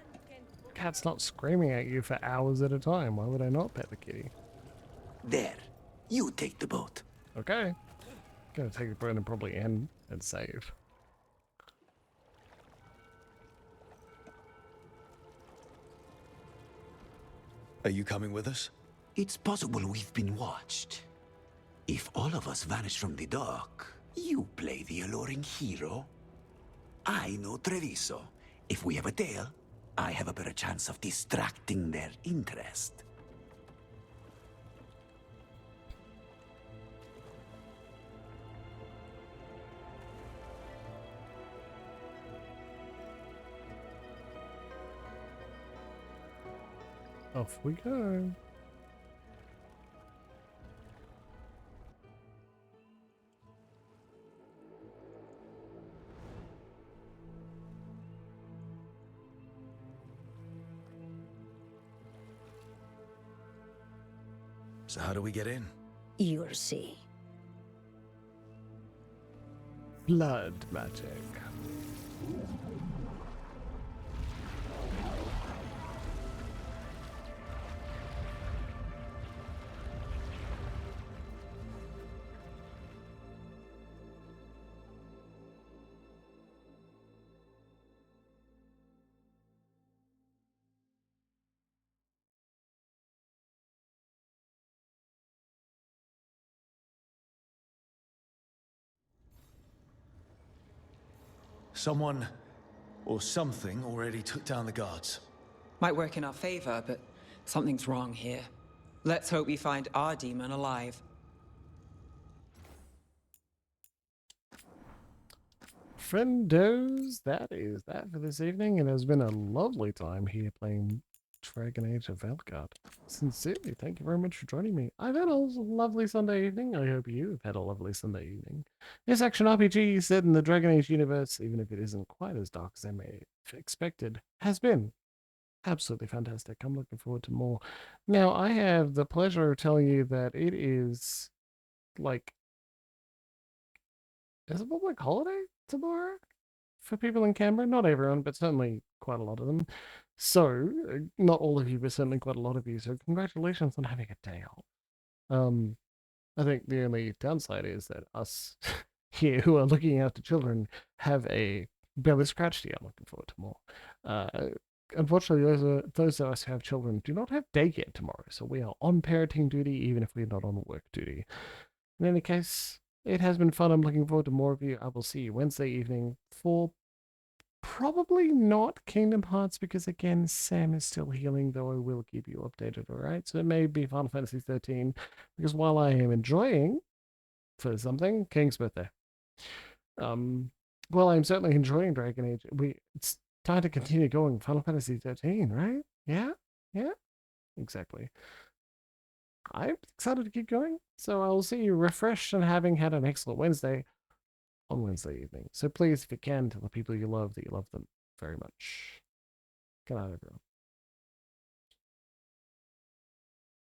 Cat's not screaming at you for hours at a time. Why would I not pet the kitty?
There. You take the boat.
Okay. Gonna take the boat and probably end and save.
Are you coming with us?
It's possible we've been watched. If all of us vanish from the dock, you play the alluring hero. I know Treviso, If we have a deal, I have a better chance of distracting their interest.
Off we go.
So how do we get in?
You'll see.
Blood magic.
Someone or something already took down the guards.
Might work in our favor, but something's wrong here. Let's hope we find our demon alive.
Friendos, that is that for this evening. It has been a lovely time here playing Dragon Age of Veilguard. Sincerely, thank you very much for joining me. I've had a lovely Sunday evening. I hope you have had a lovely Sunday evening. This action RPG set in the Dragon Age universe, even if it isn't quite as dark as I may have expected, has been absolutely fantastic. I'm looking forward to more. Now, I have the pleasure of telling you that it is like, is it a public holiday tomorrow for people in Canberra? Not everyone, but certainly quite a lot of them. So, not all of you, but certainly quite a lot of you. So, congratulations on having a day off. I think the only downside is that us here who are looking after children have a barely scratched year. I'm looking forward to more. Unfortunately, those of us who have children do not have daycare tomorrow, so we are on parenting duty even if we're not on work duty. In any case, it has been fun. I'm looking forward to more of you. I will see you Wednesday evening for probably not Kingdom Hearts, because again, Sam is still healing, though I will keep you updated, alright? So it may be Final Fantasy 13, because while I am enjoying, for something, King's birthday. Well, I'm certainly enjoying Dragon Age. It's time to continue going Final Fantasy 13, right? Yeah? Yeah? Exactly. I'm excited to keep going, so I'll see you refreshed and having had an excellent Wednesday on Wednesday evening. So please, if you can, tell the people you love that you love them very much. Good night, everyone.